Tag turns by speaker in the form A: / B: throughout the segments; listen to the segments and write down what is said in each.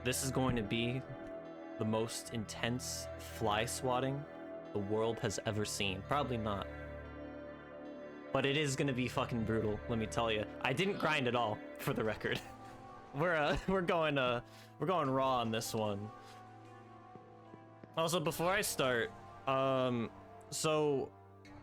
A: This is going to be the most intense fly swatting the world has ever seen. Probably not. But it is gonna be fucking brutal, let me tell you. I didn't grind at all, for the record. We're going raw on this one. Also, before I start, so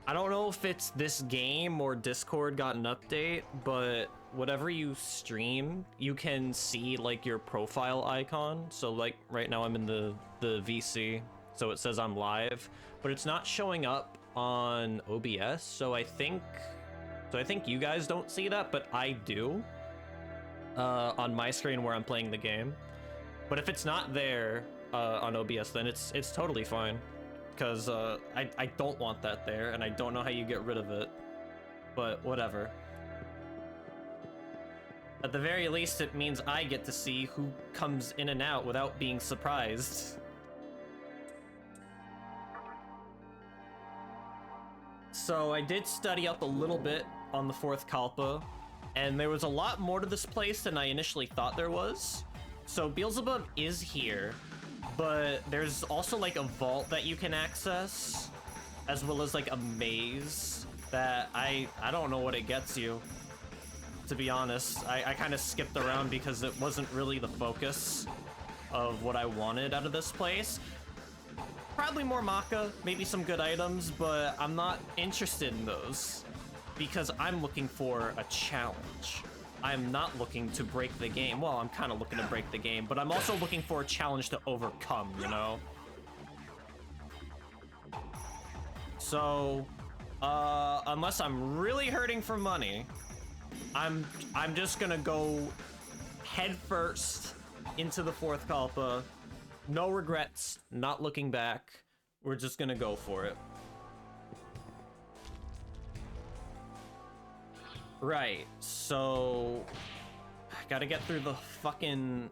A: I don't know if it's this game or Discord got an update, but whatever you stream, you can see like your profile icon. So like right now I'm in the VC, so it says I'm live, but it's not showing up on OBS. So I think you guys don't see that, but I do on my screen where I'm playing the game. But if it's not there on OBS, then it's totally fine, because I don't want that there, and I don't know how you get rid of it, but whatever. At the very least, it means I get to see who comes in and out without being surprised. So I did study up a little bit on the fourth Kalpa, and there was a lot more to this place than I initially thought there was. So Beelzebub is here, but there's also like a vault that you can access, as well as like a maze that I don't know what it gets you, to be honest. I kind of skipped around because it wasn't really the focus of what I wanted out of this place. Probably more Maka, maybe some good items, but I'm not interested in those because I'm looking for a challenge. I'm not looking to break the game. Well, I'm kind of looking to break the game, but I'm also looking for a challenge to overcome, you know? So, unless I'm really hurting for money, I'm just gonna go head first into the fourth Kalpa. No regrets, not looking back. We're just gonna go for it. Right, so I gotta get through the fucking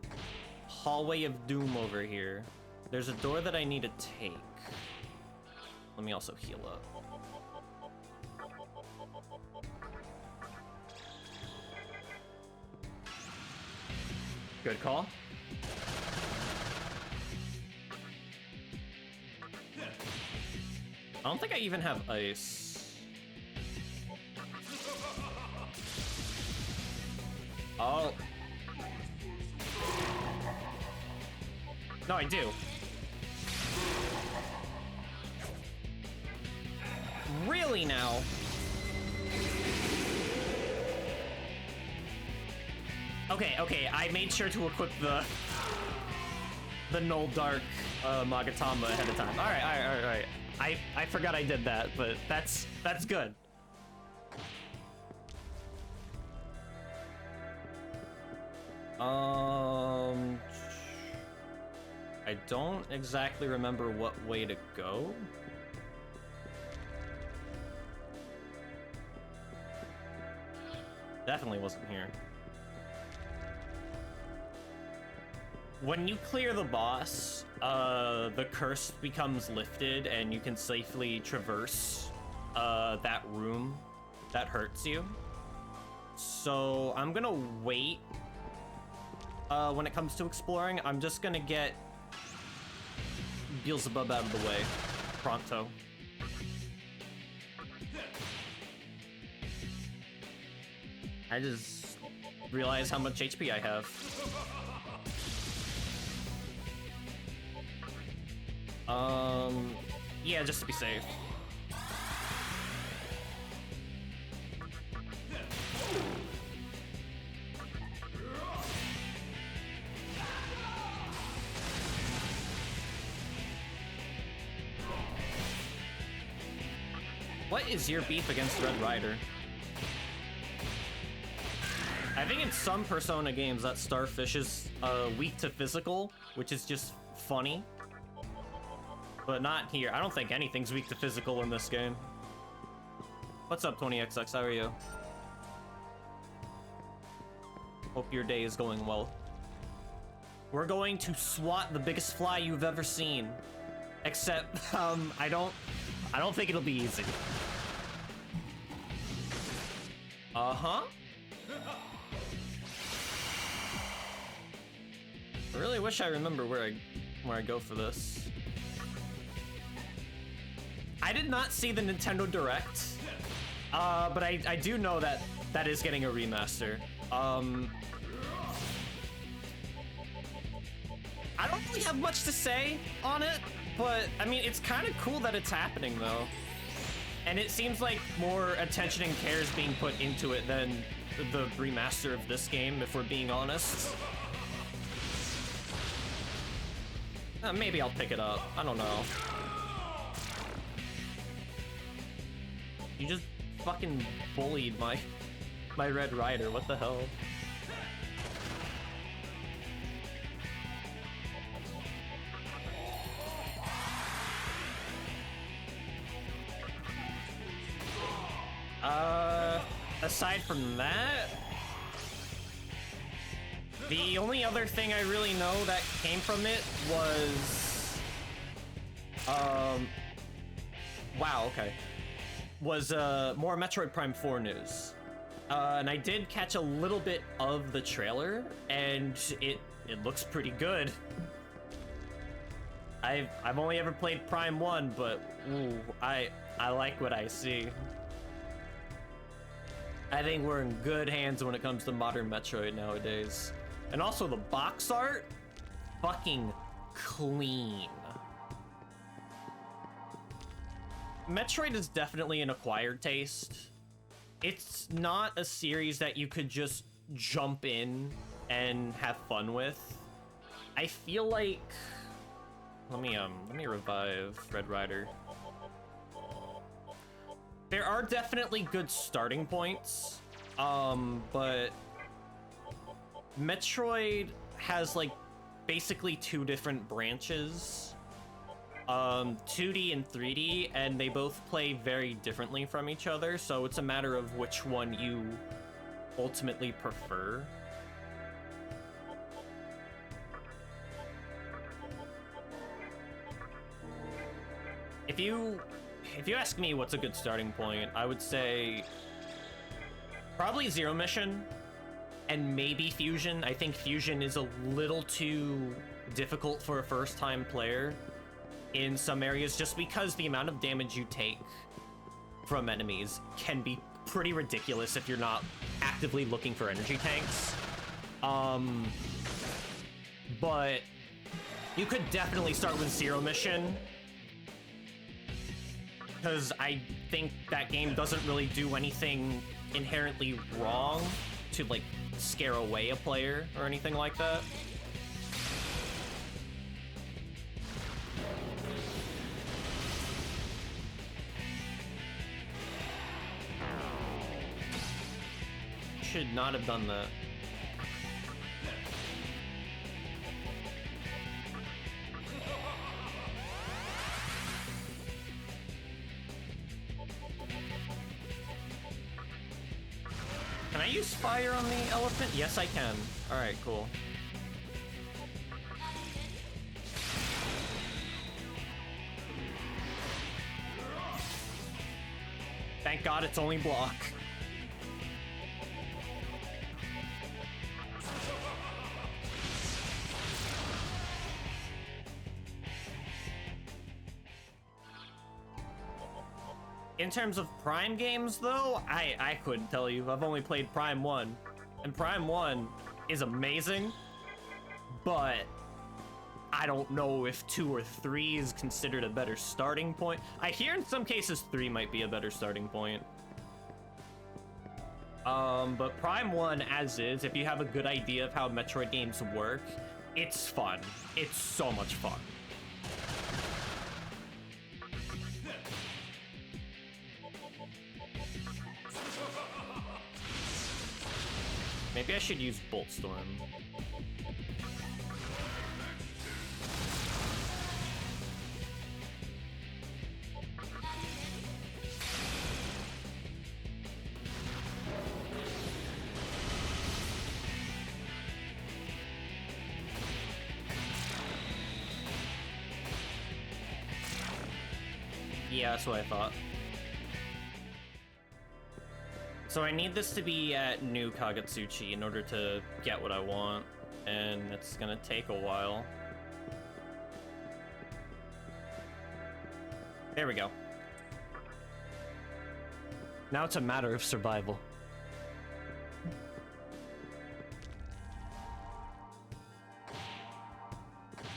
A: hallway of doom over here. There's a door that I need to take. Let me also heal up. Good call. I don't think I even have ice. Oh. No, I do. Really now? Okay, I made sure to equip the Null Dark Magatama ahead of time. Alright. I forgot I did that, but that's good. I don't exactly remember what way to go. Definitely wasn't here. When you clear the boss, the curse becomes lifted and you can safely traverse that room that hurts you. So I'm gonna wait when it comes to exploring. I'm just gonna get Beelzebub out of the way pronto. I just realized how much HP I have. Yeah, just to be safe. What is your beef against Red Rider? I think in some Persona games that Starfish is weak to physical, which is just funny. But not here. I don't think anything's weak to physical in this game. What's up, 20XX? How are you? Hope your day is going well. We're going to swat the biggest fly you've ever seen. Except, I don't think it'll be easy. Uh-huh. I really wish I remember where I go for this. I did not see the Nintendo Direct, but I do know that that is getting a remaster. I don't really have much to say on it, but I mean, it's kind of cool that it's happening though. And it seems like more attention and care is being put into it than the remaster of this game, if we're being honest. Maybe I'll pick it up. I don't know. You just fucking bullied my Red Rider. What the hell? Aside from that, the only other thing I really know that came from it was, wow, okay, was more Metroid Prime 4 news. And I did catch a little bit of the trailer, and it looks pretty good. I've only ever played Prime 1, but ooh, I like what I see. I think we're in good hands when it comes to modern Metroid nowadays. And also the box art, fucking clean. Metroid is definitely an acquired taste. It's not a series that you could just jump in and have fun with. I feel like, let me revive Red Rider. There are definitely good starting points, but Metroid has like basically two different branches, 2D and 3D, and they both play very differently from each other, so it's a matter of which one you ultimately prefer. If you ask me what's a good starting point, I would say probably Zero Mission and maybe Fusion. I think Fusion is a little too difficult for a first-time player in some areas, just because the amount of damage you take from enemies can be pretty ridiculous if you're not actively looking for energy tanks. But you could definitely start with Zero Mission, because I think that game doesn't really do anything inherently wrong to like scare away a player or anything like that. Should not have done that. Can I use fire on the elephant? Yes, I can. All right, cool. Thank God it's only block. In terms of Prime games, though, I couldn't tell you. I've only played Prime 1, and Prime 1 is amazing, but I don't know if 2 or 3 is considered a better starting point. I hear in some cases 3 might be a better starting point. But Prime 1 as is, if you have a good idea of how Metroid games work, it's fun. It's so much fun. Maybe I should use Bolt Storm. Yeah, that's what I thought. So I need this to be at New Kagetsuchi in order to get what I want. and it's gonna take a while. There we go. Now it's a matter of survival.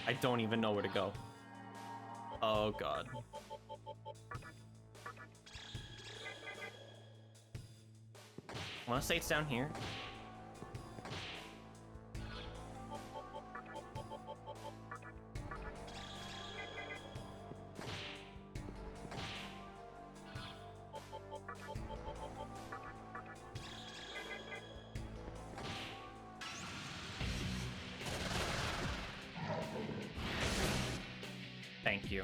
A: I don't even know where to go. Oh god. I wanna say it's down here. Thank you.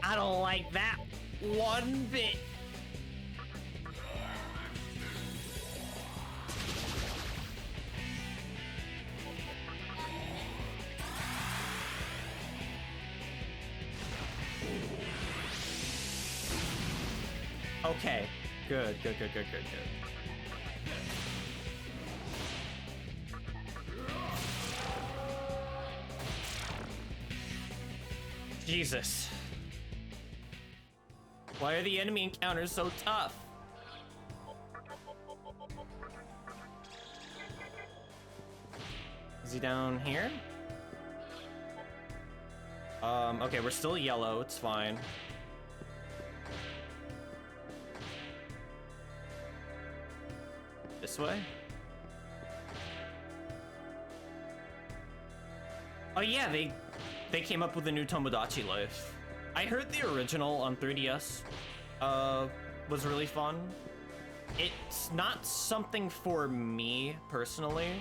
A: I don't like that one bit. Okay, good. Jesus. Why are the enemy encounters so tough? Is he down here? Okay, we're still yellow, it's fine. This way? Oh yeah, they came up with a new Tomodachi life. I heard the original on 3DS was really fun. It's not something for me personally,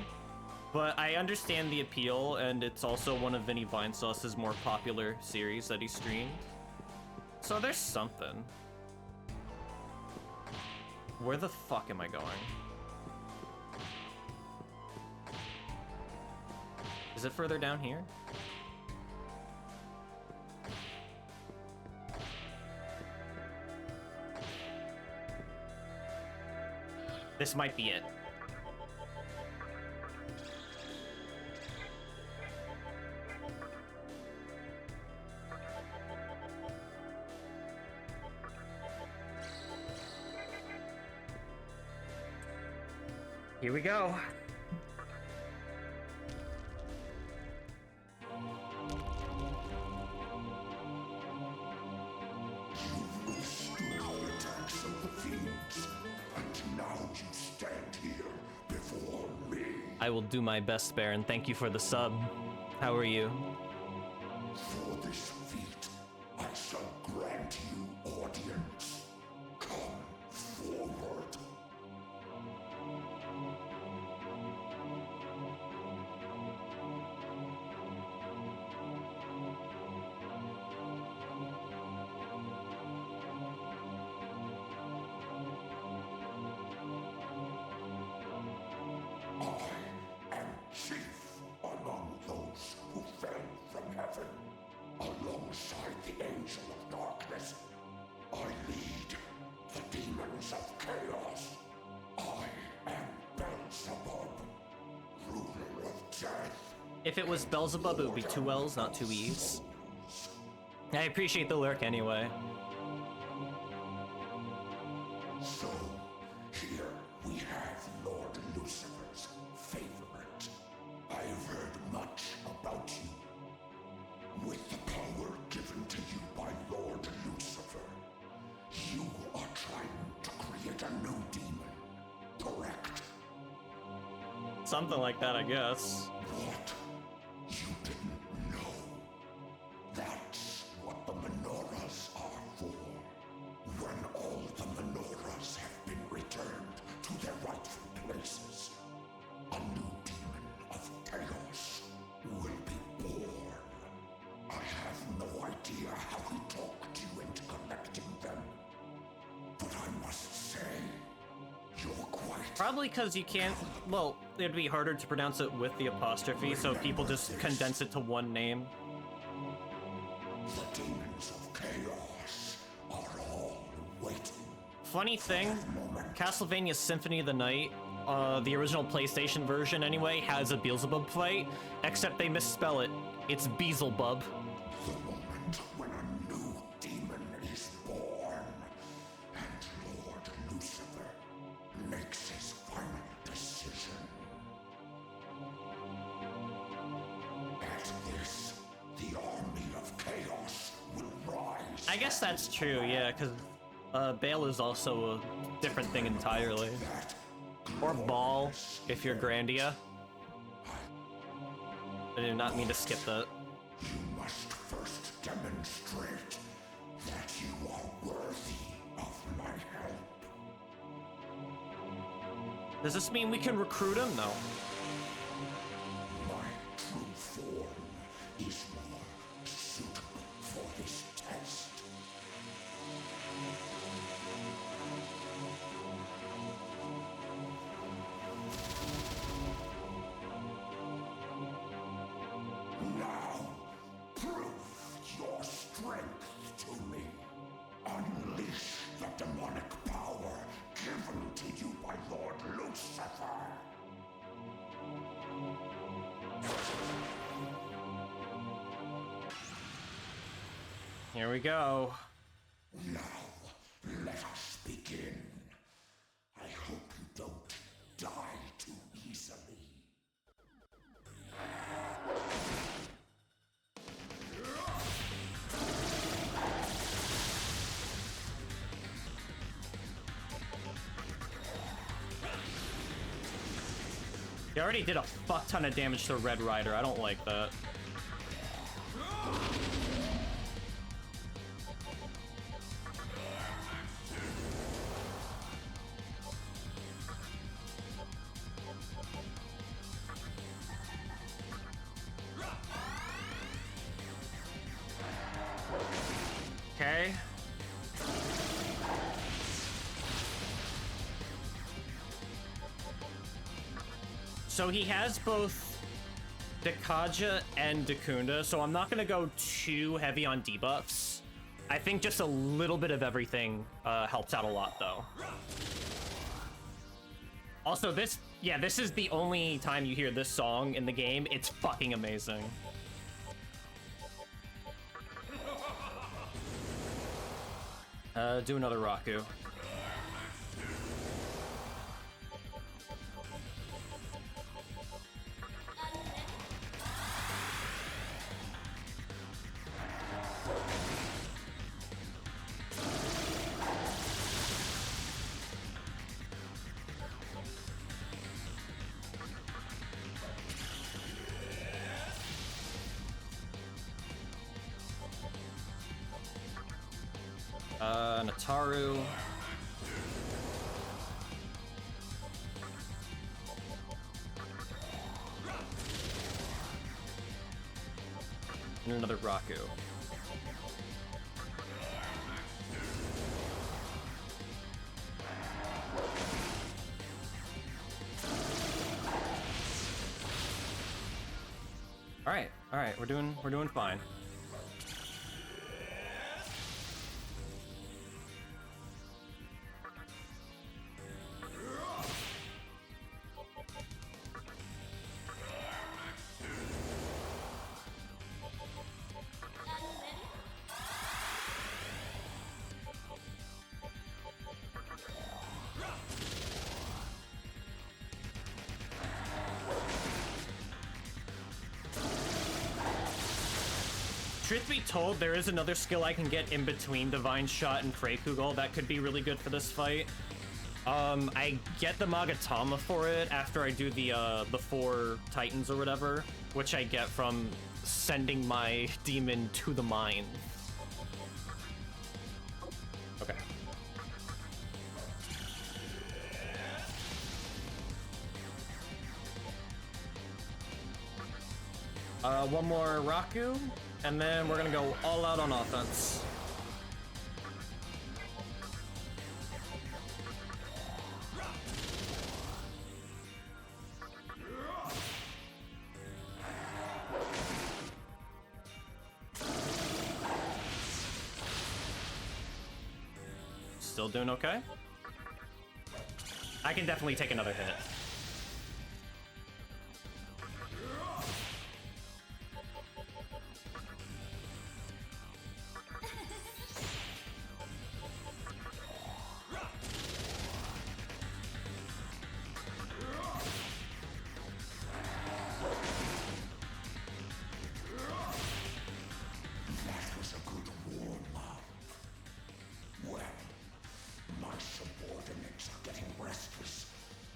A: but I understand the appeal, and it's also one of Vinny Vinesauce's more popular series that he streamed. So there's something. Where the fuck am I going? Is it further down here? This might be it. Here we go. I will do my best, Baron. Thank you for the sub. How are you?
B: For this feat, I shall grant you audience. Come forward. Alongside the Angel of Darkness, I lead the demons of chaos. I am Beelzebub, ruler of death.
A: If it was Beelzebub, it would be 2 L's, not 2 E's. I appreciate the lurk anyway.
B: So, here we have Lord Lucifer's favorite. I've heard much about you. With the power given to you by Lord Lucifer, you are trying to create a new demon, correct?
A: Something like that, I guess.
B: What? You didn't know? That's what the menorahs are for. When all the menorahs have been returned to their rightful places, a new demon of chaos will be born. I have no idea how he talked you into connecting them, but I must say, you're quite...
A: Probably because you can't, well, it'd be harder to pronounce it with the apostrophe, so people just condense it to one name.
B: The demons of chaos are all waiting.
A: Funny thing, Castlevania Symphony of the Night, the original PlayStation version anyway, has a Beelzebub fight, except they misspell it. It's Beelzebub.
B: The moment when a new demon is born, and Lord Lucifer makes his final decision. At this, the army of chaos will rise.
A: I guess that's true, yeah, because Bale is also a different thing entirely. Or Ball, if you're Grandia. I did not mean to skip that.
B: You must first demonstrate that you are worthy of my help.
A: Does this mean we can recruit him? No.
B: My true form is more suitable for this test. Now, prove your strength to me. Unleash the demonic power given to you by Lord Lucifer.
A: Here we go.
B: Now, let us begin. I hope you don't die too easily.
A: He already did a fuck ton of damage to Red Rider. I don't like that. Okay. So he has both Dekaja and Dakunda, so I'm not gonna go too heavy on debuffs. I think just a little bit of everything helps out a lot, though. Also, this is the only time you hear this song in the game. It's fucking amazing. Do another Raku. Nataru. And another Raku. All right, we're doing fine. Truth be told, there is another skill I can get in between Divine Shot and Freykugel that could be really good for this fight. I get the Magatama for it after I do the 4 Titans or whatever, which I get from sending my demon to the mine. Okay. One more Raku, and then we're gonna go all out on offense. Still doing okay. I can definitely take another hit.
B: That was a good warm-up. Well, my subordinates are getting restless,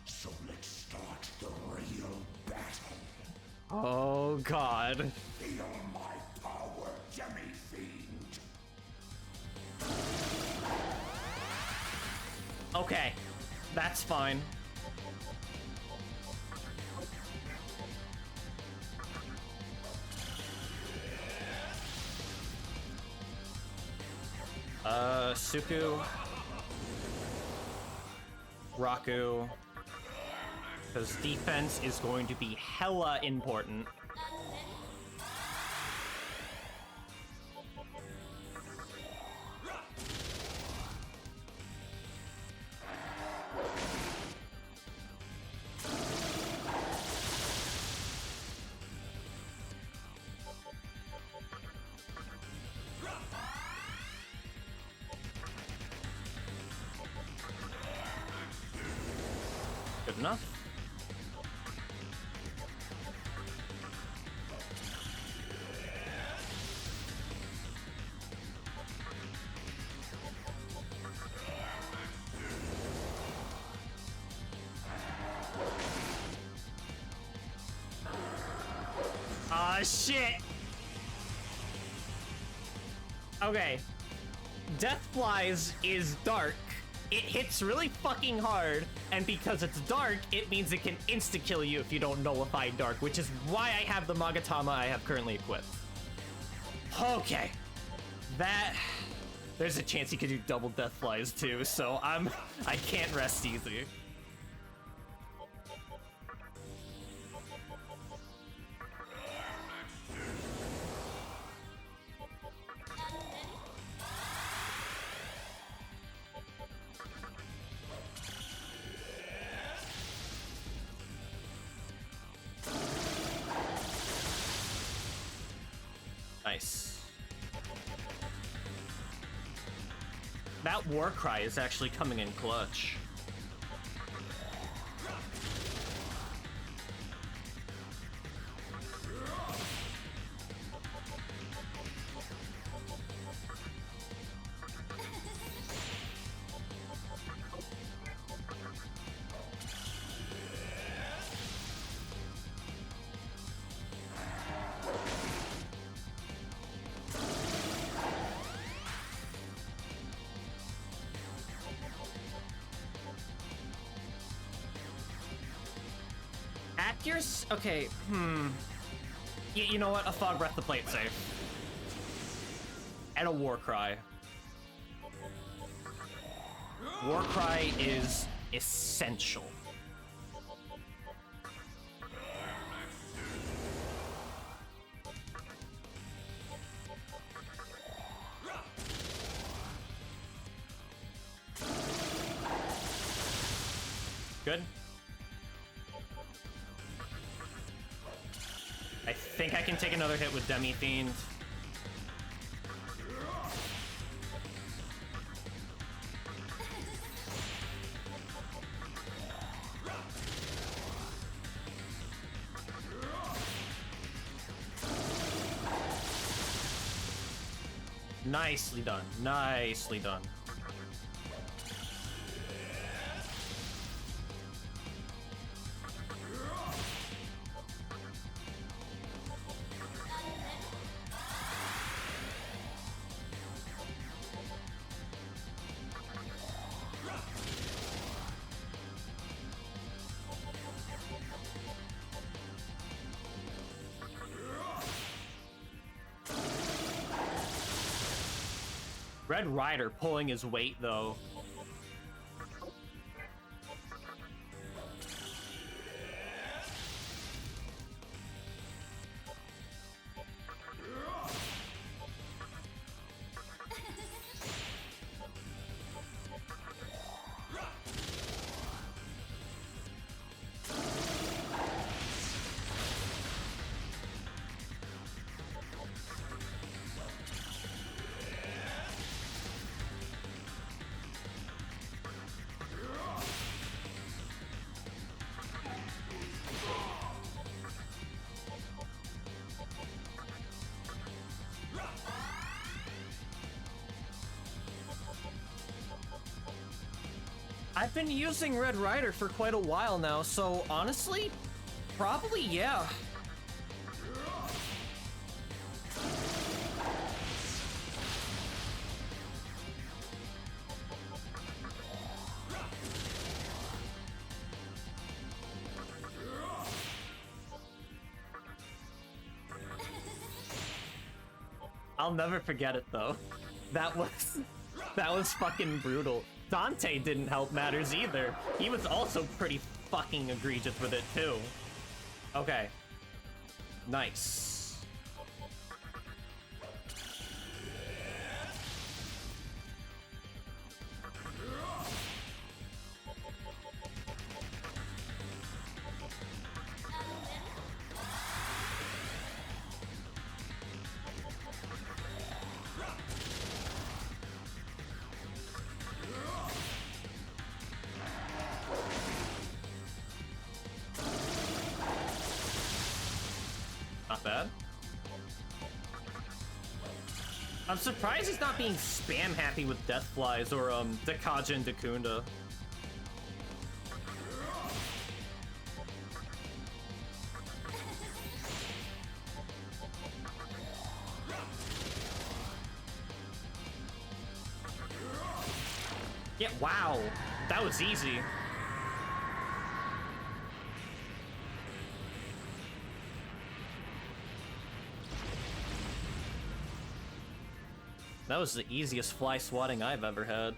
B: so let's start the real battle.
A: Oh god.
B: Feel my power, demi-fiend.
A: Okay, that's fine. Suku. Raku. Because defense is going to be hella important. Good enough. Ah, shit! Okay. Deathflies is dark. It hits really fucking hard, and because it's dark, it means it can insta-kill you if you don't nullify dark, which is why I have the Magatama I have currently equipped. Okay. There's a chance he could do double Deathflies too, so I can't rest easy. Nice. That war cry is actually coming in clutch. Accuracy? Okay, you know what? A Fog Breath to play it safe. And a War Cry. War Cry is essential. Good. I think I can take another hit with Demi-Fiend. Nicely done. Nicely done. Red Rider pulling his weight, though. I've been using Red Rider for quite a while now, so honestly, probably yeah. I'll never forget it though. That was fucking brutal. Dante didn't help matters either. He was also pretty fucking egregious with it too. Okay. Nice. Not bad. I'm surprised he's not being spam happy with death flies or Dakaja and Dakunda. Yeah, wow. That was easy. That was the easiest fly swatting I've ever had.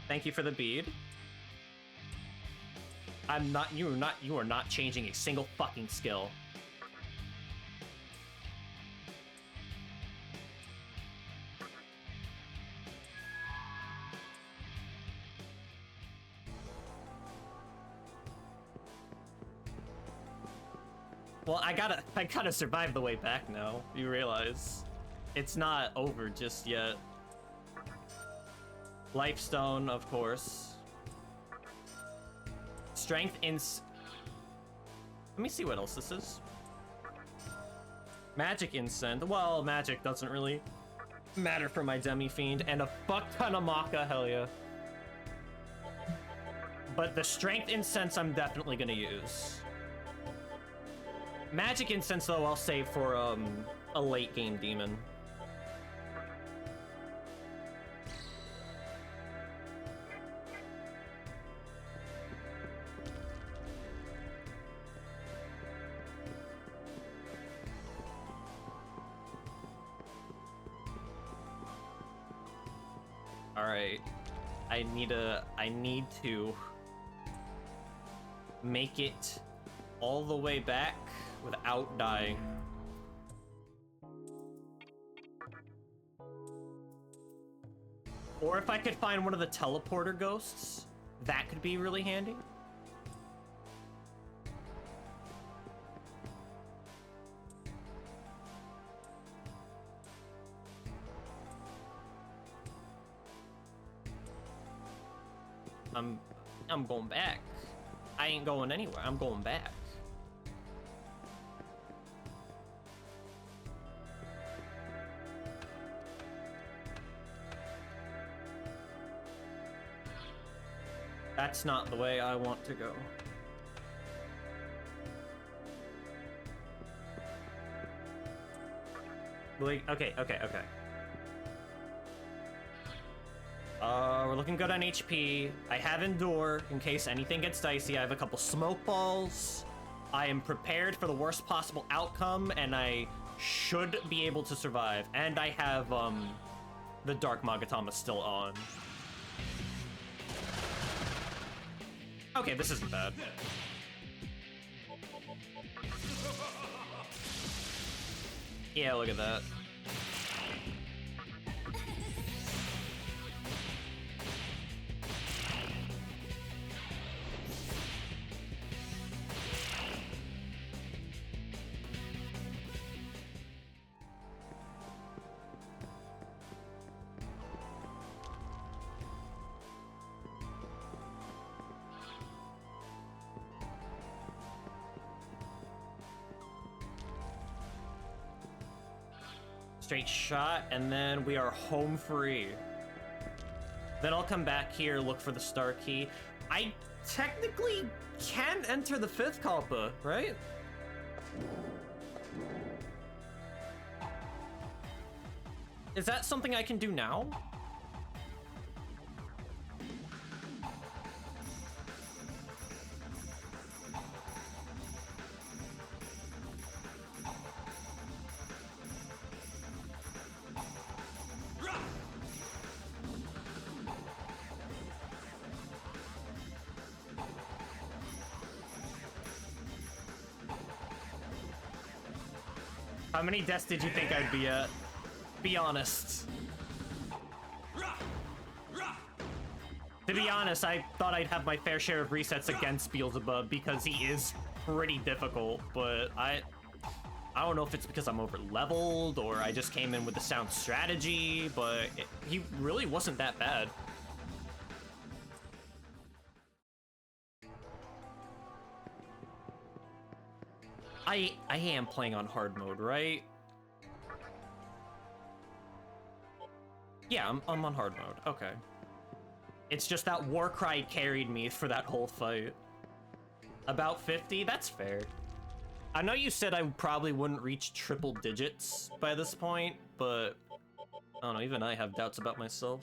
A: Thank you for the bead. You are not changing a single fucking skill. Well, I gotta survive the way back now. You realize it's not over just yet. Lifestone, of course. Strength Let me see what else this is. Magic Incense. Well, magic doesn't really matter for my Demi-Fiend. And a fuck ton of Maka, hell yeah. But the Strength Incense I'm definitely gonna use. Magic Incense, though, I'll save for a late game demon. All right, I need to make it all the way back without dying. Or if I could find one of the teleporter ghosts, that could be really handy. I'm going back. I ain't going anywhere. I'm going back. That's not the way I want to go. Like, okay. We're looking good on HP. I have Endure in case anything gets dicey. I have a couple smoke balls. I am prepared for the worst possible outcome, and I should be able to survive. And I have, the Dark Magatama still on. Okay, this isn't bad. Yeah, look at that. Straight shot, and then we are home free. Then I'll come back here, look for the star key. I technically can enter the 5th Kalpa, right? Is that something I can do now? How many deaths did you think I'd be at? Be honest. To be honest, I thought I'd have my fair share of resets against Beelzebub because he is pretty difficult, but I don't know if it's because I'm over leveled or I just came in with the sound strategy, but he really wasn't that bad. I am playing on hard mode, right? Yeah, I'm on hard mode. Okay. It's just that Warcry carried me for that whole fight. About 50? That's fair. I know you said I probably wouldn't reach triple digits by this point, but I don't know, even I have doubts about myself.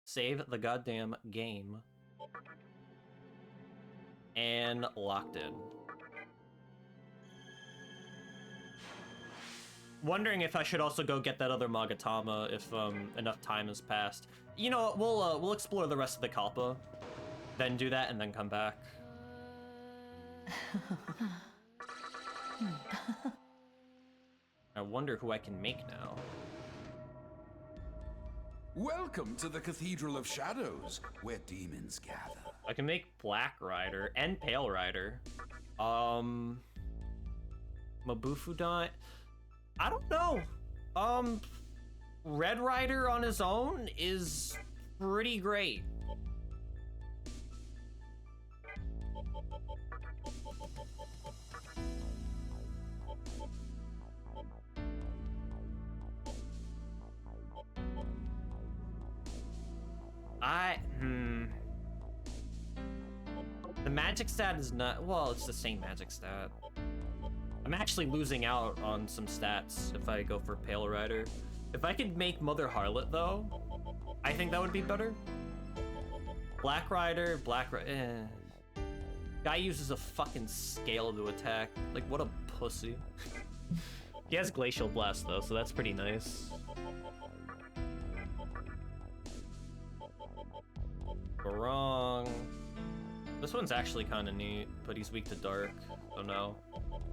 A: Save the goddamn game. And locked in. Wondering if I should also go get that other Magatama if enough time has passed. You know what, we'll explore the rest of the Kalpa, then do that and then come back. I wonder who I can make now.
C: Welcome to the Cathedral of Shadows, where demons gather.
A: I can make Black Rider and Pale Rider. Mabufudan. I don't know. Red Rider on his own is pretty great. The magic stat is not, well, it's the same magic stat. I'm actually losing out on some stats if I go for Pale Rider. If I could make Mother Harlot though, I think that would be better. Black Rider, Guy uses a fucking scale to attack. Like, what a pussy. He has Glacial Blast though, so that's pretty nice. Wrong. This one's actually kind of neat, but he's weak to dark, so no.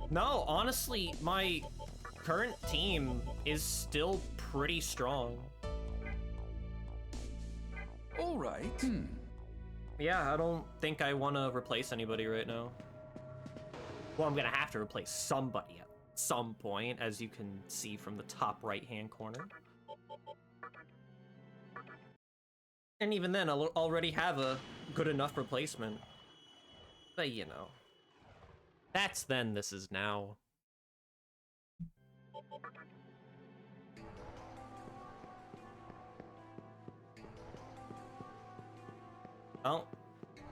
A: No, honestly, my current team is still pretty strong.
C: All right.
A: Yeah, I don't think I want to replace anybody right now. Well, I'm gonna have to replace somebody at some point, as you can see from the top right-hand corner. And even then, I'll already have a good enough replacement. But, you know. That's then, this is now. Well,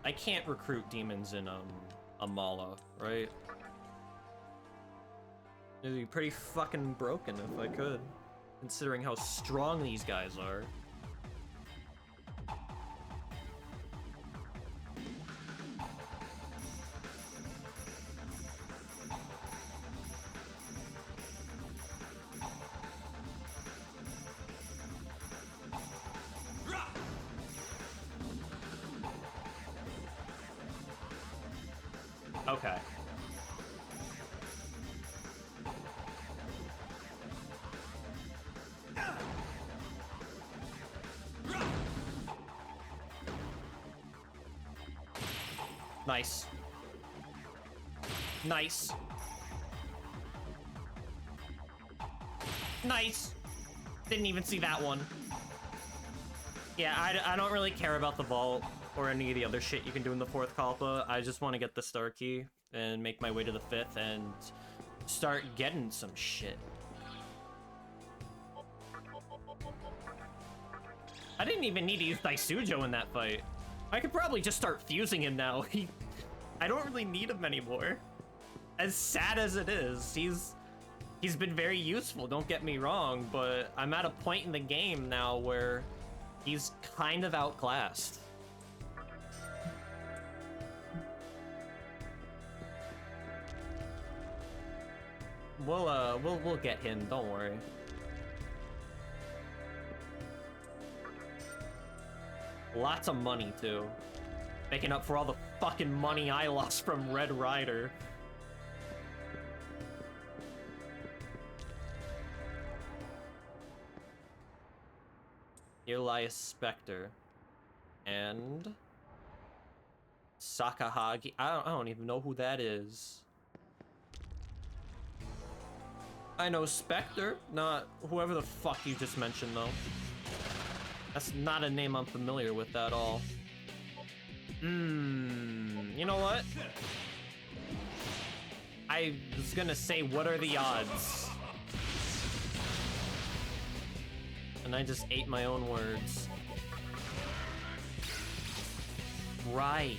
A: I can't recruit demons in, Amala, right? It'd be pretty fucking broken if I could, considering how strong these guys are. Okay. Nice. Nice. Nice. Didn't even see that one. Yeah, I don't really care about the vault. or any of the other shit you can do in the 4th Kalpa. I just want to get the star key and make my way to the 5th and start getting some shit. I didn't even need to use Daisujo in that fight. I could probably just start fusing him now. I don't really need him anymore. As sad as it is, he's been very useful, don't get me wrong, but I'm at a point in the game now where he's kind of outclassed. We'll get him, don't worry. Lots of money, too. Making up for all the fucking money I lost from Red Rider. Elias Spectre. And... Sakahagi. I don't even know who that is. I know Spectre, not whoever the fuck you just mentioned, though. That's not a name I'm familiar with at all. You know what? I was gonna say, what are the odds? And I just ate my own words. Right.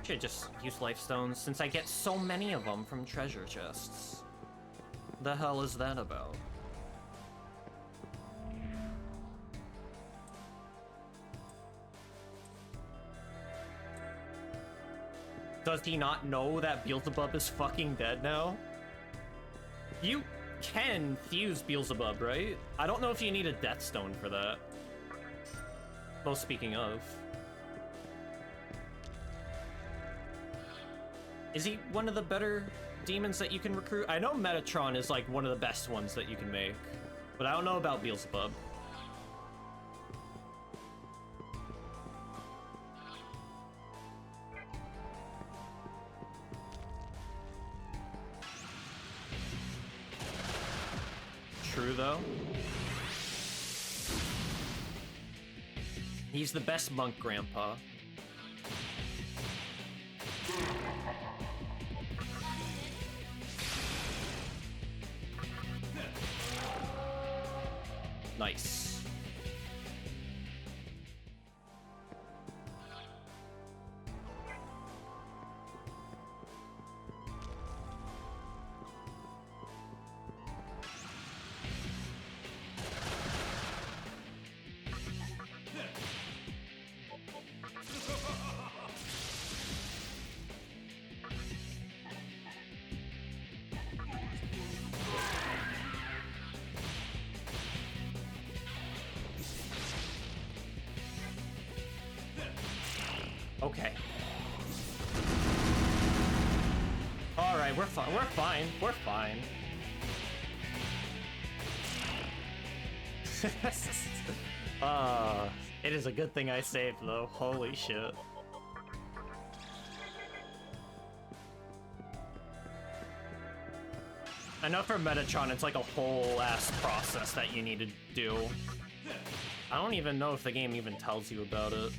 A: Should just use life stones since I get so many of them from treasure chests. The hell is that about? Does he not know that Beelzebub is fucking dead now? You can fuse Beelzebub, right? I don't know if you need a Death Stone for that. Well, speaking of. Is he one of the better demons that you can recruit? I know Metatron is like one of the best ones that you can make, but I don't know about Beelzebub. True though. He's the best monk grandpa. Nice. Okay. All right, we're fine. We're fine. We're fine. It is a good thing I saved though. Holy shit. I know for Metatron, it's like a whole ass process that you need to do. I don't even know if the game even tells you about it.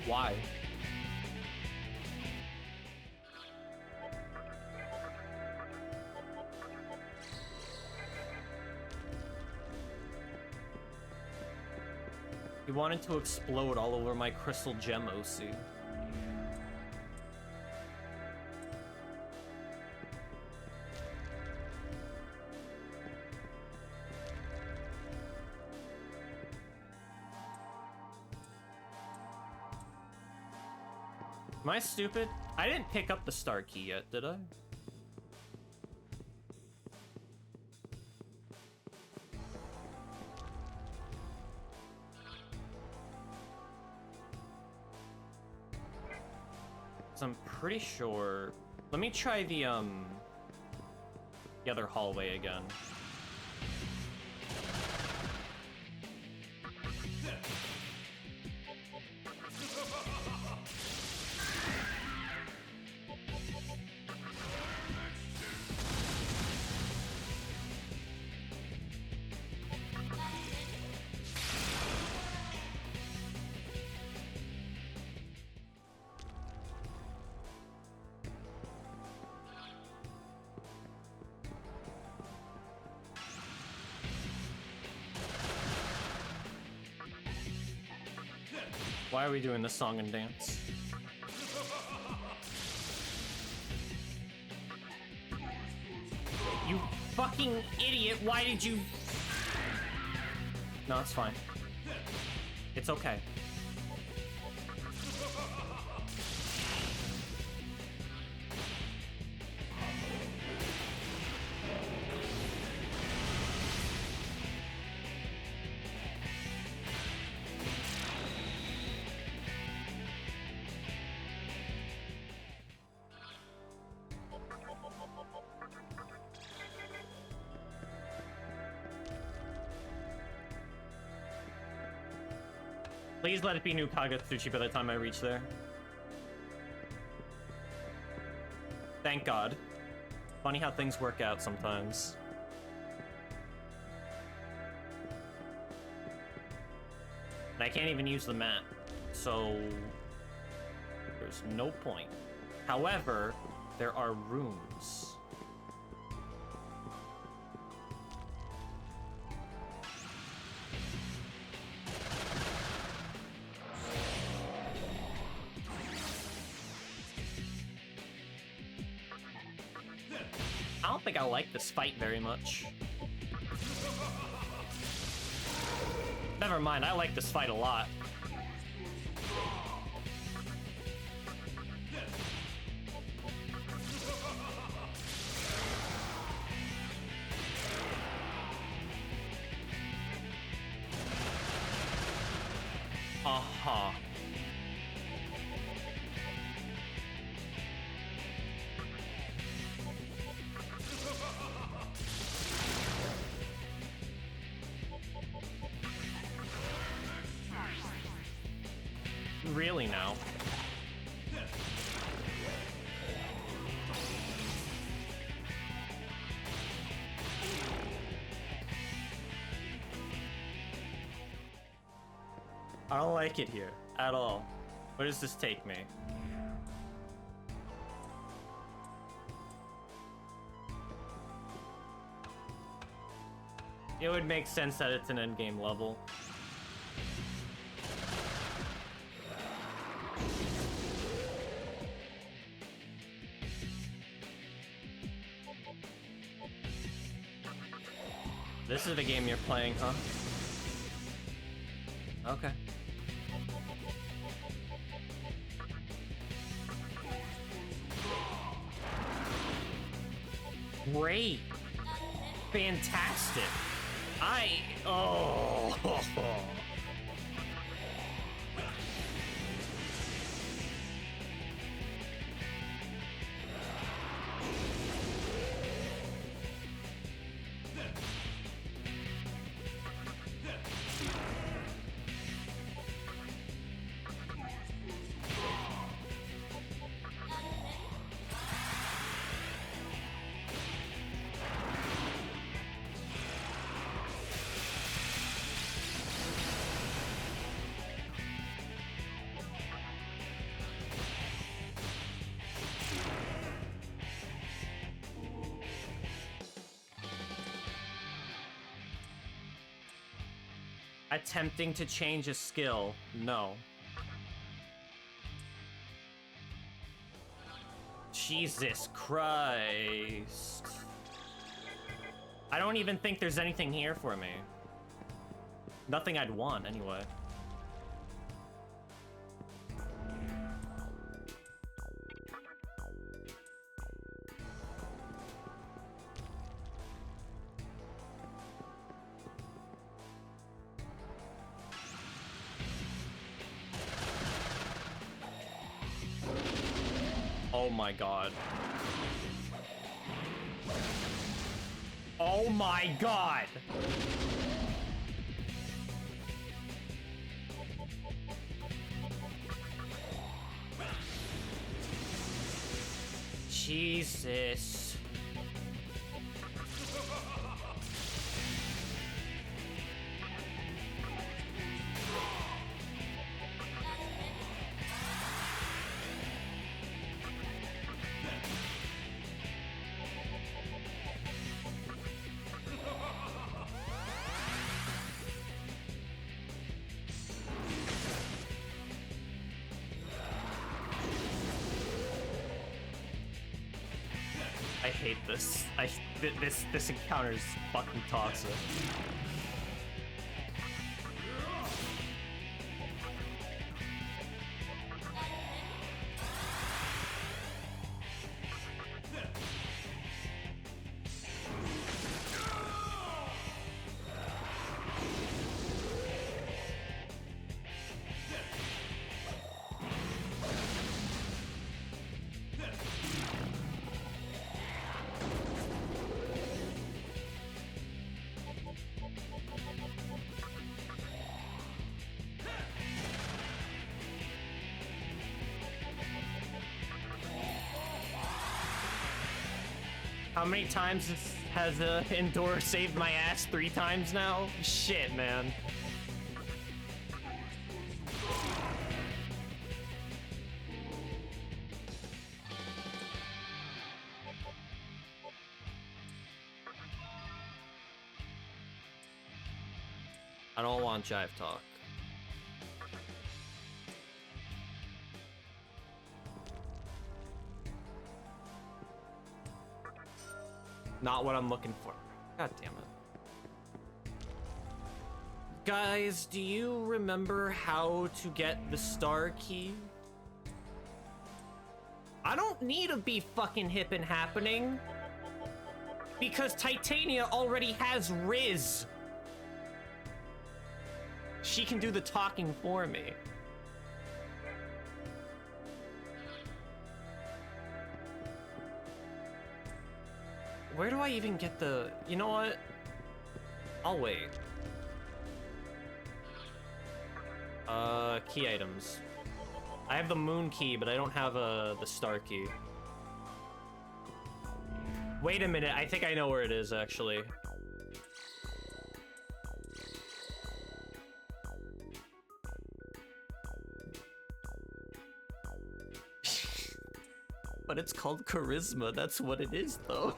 A: Why? He wanted to explode all over my crystal gem OC. Am I stupid? I didn't pick up the star key yet, did I? So I'm pretty sure. Let me try the other hallway again. Why are we doing this song and dance? You fucking idiot, why did you... No, it's fine. It's okay. Please let it be new Kagatsuchi by the time I reach there. Thank God. Funny how things work out sometimes. And I can't even use the map, so there's no point. However, there are rooms. I don't think I like this fight very much. Never mind, I like this fight a lot. Uh-huh. Really now? I don't like it here at all. Where does this take me? It would make sense that it's an endgame level. This is the game you're playing, huh? Okay. Great. Fantastic. Oh. Attempting to change a skill. No. Jesus Christ. I don't even think there's anything here for me. Nothing I'd want, anyway. Oh my god. Oh my god! Jesus. I hate this. This encounter is fucking toxic. How many times has Endor saved my ass? 3 times now? Shit, man. I don't want jive talk. Not what I'm looking for. God damn it. Guys, do you remember how to get the star key? I don't need to be fucking hip and happening. Because Titania already has Riz. She can do the talking for me. Where do I even get the... You know what? I'll wait. Key items. I have the moon key, but I don't have the star key. Wait a minute, I think I know where it is, actually. But it's called charisma, that's what it is, though.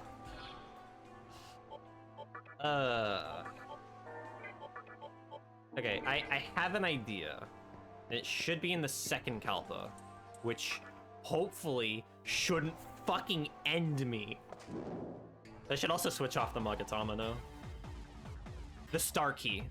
A: Okay, I have an idea. It should be in the second Kalpa, which hopefully shouldn't fucking end me. I should also switch off the Magatama now. The star key.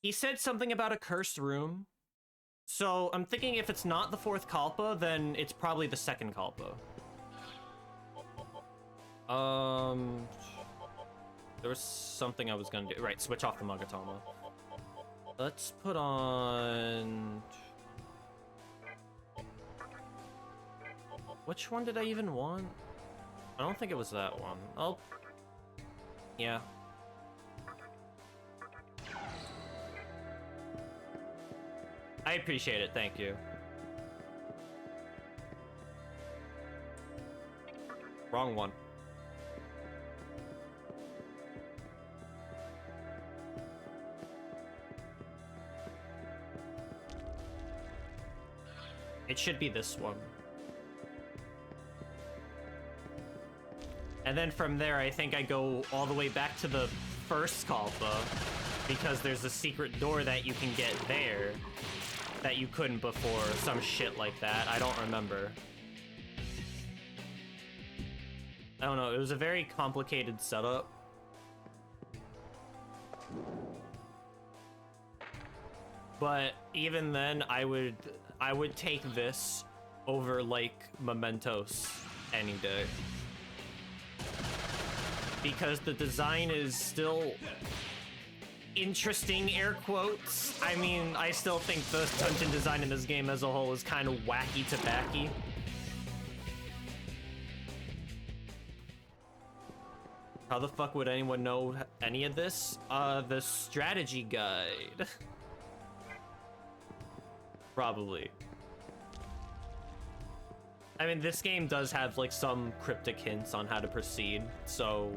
A: He said something about a cursed room. So I'm thinking if it's not the 4th Kalpa, then it's probably the 2nd Kalpa. There was something I was gonna do. Right, switch off the Magatama. Let's put on... Which one did I even want? I don't think it was that one. Oh. Yeah. I appreciate it, thank you. Wrong one. It should be this one. And then from there, I think I go all the way back to the 1st Kalpa, because there's a secret door that you can get there that you couldn't before, some shit like that. I don't remember. I don't know, it was a very complicated setup. But even then, I would take this over like Mementos any day. Because the design is still interesting, air quotes. I mean, I still think the dungeon design in this game as a whole is kind of wacky to backy. How the fuck would anyone know any of this? The strategy guide. Probably. I mean, this game does have like some cryptic hints on how to proceed, so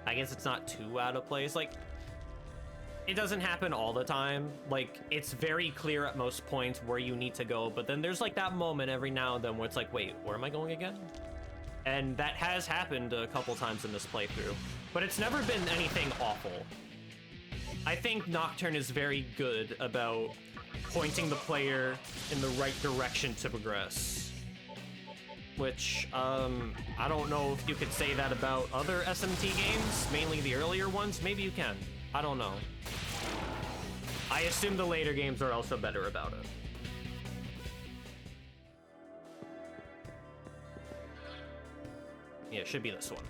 A: I guess it's not too out of place. Like, it doesn't happen all the time. Like, it's very clear at most points where you need to go, but then there's like that moment every now and then where it's like, wait, where am I going again? And that has happened a couple times in this playthrough, but it's never been anything awful. I think Nocturne is very good about pointing the player in the right direction to progress. Which, I don't know if you could say that about other SMT games, mainly the earlier ones. Maybe you can. I don't know. I assume the later games are also better about it. Yeah, it should be this one.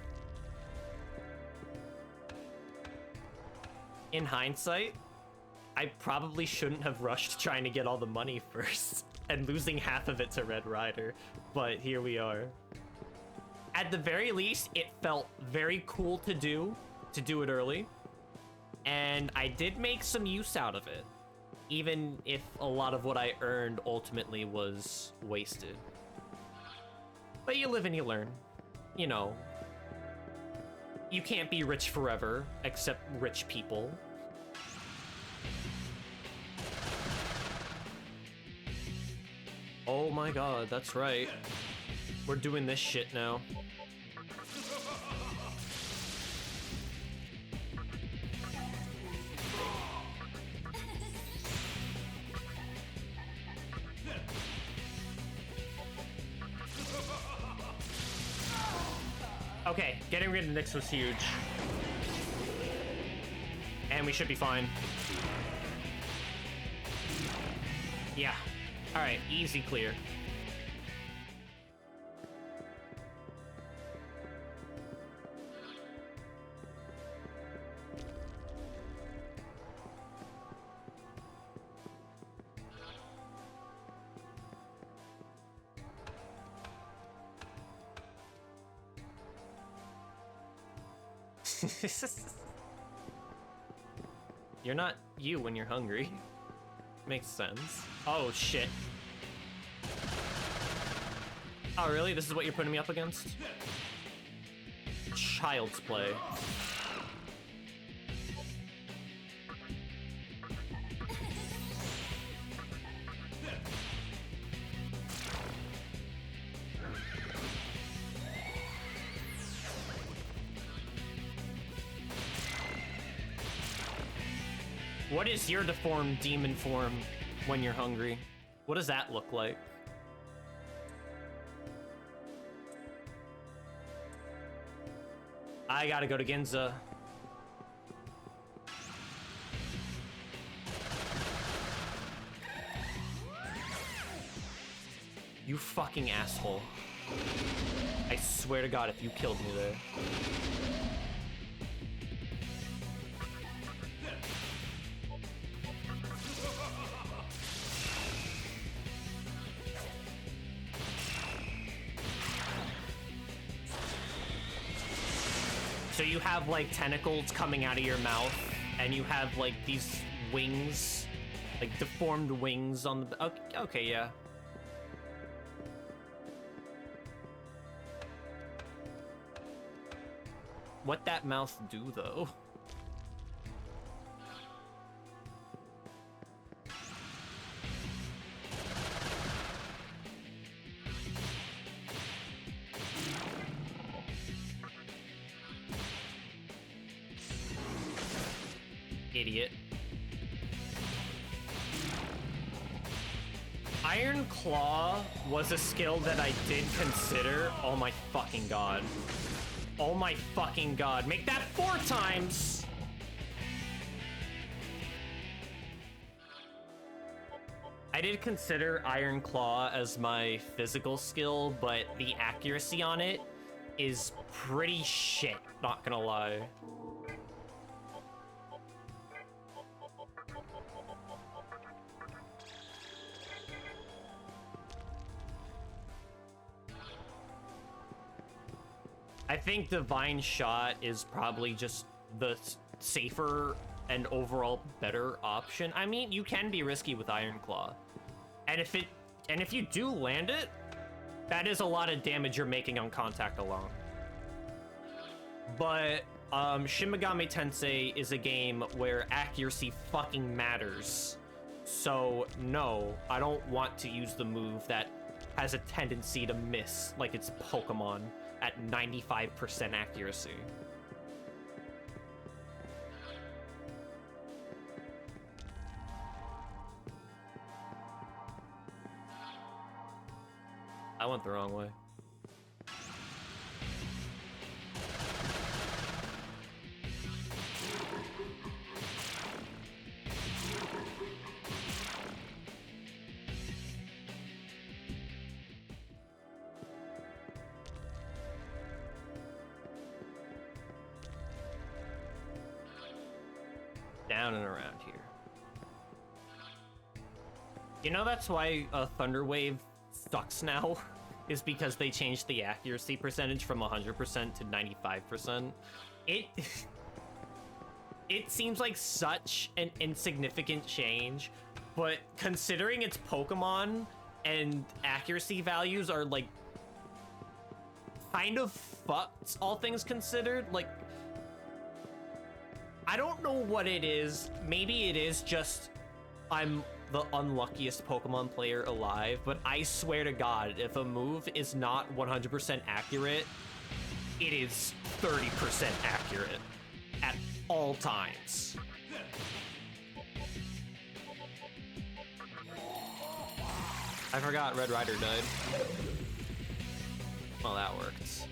A: In hindsight, I probably shouldn't have rushed trying to get all the money first and losing half of it to Red Rider, but here we are. At the very least, it felt very cool to do it early, and I did make some use out of it, even if a lot of what I earned ultimately was wasted. But you live and you learn. You know, you can't be rich forever, except rich people. Oh my god, that's right. We're doing this shit now. Okay, getting rid of Nyx was huge. And we should be fine. Yeah. Alright, easy clear. You're not you when you're hungry. Makes sense. Oh, shit. Oh, really? This is what you're putting me up against? Child's play. What is your deformed demon form when you're hungry? What does that look like? I gotta go to Ginza. You fucking asshole. I swear to God if you killed me there. So you have like tentacles coming out of your mouth, and you have like these wings, like deformed wings on the. Okay, yeah. What that mouth do though? Idiot. Iron Claw was a skill that I did consider. Oh my fucking god. Oh my fucking god. Make that 4 times! I did consider Iron Claw as my physical skill, but the accuracy on it is pretty shit, not gonna lie. I think Divine Shot is probably just the safer and overall better option. I mean, you can be risky with Iron Claw. And if you do land it, that is a lot of damage you're making on contact alone. But Shin Megami Tensei is a game where accuracy fucking matters. So no, I don't want to use the move that has a tendency to miss like it's Pokemon at 95% accuracy. I went the wrong way. Down and around here. You know that's why Thunder Wave sucks now? Is because they changed the accuracy percentage from 100% to 95%. It seems like such an insignificant change, but considering it's Pokemon and accuracy values are like kind of fucked, all things considered. Like, I don't know what it is. Maybe it is just I'm the unluckiest Pokemon player alive, but I swear to God, if a move is not 100% accurate, it is 30% accurate at all times. I forgot Red Rider died. Well, that worked.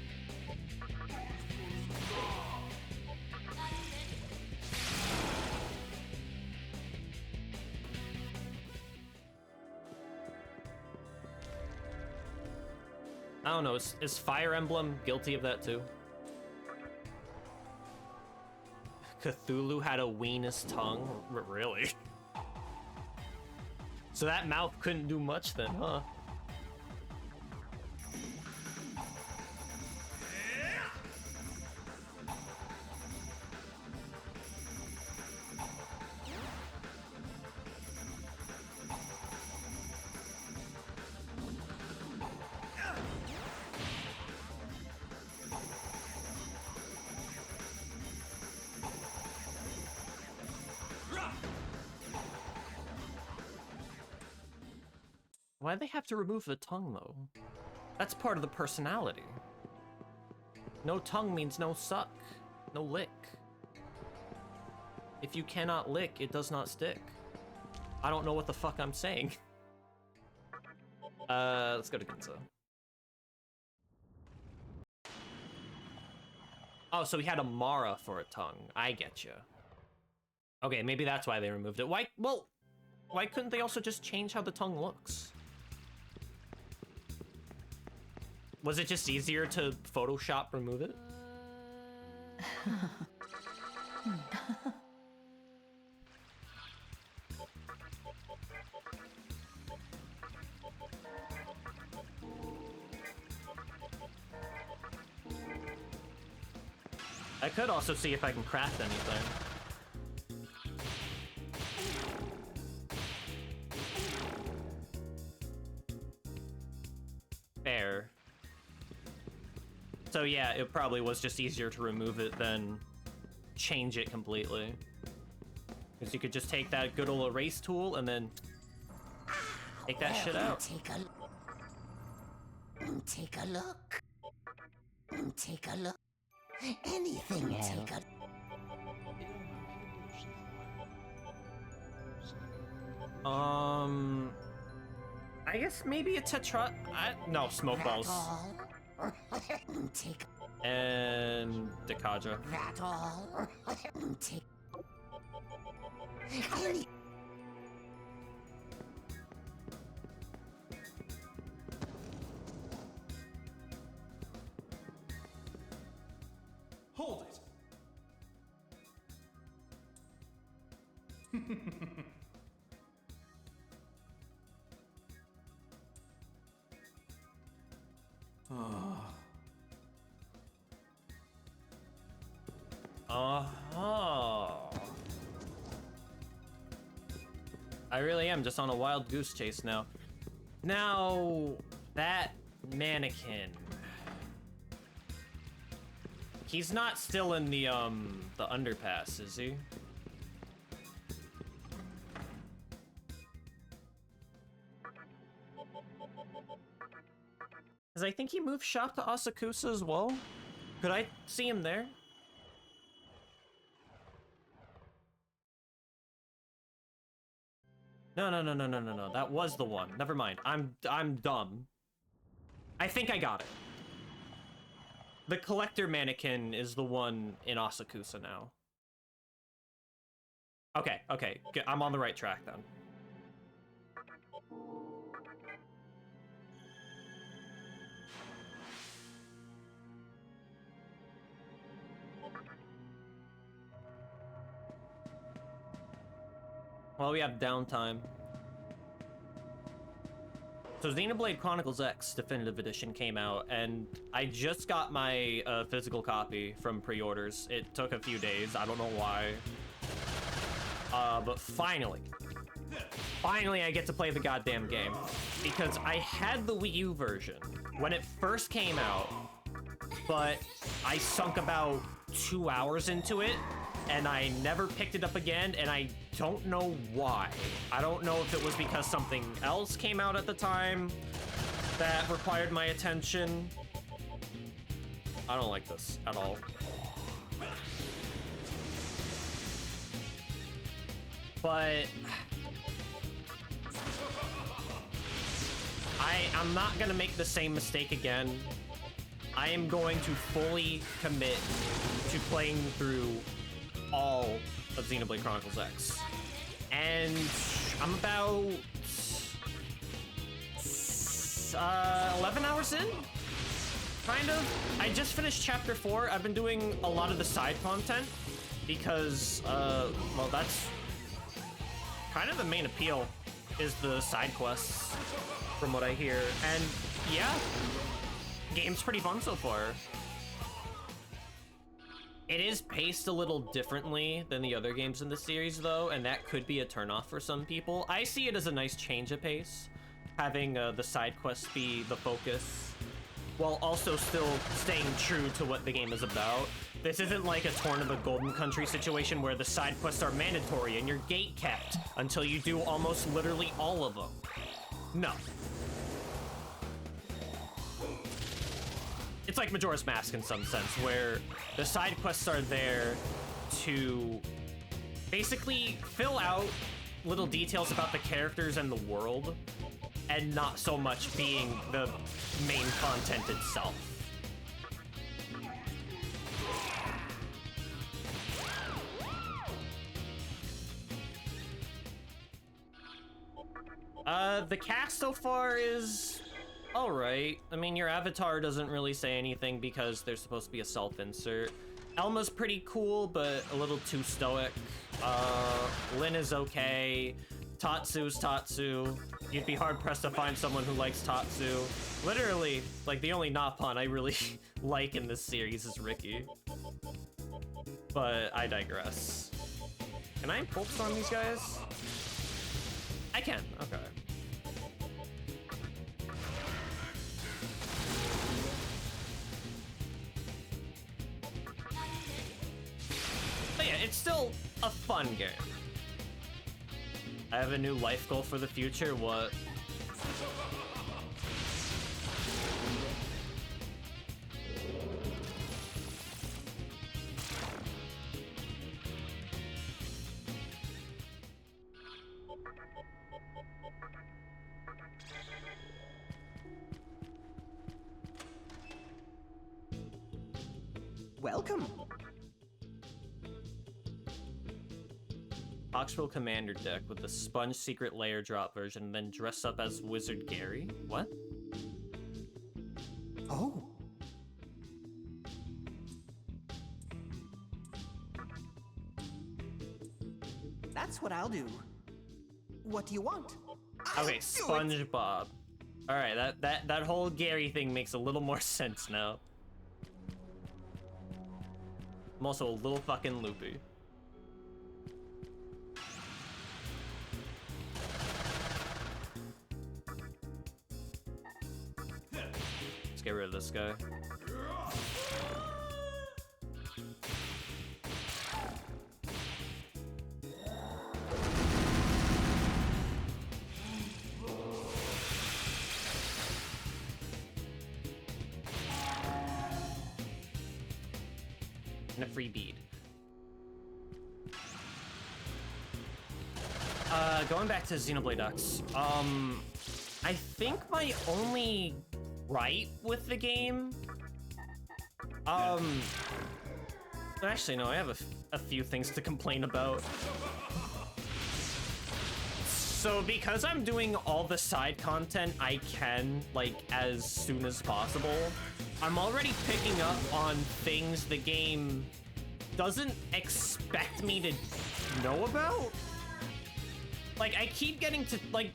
A: I don't know, is Fire Emblem guilty of that too? Cthulhu had a weenus tongue? Really? So that mouth couldn't do much then, huh? Why'd they have to remove the tongue, though? That's part of the personality. No tongue means no suck. No lick. If you cannot lick, it does not stick. I don't know what the fuck I'm saying. Let's go to Ginza. Oh, so he had a Mara for a tongue. I getcha. Okay, maybe that's why they removed it. Why couldn't they also just change how the tongue looks? Was it just easier to Photoshop remove it? I could also see if I can craft anything. Fair. So yeah, it probably was just easier to remove it than change it completely. Because you could just take that good old erase tool and then take that shit out.
D: Take a look. Take a look. Anything, take a...
A: I guess maybe a tetra... no, smoke balls.
D: all? Take
A: And Dekadra.
D: that all? Take
C: Hold it!
A: Oh. I really am just on a wild goose chase now. Now, that mannequin. He's not still in the underpass, is he? Because I think he moved shop to Asakusa as well. Could I see him there? No. That was the one. Never mind. I'm dumb. I think I got it. The collector mannequin is the one in Asakusa now. Okay. I'm on the right track then. Well, we have downtime. So Xenoblade Chronicles X Definitive Edition came out, and I just got my physical copy from pre-orders. It took a few days, I don't know why. But finally I get to play the goddamn game. Because I had the Wii U version when it first came out, but I sunk about 2 hours into it, and I never picked it up again, and I don't know why. I don't know if it was because something else came out at the time that required my attention. I don't like this at all. But I'm not gonna make the same mistake again. I am going to fully commit to playing through all of Xenoblade Chronicles X. And I'm about 11 hours in? Kind of. I just finished chapter 4. I've been doing a lot of the side content because, well, that's kind of the main appeal is the side quests from what I hear. And yeah, game's pretty fun so far. It is paced a little differently than the other games in the series, though, and that could be a turnoff for some people. I see it as a nice change of pace, having the side quests be the focus, while also still staying true to what the game is about. This isn't like a Torn of the Golden Country situation where the side quests are mandatory and you're gate-kept until you do almost literally all of them. No. It's like Majora's Mask in some sense, where the side quests are there to basically fill out little details about the characters and the world, and not so much being the main content itself. The cast so far is alright. I mean, your avatar doesn't really say anything because there's supposed to be a self-insert. Elma's pretty cool, but a little too stoic. Lyn is okay. Tatsu's Tatsu. You'd be hard-pressed to find someone who likes Tatsu. Literally, like, the only Nappan I really like in this series is Ricky. But I digress. Can I pulse on these guys? I can, okay. But yeah, it's still a fun game. I have a new life goal for the future. What?
E: welcome.
A: Oxbow Commander deck with the Sponge Secret Lair drop version, and then dress up as Wizard Gary? What?
E: Oh. That's what I'll do. What do you want?
A: Okay, SpongeBob. All right, that whole Gary thing makes a little more sense now. I'm also a little fucking loopy. Let's get rid of this guy. And a free bead. Going back to Xenoblade X, I think my only gripe with the game, actually no, I have a few things to complain about. So because I'm doing all the side content I can, like, as soon as possible, I'm already picking up on things the game doesn't expect me to know about. Like, I keep getting to, like,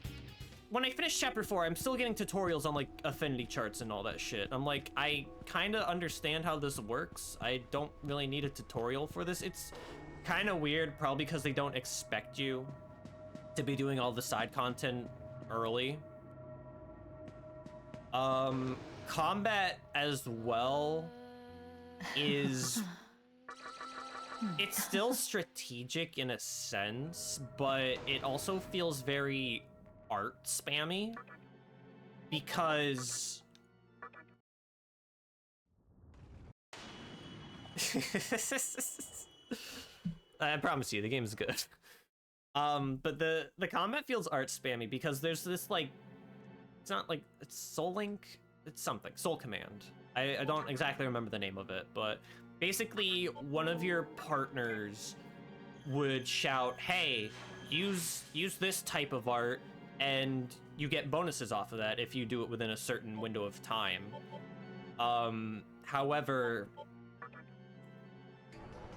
A: when I finish chapter 4, I'm still getting tutorials on, like, affinity charts and all that shit. I'm like, I kind of understand how this works. I don't really need a tutorial for this. It's kind of weird, probably because they don't expect you to be doing all the side content early. Combat as well is... It's still strategic in a sense, but it also feels very art spammy because I promise you the game is good. But the combat feels art spammy because there's this, like, it's not like it's Soul Link, it's something Soul Command. I don't exactly remember the name of it, but basically one of your partners would shout, hey, use this type of art, and you get bonuses off of that if you do it within a certain window of time. However,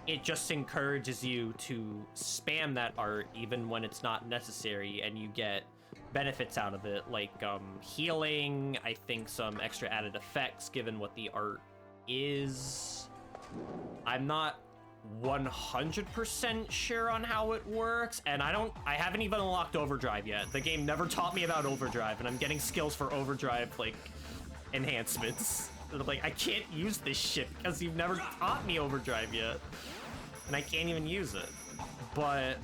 A: it just encourages you to spam that art even when it's not necessary, and you get benefits out of it, like healing, I think some extra added effects given what the art is. I'm not 100% sure on how it works, and I haven't even unlocked Overdrive yet. The game never taught me about Overdrive, and I'm getting skills for Overdrive, like, enhancements. And I'm like, I can't use this shit because you've never taught me Overdrive yet. And I can't even use it. But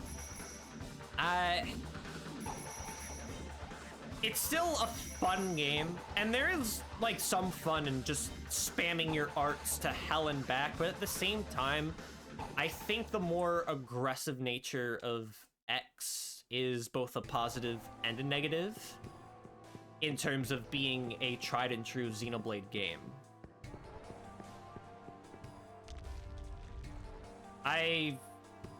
A: it's still a fun game, and there is, like, some fun in just spamming your arts to hell and back, but at the same time, I think the more aggressive nature of X is both a positive and a negative in terms of being a tried and true Xenoblade game. I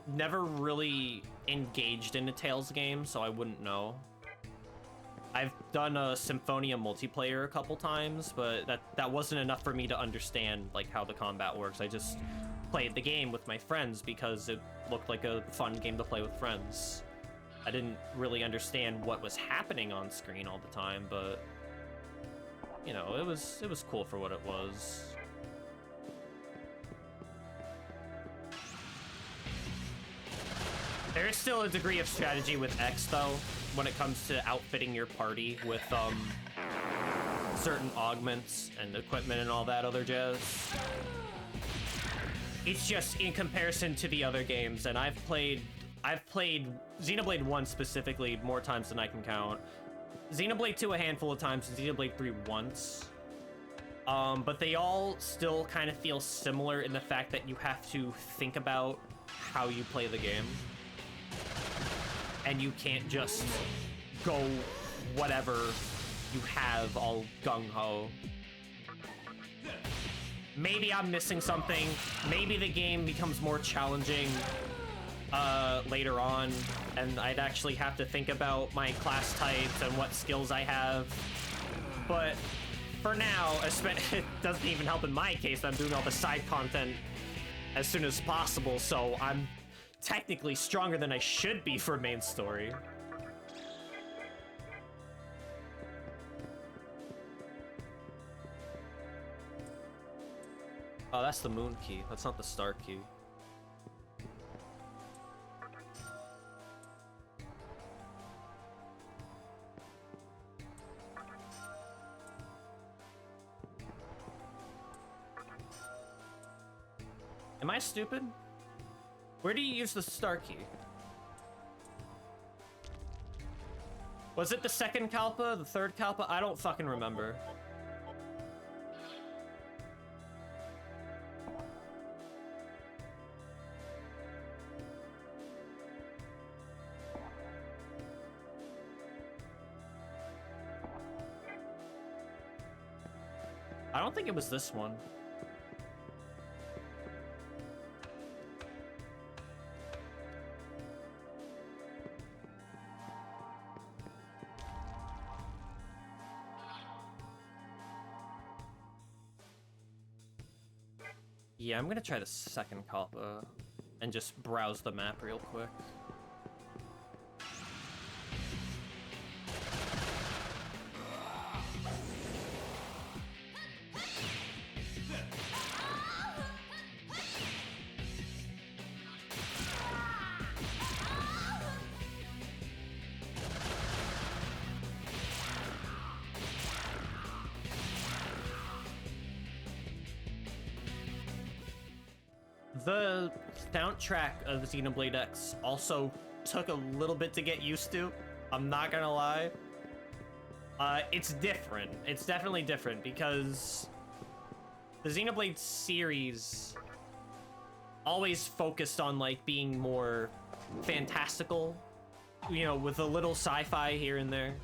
A: never really engaged in a Tales game, so I wouldn't know. I've done a Symphonia multiplayer a couple times, but that wasn't enough for me to understand, like, how the combat works. I just played the game with my friends because it looked like a fun game to play with friends. I didn't really understand what was happening on screen all the time, but, you know, it was cool for what it was. There is still a degree of strategy with X, though, when it comes to outfitting your party with certain augments and equipment and all that other jazz. It's just in comparison to the other games, and I've played Xenoblade 1 specifically more times than I can count. Xenoblade 2 a handful of times, and Xenoblade 3 once. But they all still kind of feel similar in the fact that you have to think about how you play the game. And you can't just go whatever you have all gung-ho. maybe I'm missing something. Maybe the game becomes more challenging later on, and I'd actually have to think about my class types and what skills I have. But for now, it doesn't even help in my case that I'm doing all the side content as soon as possible, so I'm technically stronger than I should be for main story. Oh, that's the moon key. That's not the star key. Am I stupid? Where do you use the star key? Was it the second Kalpa? The third Kalpa? I don't fucking remember. I don't think it was this one. Yeah, I'm gonna try the second Kalpa and just browse the map real quick. The soundtrack of Xenoblade X also took a little bit to get used to. I'm not gonna lie. It's different. It's definitely different because the Xenoblade series always focused on like being more fantastical, you know, with a little sci-fi here and there.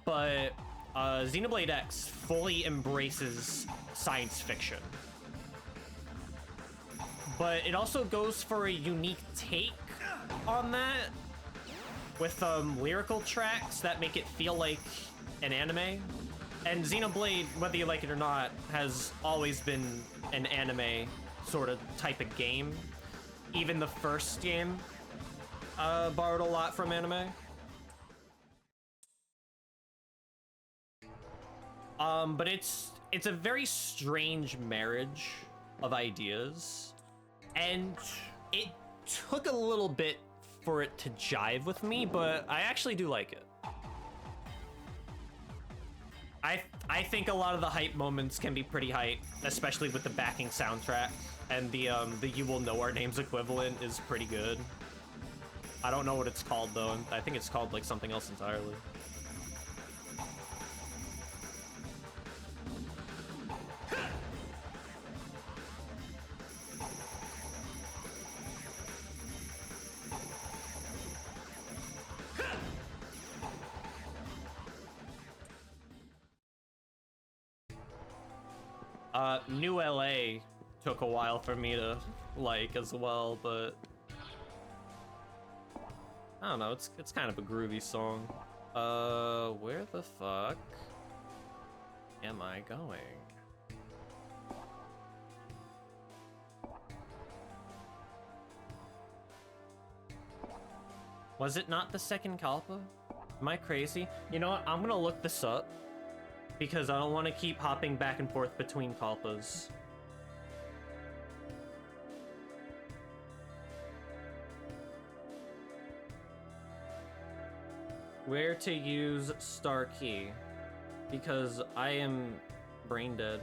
A: But Xenoblade X fully embraces science fiction. But it also goes for a unique take on that with lyrical tracks that make it feel like an anime. And Xenoblade, whether you like it or not, has always been an anime sort of type of game. Even the first game borrowed a lot from anime. But it's a very strange marriage of ideas. And it took a little bit for it to jive with me, but I actually do like it. I think a lot of the hype moments can be pretty hype, especially with the backing soundtrack, and the "You Will Know Our Names" equivalent is pretty good. I don't know what it's called though. I think it's called like something else entirely. New LA took a while for me to like as well, but I don't know, it's kind of a groovy song. Where the fuck am I going? Was it not the second Kalpa? Am I crazy? You know what? I'm gonna look this up because I don't want to keep hopping back and forth between Kalpas. Where to use star key? Because I am brain dead.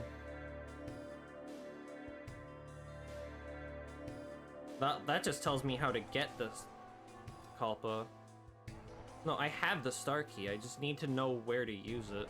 A: That just tells me how to get this Kalpa. No, I have the star key. I just need to know where to use it.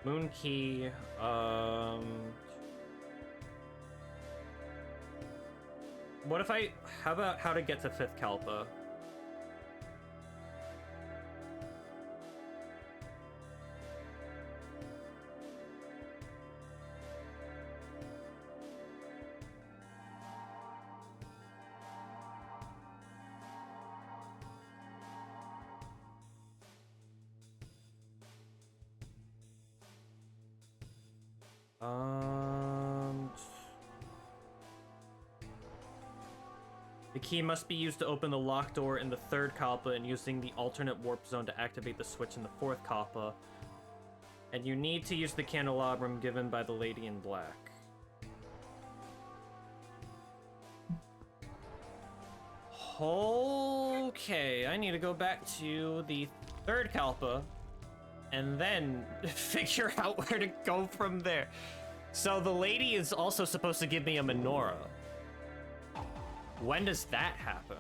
A: Moon Key, what if how about how to get to 5th Kalpa? The key must be used to open the locked door in the 3rd Kalpa and using the alternate warp zone to activate the switch in the 4th Kalpa. And you need to use the candelabrum given by the Lady in Black. Okay, I need to go back to the 3rd Kalpa and then figure out where to go from there. So the lady is also supposed to give me a menorah. When does that happen?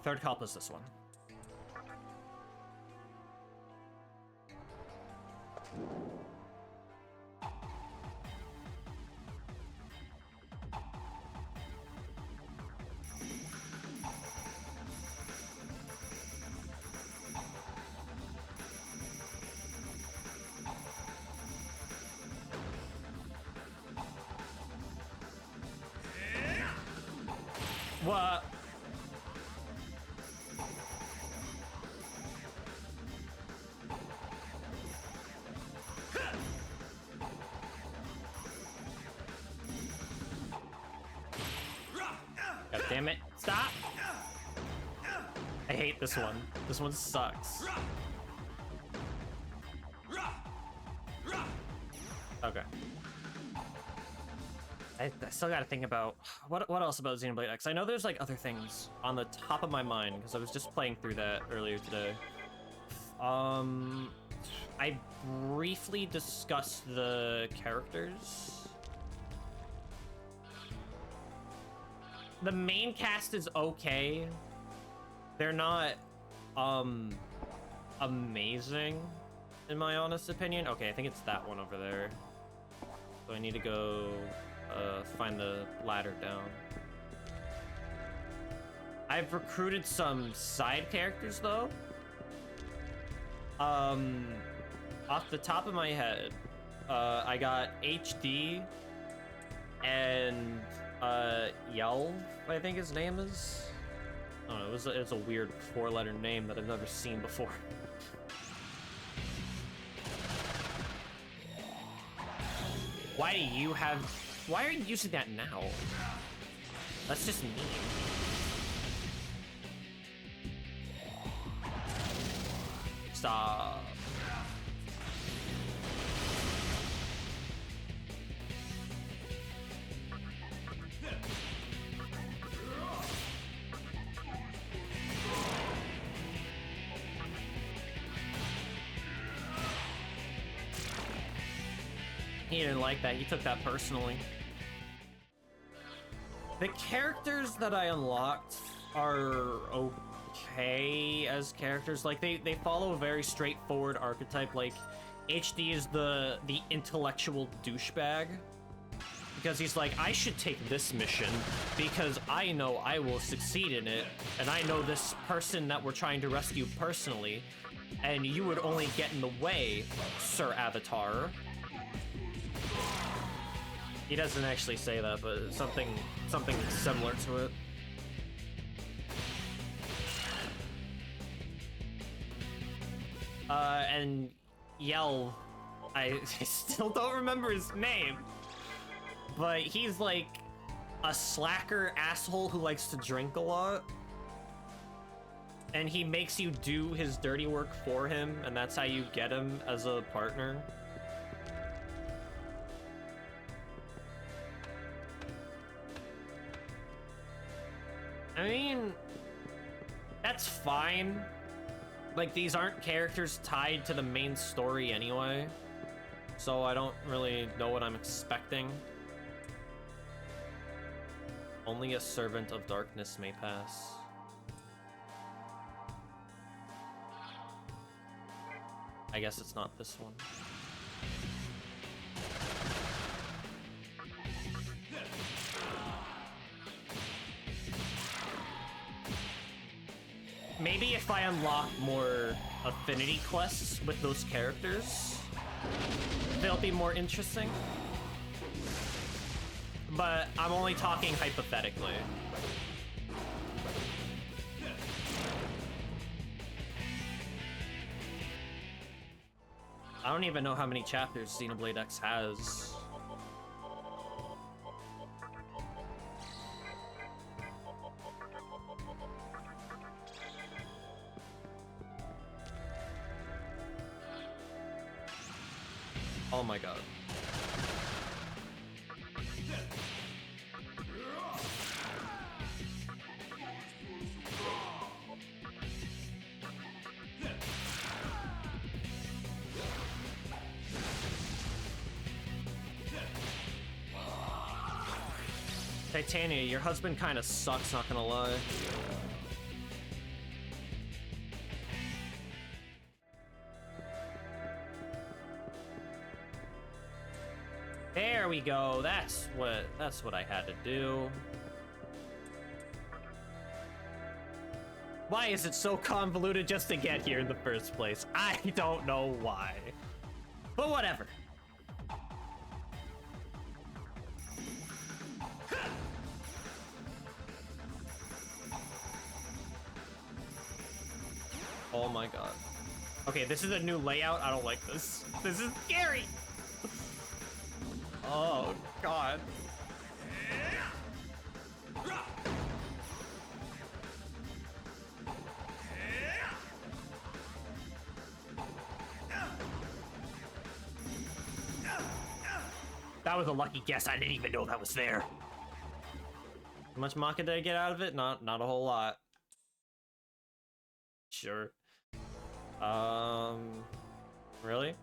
A: Third Kalpa is this one. What? God damn it. Stop! I hate this one. This one sucks. Okay. I still gotta think about what else about Xenoblade X. I know there's like other things on the top of my mind because I was just playing through that earlier today. I briefly discussed the characters. The main cast is okay. They're not amazing in my honest opinion. Okay, I think it's that one over there. So I need to go find the ladder down. I've recruited some side characters though. Off the top of my head, I got HD and Yelv, I think his name is. I don't know, it's a weird 4-letter name that I've never seen before. Why are you using that now? That's just mean. Stop. He didn't like that. He took that personally. The characters that I unlocked are okay as characters. Like they follow a very straightforward archetype. Like HD is the intellectual douchebag because he's like, I should take this mission because I know I will succeed in it, and I know this person that we're trying to rescue personally, and you would only get in the way, Sir Avatar. He doesn't actually say that, but something similar to it. And Yell, I still don't remember his name, but he's like a slacker asshole who likes to drink a lot. and he makes you do his dirty work for him, and that's how you get him as a partner. I mean, that's fine. Like, these aren't characters tied to the main story anyway, so I don't really know what I'm expecting. Only a servant of darkness may pass. I guess it's not this one. Maybe if I unlock more affinity quests with those characters, they'll be more interesting. But I'm only talking hypothetically. I don't even know how many chapters Xenoblade X has. Oh my god. Titania, your husband kind of sucks, not gonna lie. There we go. That's what I had to do. Why is it so convoluted just to get here in the first place? I don't know why. But whatever. Oh my god. Okay, this is a new layout. I don't like this. This is scary. Oh god. That was a lucky guess. I didn't even know that was there. How much Maka did I get out of it? Not a whole lot. Sure. Really?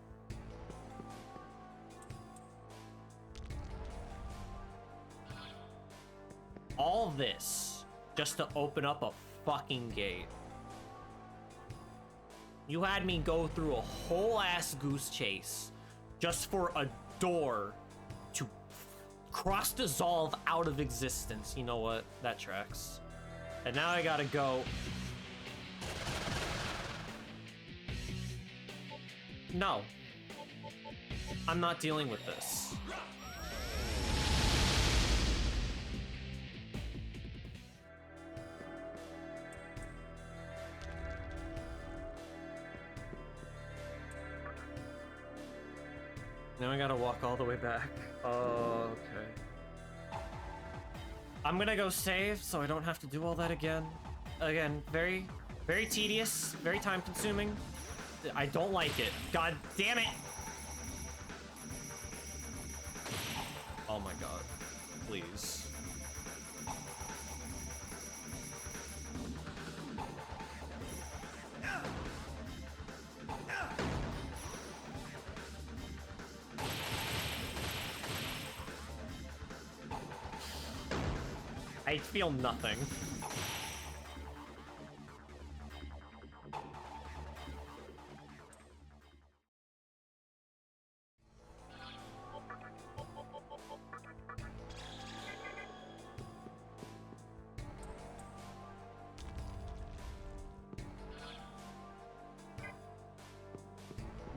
A: All this just to open up a fucking gate. You had me go through a whole ass goose chase just for a door to cross dissolve out of existence. You know what? That tracks. And now I gotta go. No. I'm not dealing with this. Now I gotta walk all the way back. Oh, okay. I'm gonna go save so I don't have to do all that again. Again, very tedious, very time consuming. I don't like it. God damn it! Oh my god. Please. I feel nothing.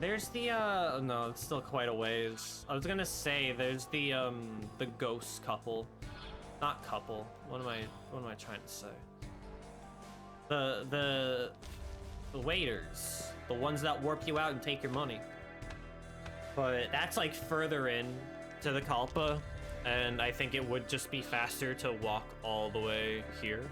A: There's the, no, it's still quite a ways. I was gonna say, there's the ghost couple. Not couple. What am I trying to say? The waiters. The ones that warp you out and take your money. But that's like further in to the Kalpa, and I think it would just be faster to walk all the way here.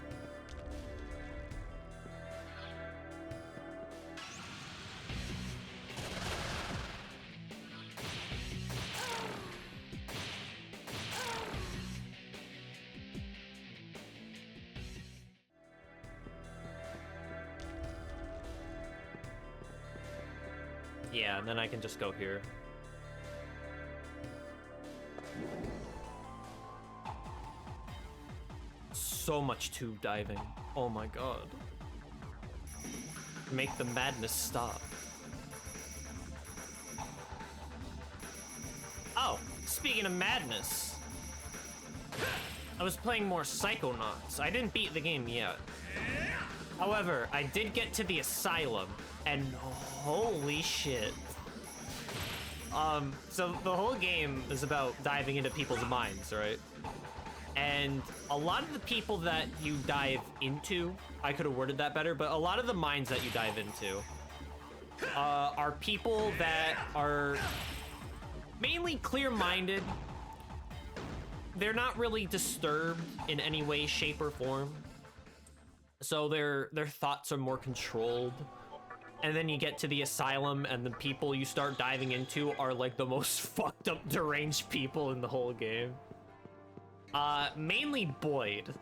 A: Yeah, and then I can just go here. So much tube diving. Oh my god. Make the madness stop. Oh, speaking of madness. I was playing more Psychonauts. I didn't beat the game yet. However, I did get to the asylum, and holy shit. So the whole game is about diving into people's minds, right? And a lot of the people that you dive into, I could have worded that better, but a lot of the minds that you dive into are people that are mainly clear-minded. They're not really disturbed in any way, shape, or form. So their thoughts are more controlled. And then you get to the asylum, and the people you start diving into are like the most fucked up, deranged people in the whole game. Mainly Boyd.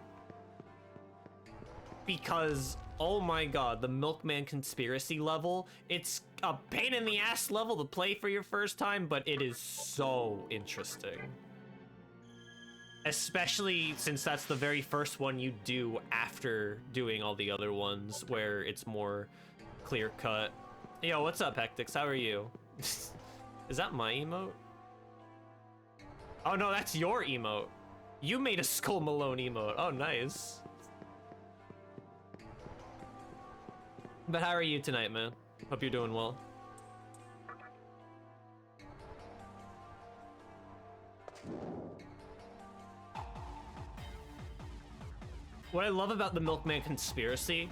A: Because, oh my god, the Milkman conspiracy level, it's a pain in the ass level to play for your first time, but it is so interesting. Especially since that's the very first one you do after doing all the other ones, where it's more clear-cut. Yo, what's up, Hectix? How are you? Is that my emote? Oh no, that's your emote. You made a Skull Malone emote. Oh, nice. But how are you tonight, man? Hope you're doing well. What I love about the Milkman conspiracy,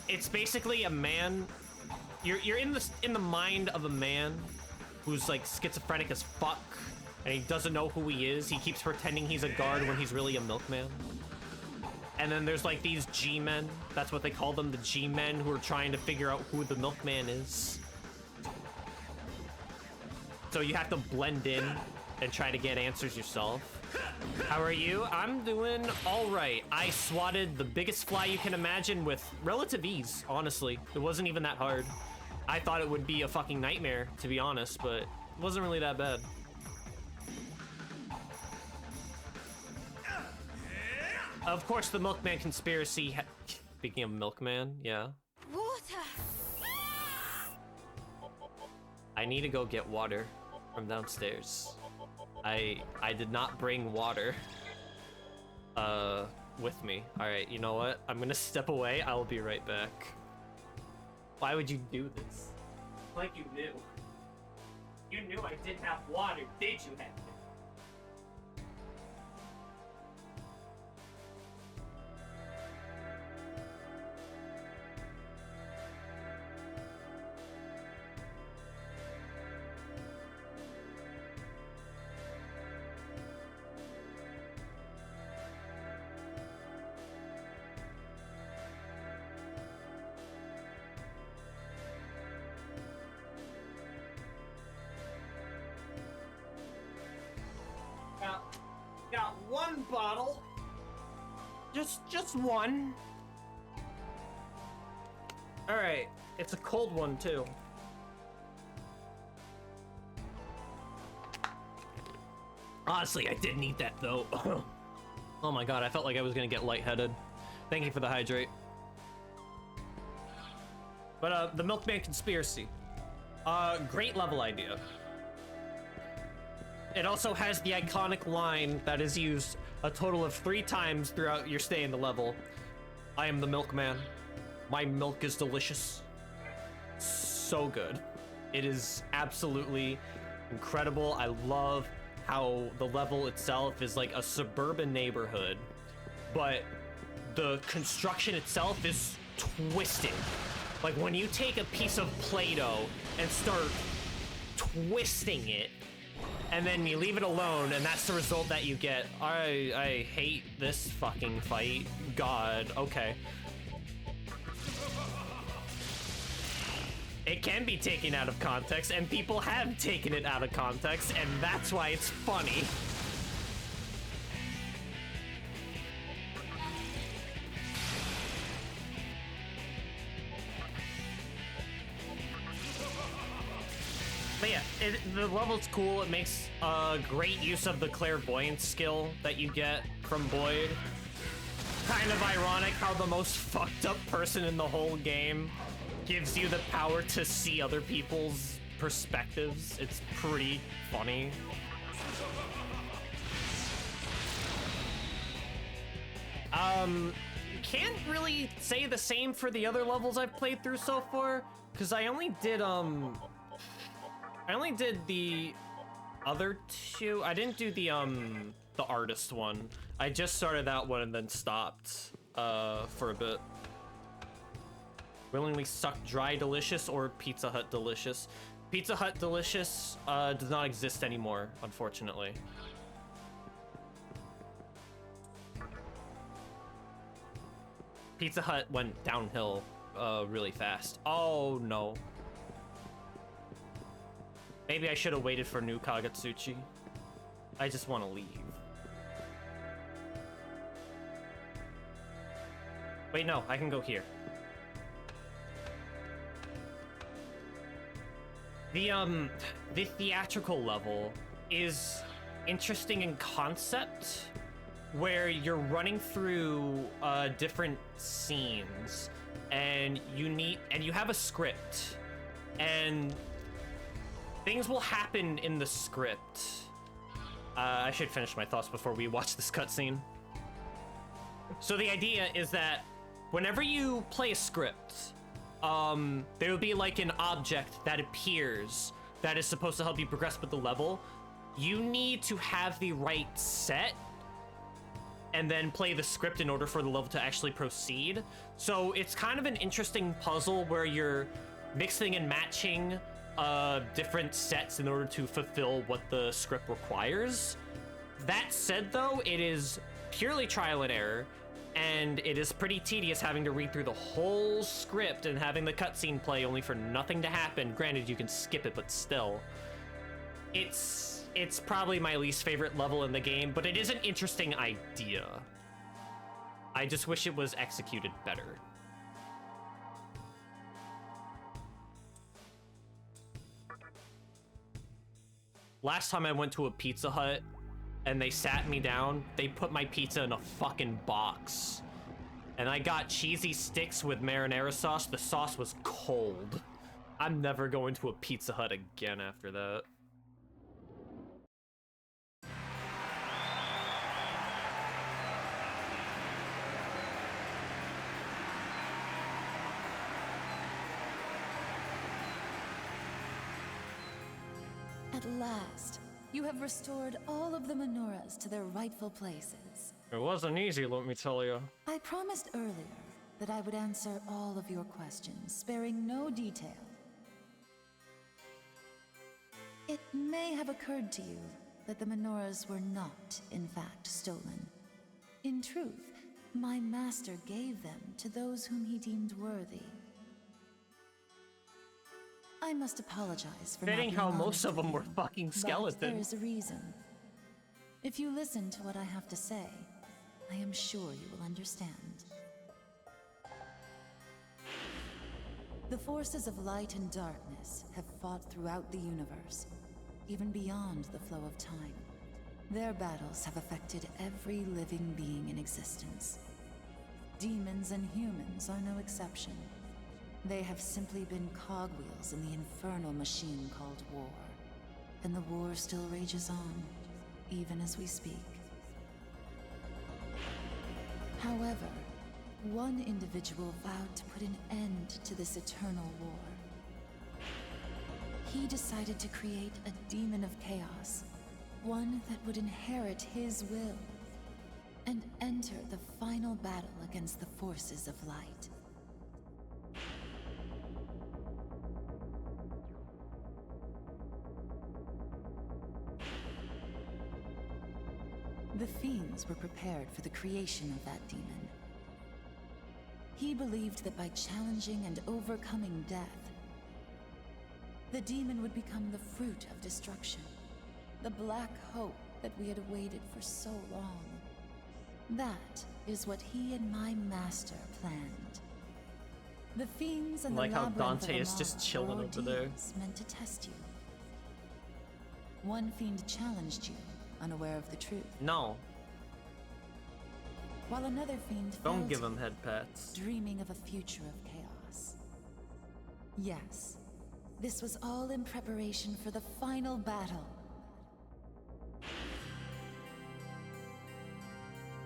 A: it's basically a man. You're in the mind of a man who's like schizophrenic as fuck, and he doesn't know who he is. He keeps pretending he's a guard when he's really a milkman. And then there's like these G-men, that's what they call them, the G-men, who are trying to figure out who the milkman is. So you have to blend in and try to get answers yourself. How are you? I'm doing all right. I swatted the biggest fly you can imagine with relative ease, honestly. It wasn't even that hard. I thought it would be a fucking nightmare, to be honest, but it wasn't really that bad. Of course, the Milkman conspiracy. Speaking of Milkman, yeah.
D: Water!
A: I need to go get water from downstairs. I did not bring water with me. All right, you know what? I'm gonna step away. I will be right back. Why would you do this? Like you knew. You knew I didn't have water, did you, Hector? Got one bottle. Just one. All right, it's a cold one too. Honestly, I did need that though. Oh my god, I felt like I was gonna get lightheaded. Thank you for the hydrate. But the Milkman conspiracy. Great level idea. It also has the iconic line that is used a total of 3 times throughout your stay in the level. I am the milkman. My milk is delicious. So good. It is absolutely incredible. I love how the level itself is like a suburban neighborhood, but the construction itself is twisted. Like when you take a piece of Play-Doh and start twisting it, and then you leave it alone, and that's the result that you get. I hate this fucking fight. God, okay. It can be taken out of context, and people have taken it out of context, and that's why it's funny. the level's cool. It makes great use of the clairvoyance skill that you get from Boyd. Kind of ironic how the most fucked up person in the whole game gives you the power to see other people's perspectives. It's pretty funny. Can't really say the same for the other levels I've played through so far, because I only did the other two. I didn't do the artist one. I just started that one and then stopped for a bit. Willingly suck dry delicious or Pizza Hut delicious. Pizza Hut delicious does not exist anymore, unfortunately. Pizza Hut went downhill really fast. Oh no. Maybe I should have waited for new Kagetsuchi. I just want to leave. Wait, no, I can go here. The theatrical level is interesting in concept, where you're running through different scenes, and you have a script, and things will happen in the script. I should finish my thoughts before we watch this cutscene. So the idea is that whenever you play a script, there will be like an object that appears that is supposed to help you progress with the level. You need to have the right set and then play the script in order for the level to actually proceed. So it's kind of an interesting puzzle where you're mixing and matching different sets in order to fulfill what the script requires. That said, though, it is purely trial and error, and it is pretty tedious having to read through the whole script and having the cutscene play only for nothing to happen. Granted, you can skip it, but still. It's probably my least favorite level in the game, but it is an interesting idea. I just wish it was executed better. Last time I went to a Pizza Hut and they sat me down, they put my pizza in a fucking box. And I got cheesy sticks with marinara sauce. The sauce was cold. I'm never going to a Pizza Hut again after that.
F: At last, you have restored all of the menorahs to their rightful places.
A: It wasn't easy, let me tell you.
F: I promised earlier that I would answer all of your questions, sparing no detail. It may have occurred to you that the menorahs were not, in fact, stolen. In truth, my master gave them to those whom he deemed worthy. I must apologize for
A: Fitting
F: not
A: how
F: being
A: most
F: honest
A: of them
F: with
A: were
F: you,
A: fucking
F: but
A: skeletons.
F: there is a reason. If you listen to what I have to say, I am sure you will understand. The forces of light and darkness have fought throughout the universe, even beyond the flow of time. Their battles have affected every living being in existence. Demons and humans are no exception. They have simply been cogwheels in the infernal machine called war. And the war still rages on, even as we speak. However, one individual vowed to put an end to this eternal war. He decided to create a demon of chaos, one that would inherit his will, and enter the final battle against the forces of light. The fiends were prepared for the creation of that demon. He believed that by challenging and overcoming death, the demon would become the fruit of destruction, the black hope that we had awaited for so long. That is what he and my master planned. The fiends and
A: Like
F: the
A: how
F: Labyrinth
A: Dante
F: of
A: is just
F: Amala
A: chilling
F: were
A: over there.
F: ordeals meant to test you. One fiend challenged you, unaware of the truth,
A: No,
F: while another fiend
A: don't
F: felled
A: give
F: you,
A: him head pats.
F: dreaming of a future of chaos. Yes, this was all in preparation for the final battle.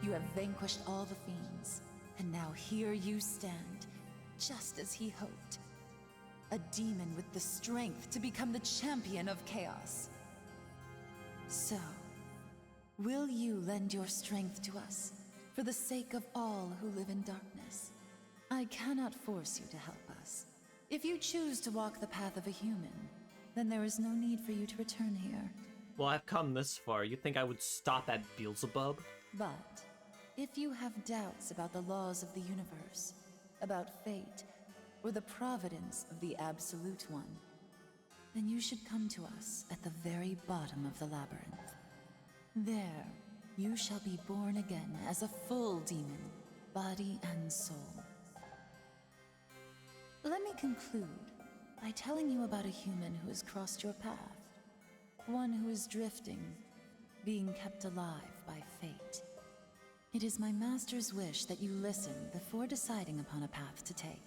F: You have vanquished all the fiends, and now here you stand, just as he hoped. A demon with the strength to become the champion of chaos. So, will you lend your strength to us, for the sake of all who live in darkness? I cannot force you to help us. If you choose to walk the path of a human, then there is no need for you to return here.
A: Well, I've come this far. You think I would stop at Beelzebub?
F: But, if you have doubts about the laws of the universe, about fate, or the providence of the Absolute One, then you should come to us at the very bottom of the labyrinth. There, you shall be born again as a full demon, body and soul. Let me conclude by telling you about a human who has crossed your path. One who is drifting, being kept alive by fate. It is my master's wish that you listen before deciding upon a path to take.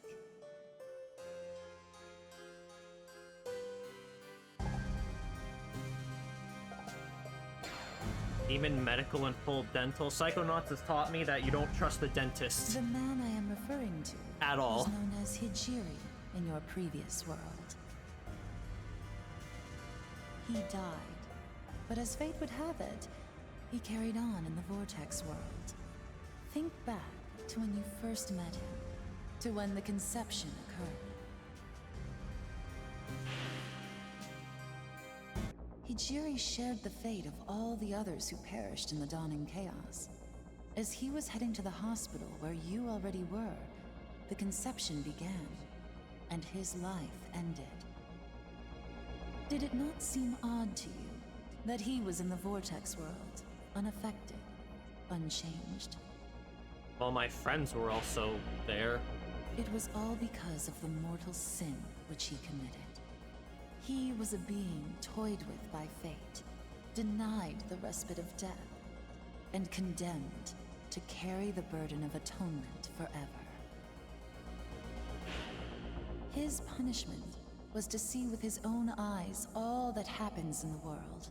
A: Even medical and full dental. Psychonauts has taught me that you don't trust the dentist
F: The man I am referring to
A: at all.
F: was known as Hijiri in your previous world. He died, but as fate would have it, he carried on in the Vortex world. Think back to when you first met him, to when the conception occurred. Hijiri shared the fate of all the others who perished in the dawning chaos. As he was heading to the hospital where you already were, the conception began, and his life ended. Did it not seem odd to you that he was in the Vortex world, unaffected, unchanged?
A: Well, my friends were also there.
F: It was all because of the mortal sin which he committed. He was a being toyed with by fate, denied the respite of death, and condemned to carry the burden of atonement forever. His punishment was to see with his own eyes all that happens in the world,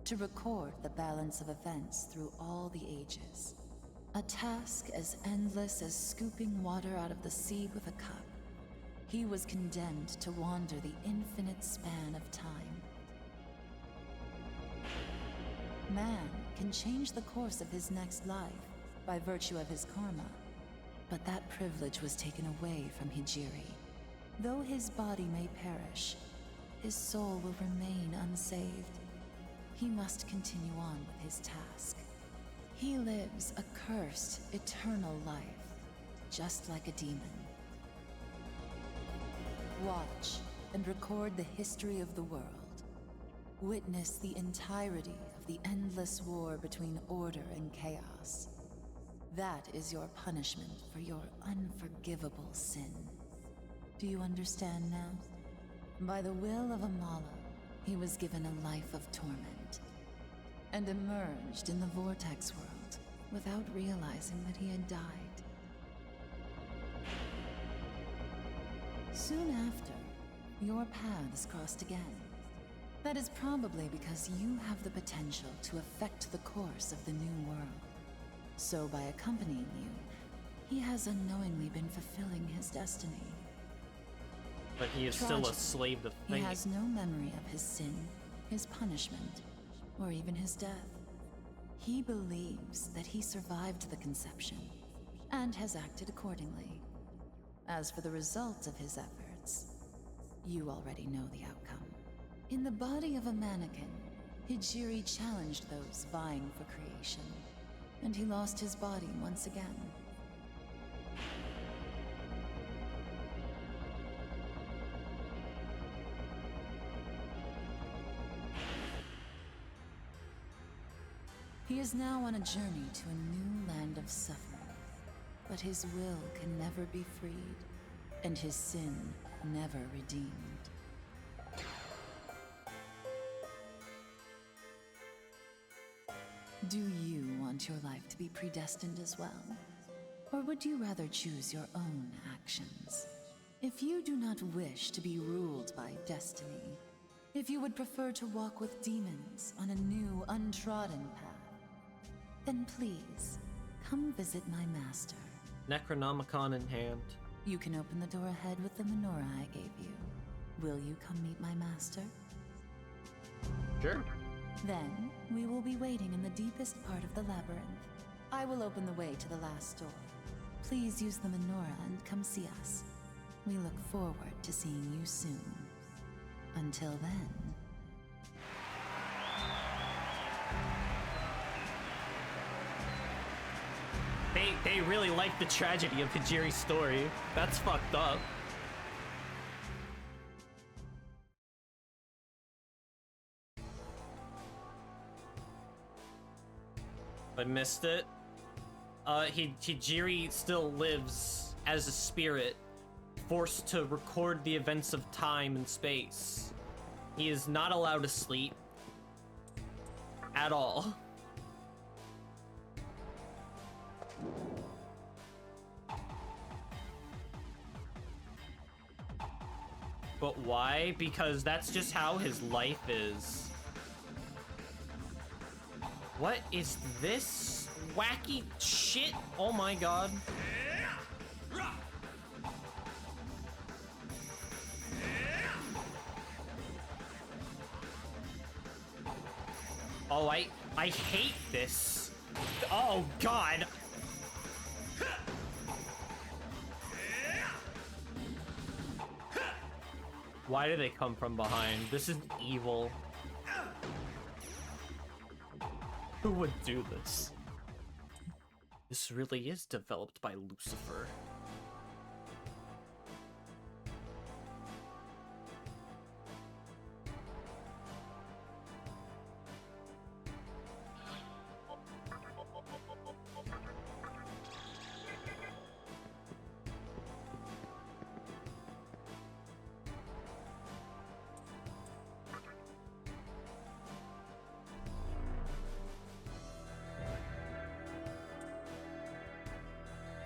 F: to record the balance of events through all the ages. A task as endless as scooping water out of the sea with a cup. He was condemned to wander the infinite span of time. Man can change the course of his next life by virtue of his karma, but that privilege was taken away from Hijiri. Though his body may perish, his soul will remain unsaved. He must continue on with his task. He lives a cursed, eternal life, just like a demon. Watch and record the history of the world. Witness the entirety of the endless war between order and chaos. That is your punishment for your unforgivable sin. Do you understand now? By the will of Amala, he was given a life of torment, and emerged in the Vortex world without realizing that he had died. Soon after, your paths crossed again. That is probably because you have the potential to affect the course of the new world. So by accompanying you, he has unknowingly been fulfilling his destiny.
A: But he is still a
F: Tragically,
A: slave to
F: He
A: fate.
F: has no memory of his sin, his punishment, or even his death. He believes that he survived the conception, and has acted accordingly. As for the results of his efforts, you already know the outcome. In the body of a mannequin, Hijiri challenged those vying for creation, and he lost his body once again. He is now on a journey to a new land of suffering, but his will can never be freed, and his sin never redeemed. Do you want your life to be predestined as well? Or would you rather choose your own actions? If you do not wish to be ruled by destiny, if you would prefer to walk with demons on a new, untrodden path, then please, come visit my master.
A: Necronomicon in hand.
F: You can open the door ahead with the menorah I gave you. Will you come meet my master?
A: Sure.
F: Then, we will be waiting in the deepest part of the labyrinth. I will open the way to the last door. Please use the menorah and come see us. We look forward to seeing you soon. Until then...
A: They really like the tragedy of Hijiri's story. That's fucked up. I missed it. Hijiri still lives as a spirit, forced to record the events of time and space. He is not allowed to sleep at all. But why? Because that's just how his life is. What is this wacky shit? Oh my god. Oh, I hate this. Oh god. Why do they come from behind? This is evil. Who would do this? This really is developed by Lucifer.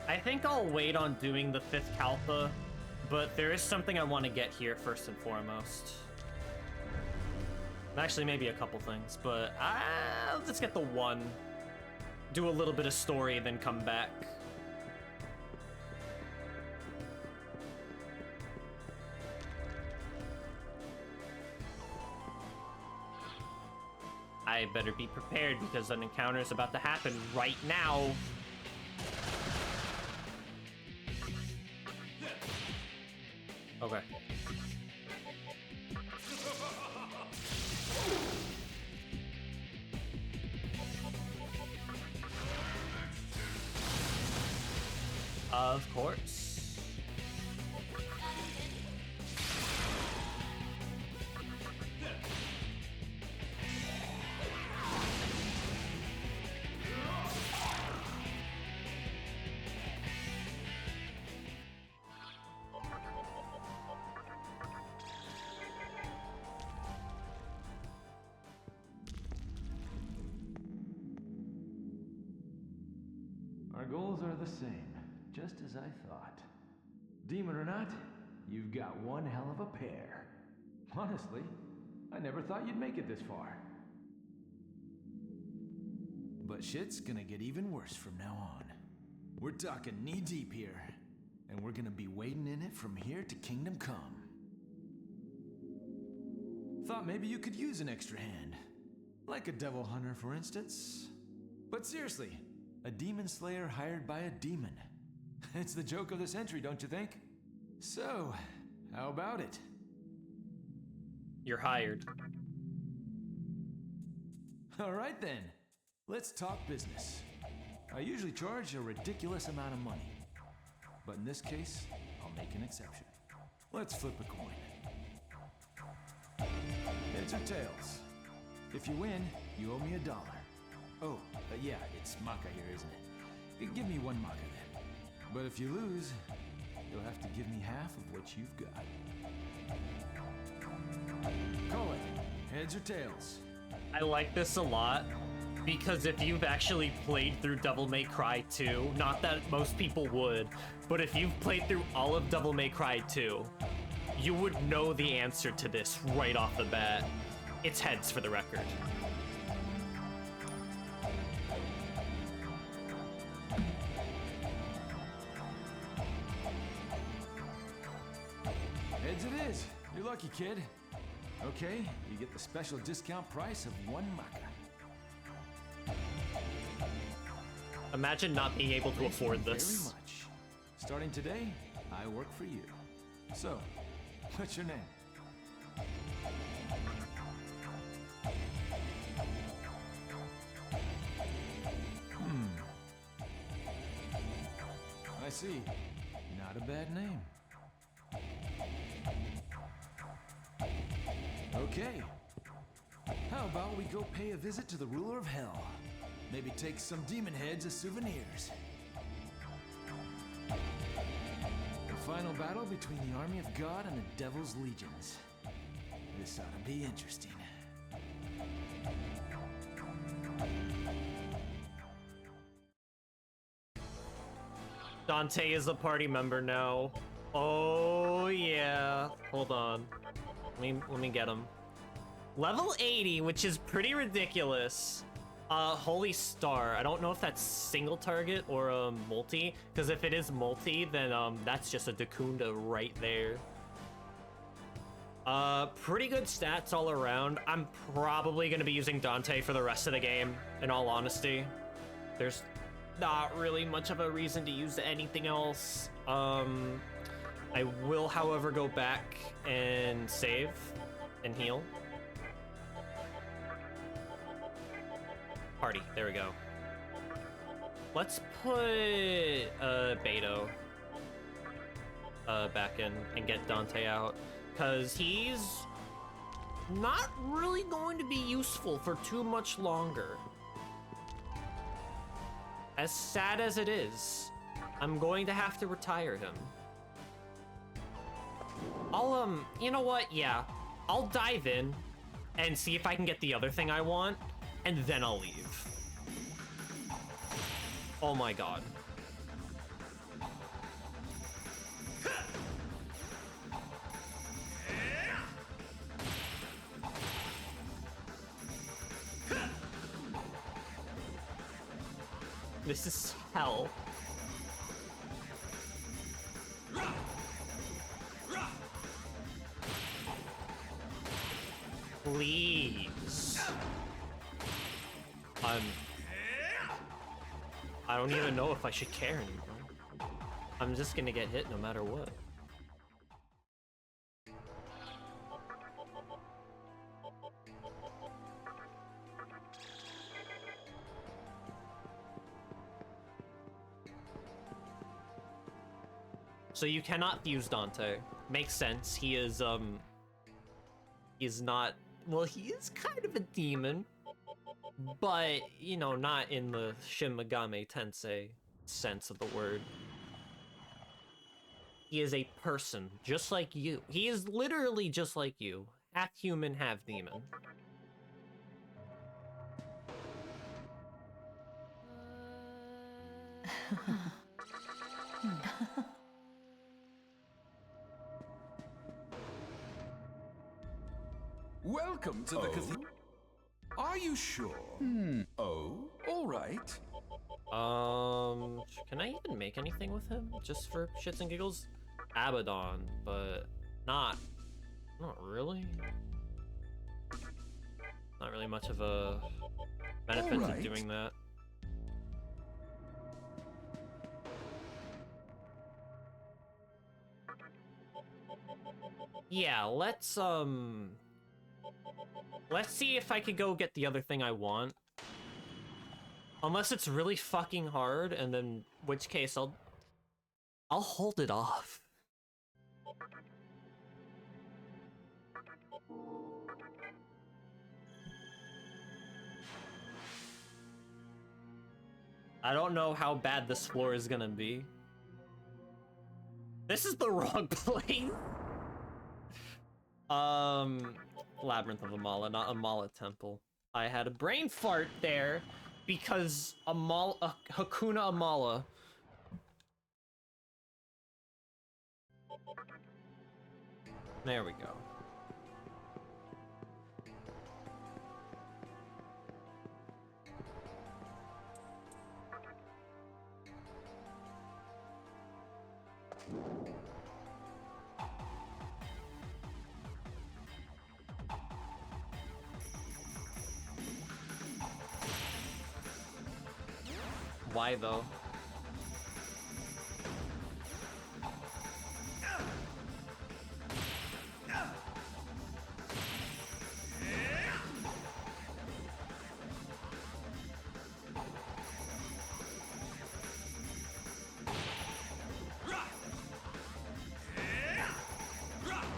A: I think I'll wait on doing the 5th Kalpa, but there is something I want to get here first and foremost. Actually, maybe a couple things, but let's get the one. Do a little bit of story, then come back. I better be prepared because an encounter is about to happen right now. Okay. Of course.
G: Our goals are the same, just as I thought. Demon or not, you've got one hell of a pair. Honestly, I never thought you'd make it this far. But shit's gonna get even worse from now on. We're talking knee-deep here, and we're gonna be wading in it from here to Kingdom Come. Thought maybe you could use an extra hand. Like a devil hunter, for instance. But seriously, a demon slayer hired by a demon. It's the joke of the century, don't you think? So, how about it?
A: You're hired.
G: All right then, let's talk business. I usually charge a ridiculous amount of money. But in this case, I'll make an exception. Let's flip a coin. Heads or tails? If you win, you owe me $1. Oh, yeah, it's Maka here, isn't it? Give me 1 Maka then. But if you lose, you'll have to give me half of what you've got. Call it. Heads or tails?
A: I like this a lot. Because if you've actually played through Devil May Cry 2, not that most people would, but if you've played through all of Devil May Cry 2, you would know the answer to this right off the bat. It's heads for the record.
G: Heads it is. You're lucky, kid. Okay, you get the special discount price of 1 maca.
A: Imagine not being able to afford
G: Very
A: this.
G: much. Starting today, I work for you. So, what's your name? I see. Not a bad name. Okay. How about we go pay a visit to the ruler of hell? Maybe take some demon heads as souvenirs. The final battle between the army of God and the devil's legions. This ought to be interesting.
A: Dante is a party member now. Oh yeah. Hold on. Let me get him. Level 80, which is pretty ridiculous. Holy Star. I don't know if that's single target or a multi, because if it is multi, then that's just a Dakunda right there. Pretty good stats all around. I'm probably gonna be using Dante for the rest of the game, in all honesty. There's not really much of a reason to use anything else. I will, however, go back and save and heal. Party, there we go. Let's put Beto back in and get Dante out, because he's not really going to be useful for too much longer. As sad as it is, I'm going to have to retire him. I'll, you know what? Yeah, I'll dive in and see if I can get the other thing I want, and then I'll leave. Oh my god. This is hell. Please. I don't even know if I should care anymore. I'm just gonna get hit no matter what. So you cannot fuse Dante. Makes sense. He is not, well, he is kind of a demon, but, you know, not in the Shin Megami Tensei sense of the word. He is a person, just like you. He is literally just like you. Half human, half demon.
C: Welcome to the cathedral. Are you sure? Oh, all right.
A: Can I even make anything with him? Just for shits and giggles? Abaddon, but not really. Not really much of a benefit to doing that. Yeah, let's see if I could go get the other thing I want. Unless it's really fucking hard, and then which case I'll hold it off. I don't know how bad this floor is gonna be. This is the wrong place. Labyrinth of Amala, not Amala Temple. I had a brain fart there because Hakuna Amala. There we go. Why though?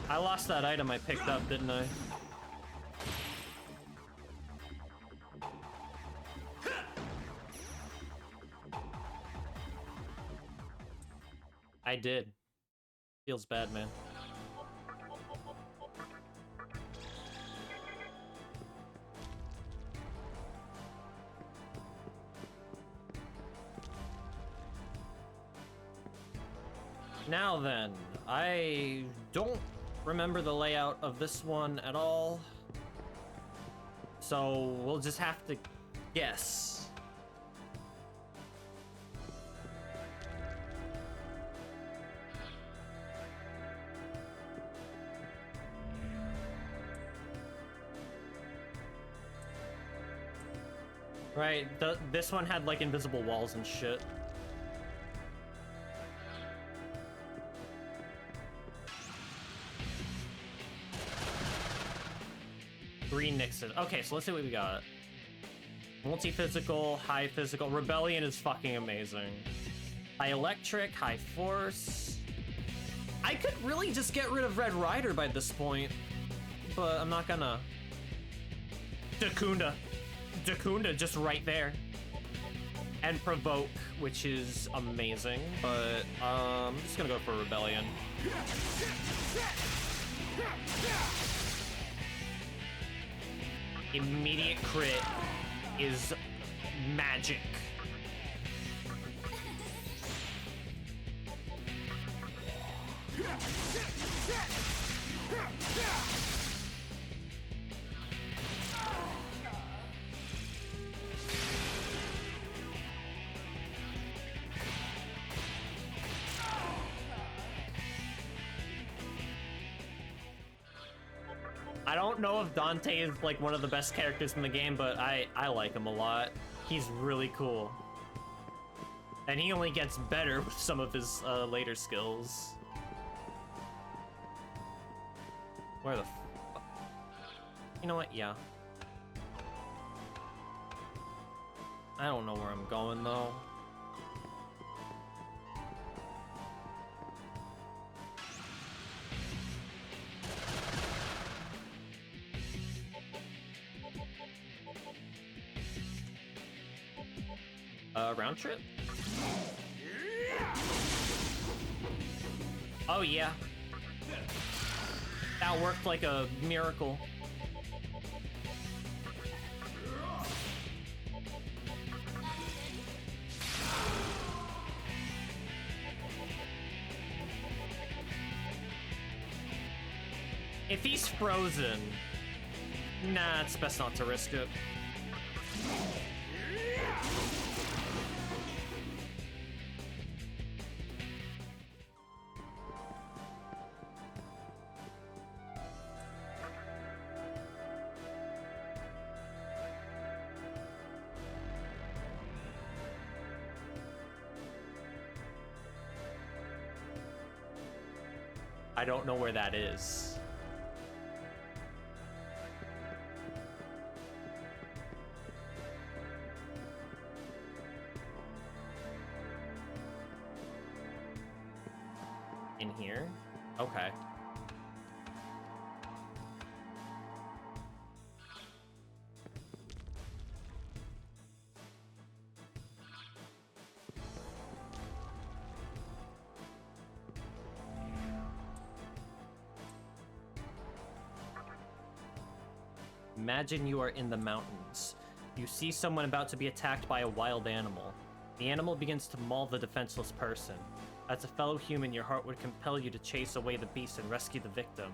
A: I lost that item I picked up, didn't I? I did. Feels bad, man. Now then, I don't remember the layout of this one at all, so we'll just have to guess. Right, this one had like invisible walls and shit. Green Nixon. Okay, so let's see what we got. Multi-physical, high physical. Rebellion is fucking amazing. High electric, high force. I could really just get rid of Red Rider by this point, but I'm not gonna. Dakunda. Dakunda just right there. And Provoke, which is amazing, but I'm just gonna go for Rebellion. Immediate crit is magic. I don't know if Dante is like one of the best characters in the game, but I like him a lot. He's really cool. And he only gets better with some of his later skills. Where the fuck? You know what? Yeah. I don't know where I'm going though. Round trip? Oh yeah. That worked like a miracle. If he's frozen, nah, it's best not to risk it. I don't know where that is. In here? Okay. Imagine you are in the mountains. You see someone about to be attacked by a wild animal. The animal begins to maul the defenseless person. As a fellow human, your heart would compel you to chase away the beast and rescue the victim.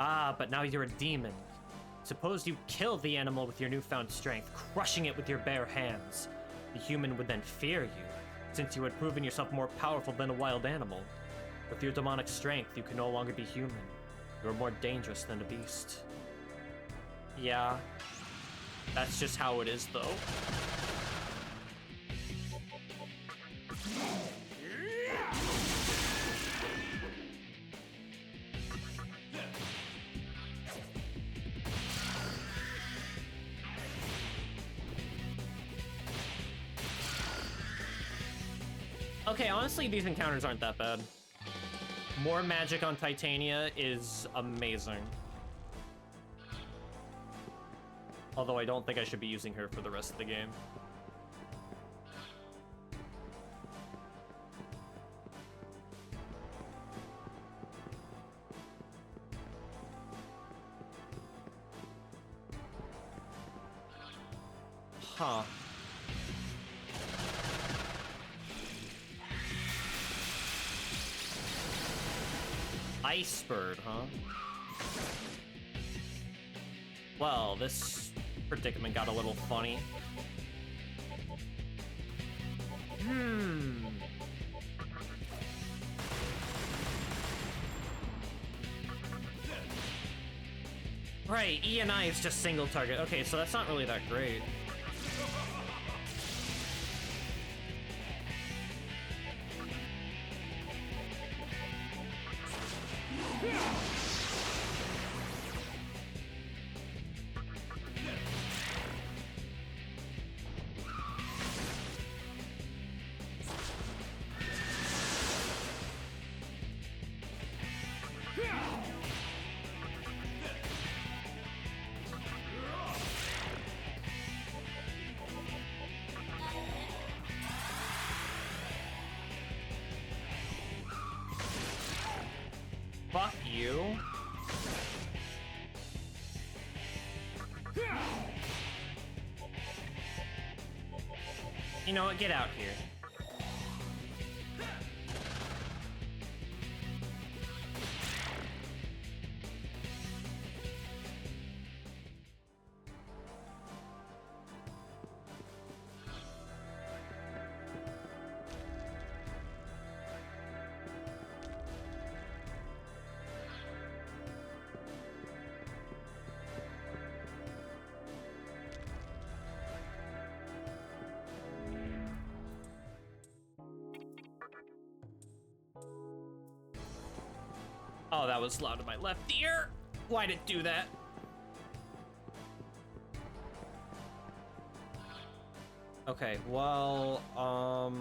A: Ah, but now you're a demon. Suppose you kill the animal with your newfound strength, crushing it with your bare hands. The human would then fear you, since you had proven yourself more powerful than a wild animal. With your demonic strength, you can no longer be human. You are more dangerous than a beast. Yeah, that's just how it is, though. Okay, honestly, these encounters aren't that bad. More magic on Titania is amazing. Although I don't think I should be using her for the rest of the game. Huh. Ice bird, huh? Well, this predicament got a little funny. Right, E and I is just single target. Okay, so that's not really that great. Fuck you. You know what? Get out here. Oh, that was loud in my left ear. Why'd it do that? Okay, well, are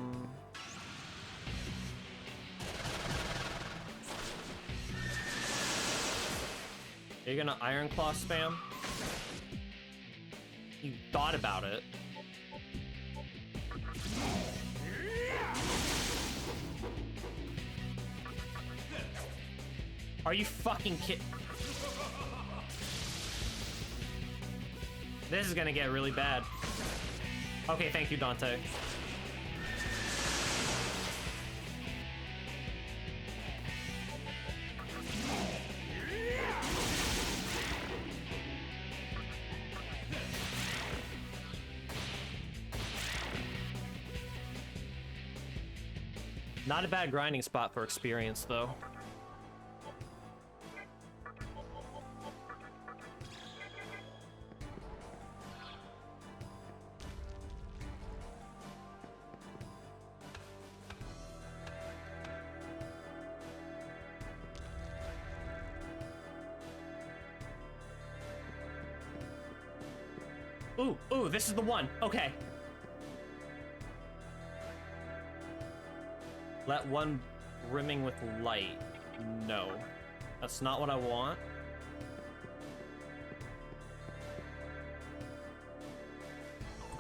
A: you gonna Iron Claw spam? You thought about it. Are you fucking kidding? This is gonna get really bad. Okay, thank you, Dante. Not a bad grinding spot for experience, though. Ooh, this is the one. Okay. Let one brimming with light. No. That's not what I want.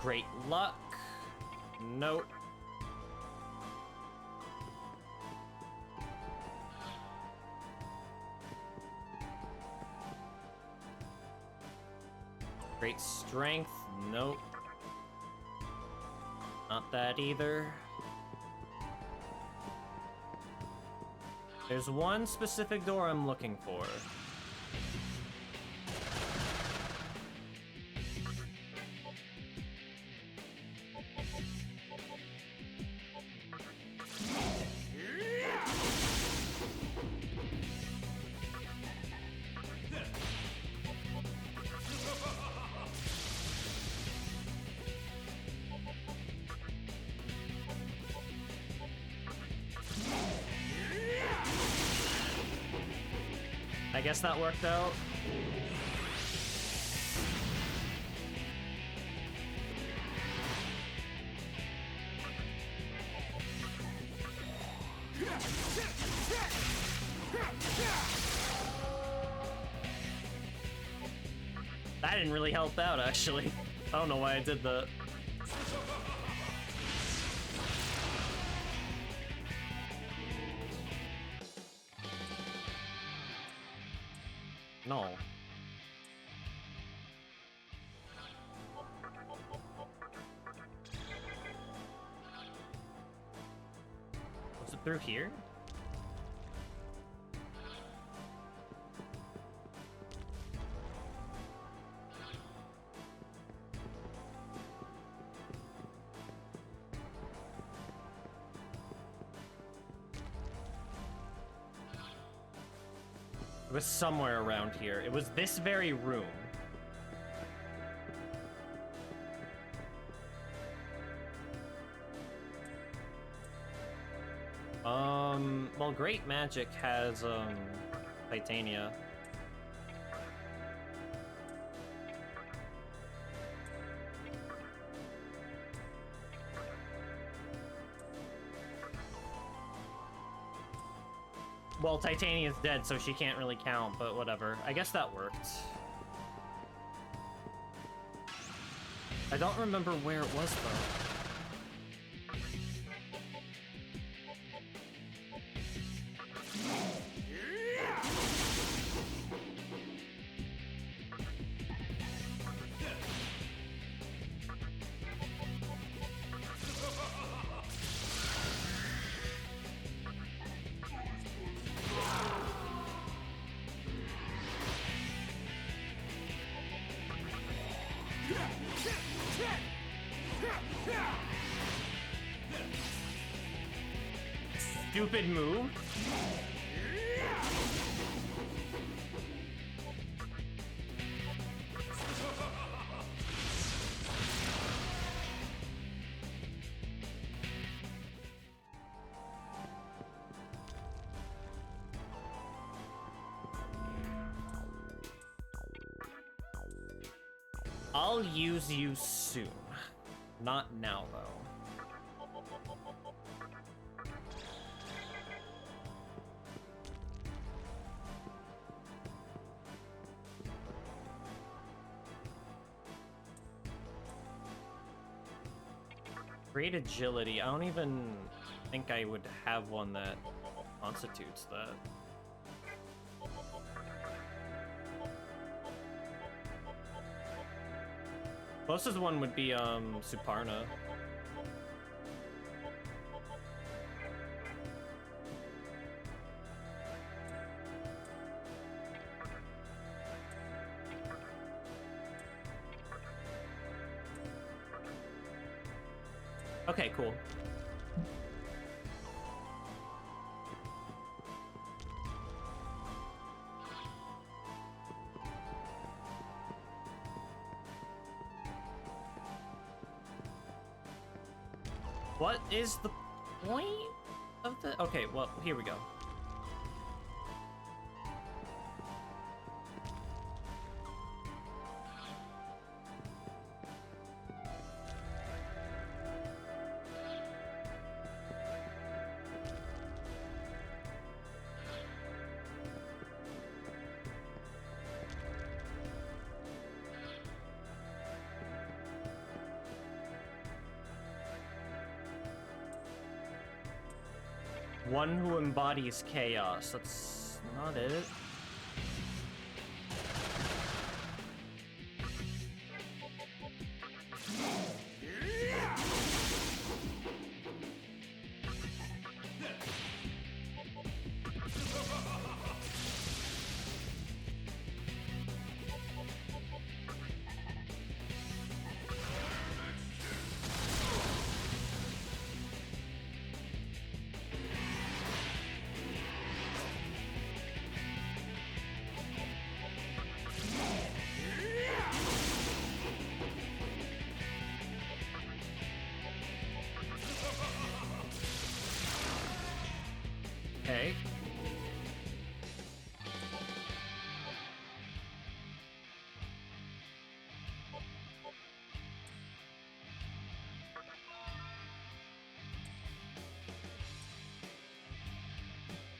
A: Great luck. Nope. Great strength. Nope. Not that either. There's one specific door I'm looking for. I guess that worked out. That didn't really help out, actually. I don't know why I did that. No. Was it through here? It was somewhere around here. It was this very room. Well, Great Magic has, Titania. Well, Titania's dead, so she can't really count, but whatever. I guess that worked. I don't remember where it was, though. Stupid move. I'll use you soon. Not now, though. Great agility. I don't even think I would have one that constitutes that. Closest one would be Suparna. Okay, cool. What is the point of the... Okay, well, here we go. One who embodies chaos. That's not it.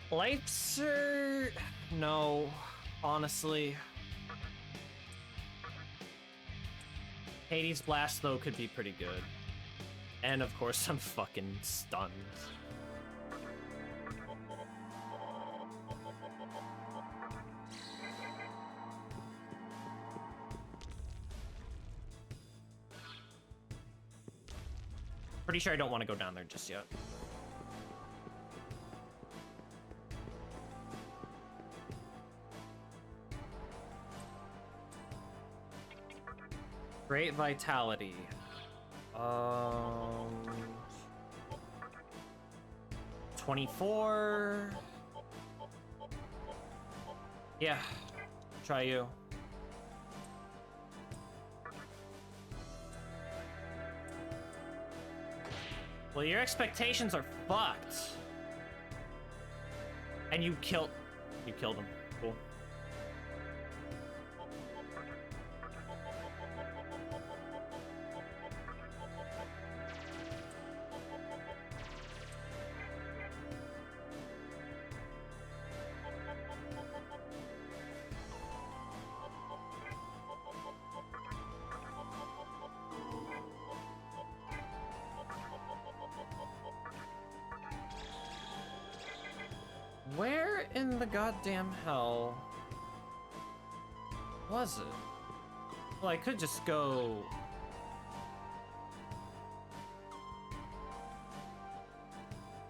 A: Lights no, honestly. Hades Blast, though, could be pretty good. And, of course, I'm fucking stunned. Pretty sure I don't want to go down there just yet. Great vitality. 24. Yeah, try you. Well, your expectations are fucked. And you killed him. Cool. Where in the goddamn hell was it? Well, I could just go...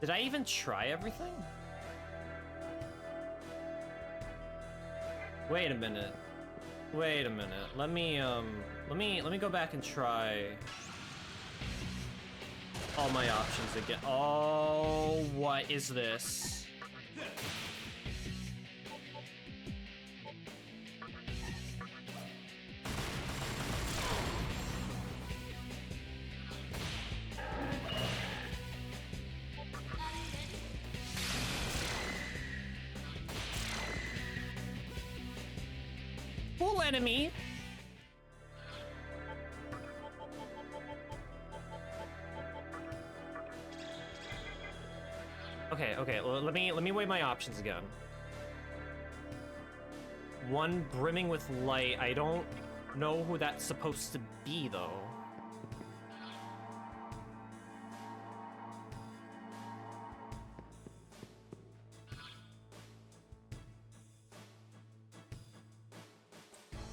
A: Did I even try everything? Wait a minute. Wait a minute. Let me go back and try all my options again. Oh, what is this? Full enemy. Okay, well, let me weigh my options again. One brimming with light. I don't know who that's supposed to be, though.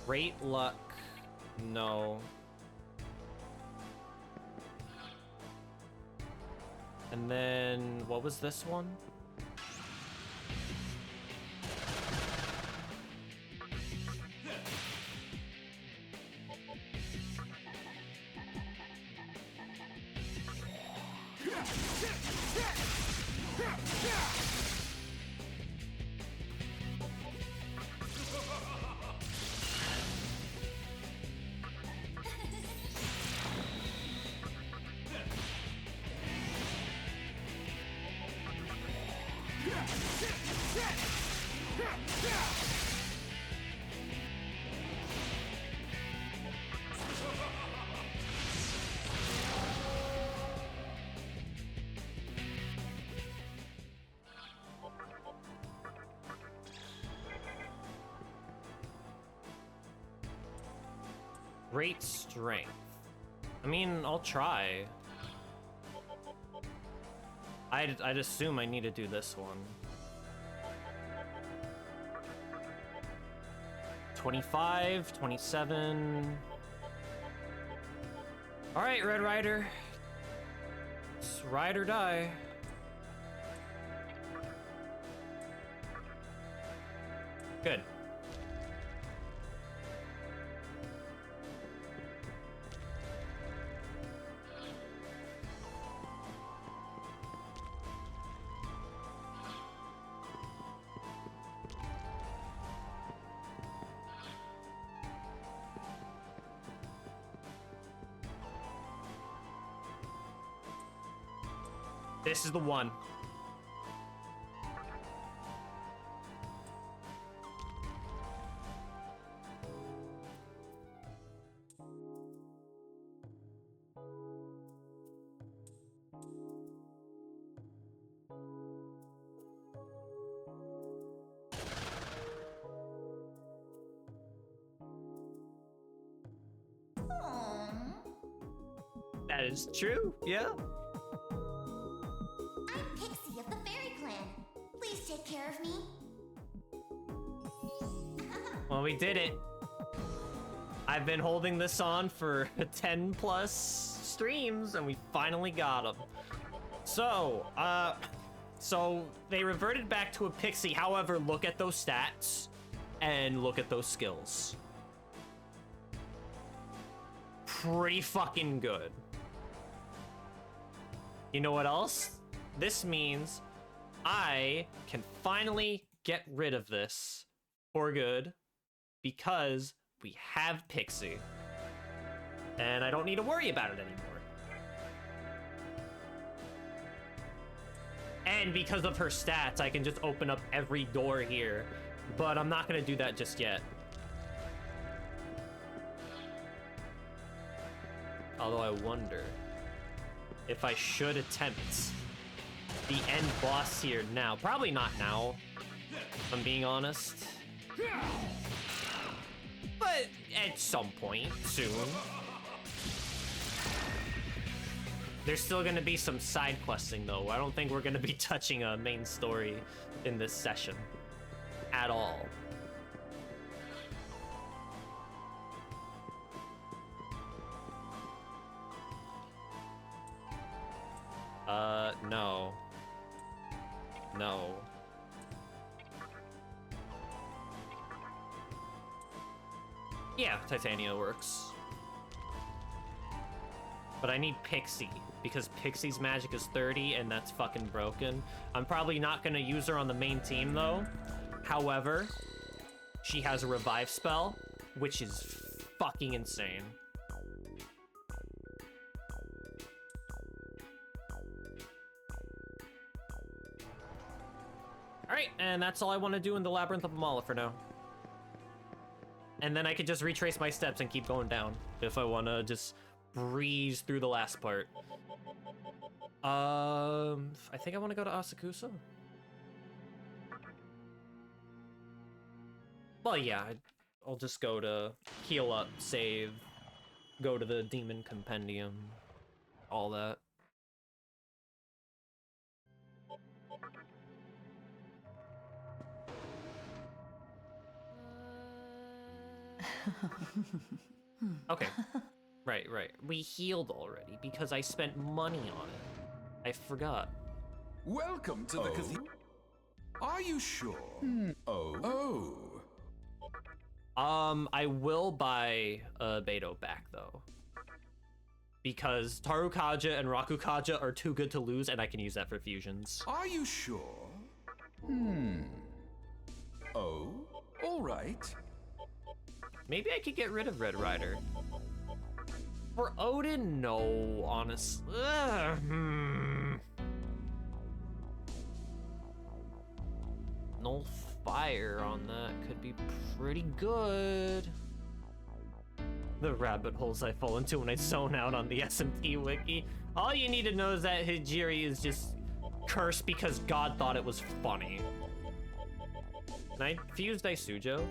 A: Great luck. No. And then, what was this one? Great strength. I mean, I'll try. I'd assume I need to do this one. 25, 27. All right, Red Rider. It's ride or die. Good. This is the one. That is true, yeah.
H: I'm Pixie of the Fairy Clan. Please take care of me.
A: Well, we did it. I've been holding this on for 10 plus streams, and we finally got him. So, so they reverted back to a pixie. However, look at those stats and look at those skills. Pretty fucking good. You know what else? This means I can finally get rid of this for good because we have Pixie. And I don't need to worry about it anymore. And because of her stats, I can just open up every door here. But I'm not gonna do that just yet. Although I wonder if I should attempt the end boss here now. Probably not now, if I'm being honest. But at some point soon. There's still gonna be some side questing though. I don't think we're gonna be touching a main story in this session at all. No. No. Yeah, Titania works. But I need Pixie, because Pixie's magic is 30, and that's fucking broken. I'm probably not gonna use her on the main team, though. However, she has a revive spell, which is fucking insane. Alright, and that's all I want to do in the Labyrinth of Amala for now. And then I could just retrace my steps and keep going down if I want to just breeze through the last part. I think I want to go to Asakusa. Well, yeah, I'll just go to heal up, save, go to the Demon Compendium, all that. Okay. Right. We healed already because I spent money on it. I forgot.
C: Welcome to the cathedral. Are you sure? Oh.
A: I will buy Beto back though. Because Tarukaja and Rakukaja are too good to lose, and I can use that for fusions.
C: Are you sure? Oh, all right.
A: Maybe I could get rid of Red Rider. For Odin, no, honestly. No fire on that could be pretty good. The rabbit holes I fall into when I zone out on the SMT wiki. All you need to know is that Hijiri is just cursed because God thought it was funny. Can I fuse Daisujo?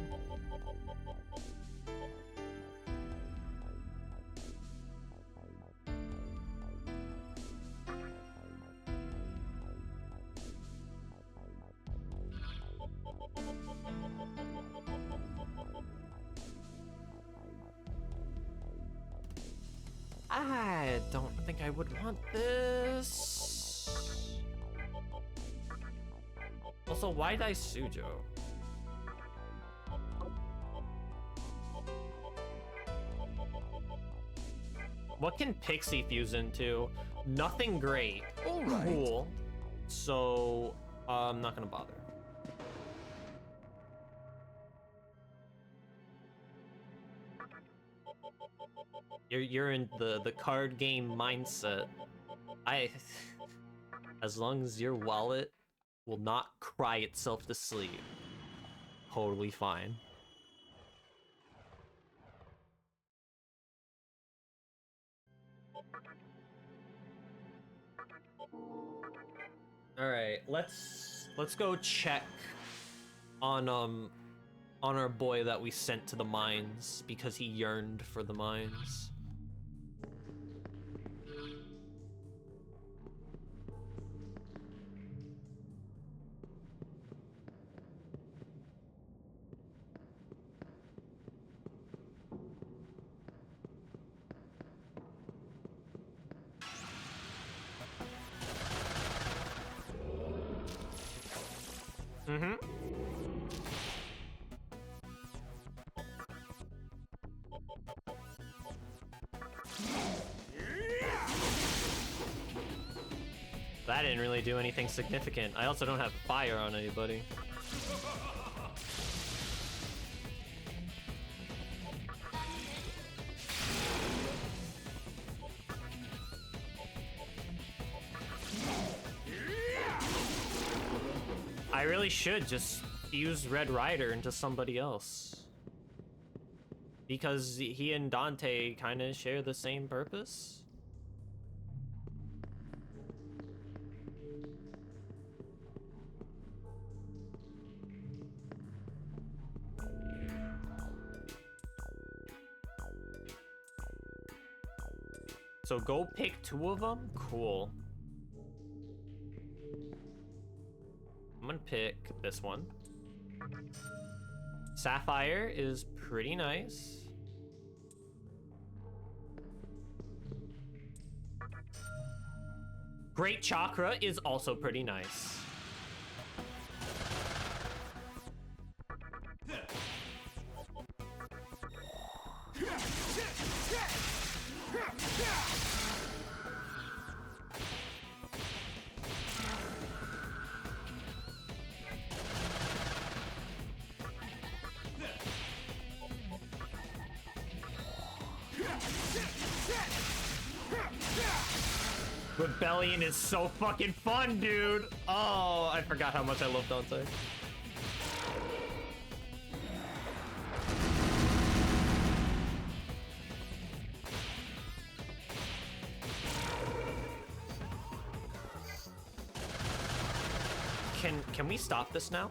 A: I don't think I would want this. Also, why Daisujo? What can Pixie fuse into? Nothing great.
C: All right.
A: Cool. So, I'm not gonna bother. You're in the card game mindset. As long as your wallet will not cry itself to sleep, totally fine. All right, let's go check on our boy that we sent to the mines because he yearned for the mines. Mm-hmm. That didn't really do anything significant. I also don't have fire on anybody. I really should just fuse Red Rider into somebody else. Because he and Dante kind of share the same purpose. So go pick 2 of them? Cool. I'm gonna pick this one. Sapphire is pretty nice. Great Chakra is also pretty nice. Rebellion is so fucking fun, dude. Oh, I forgot how much I love Dante. Can we stop this now?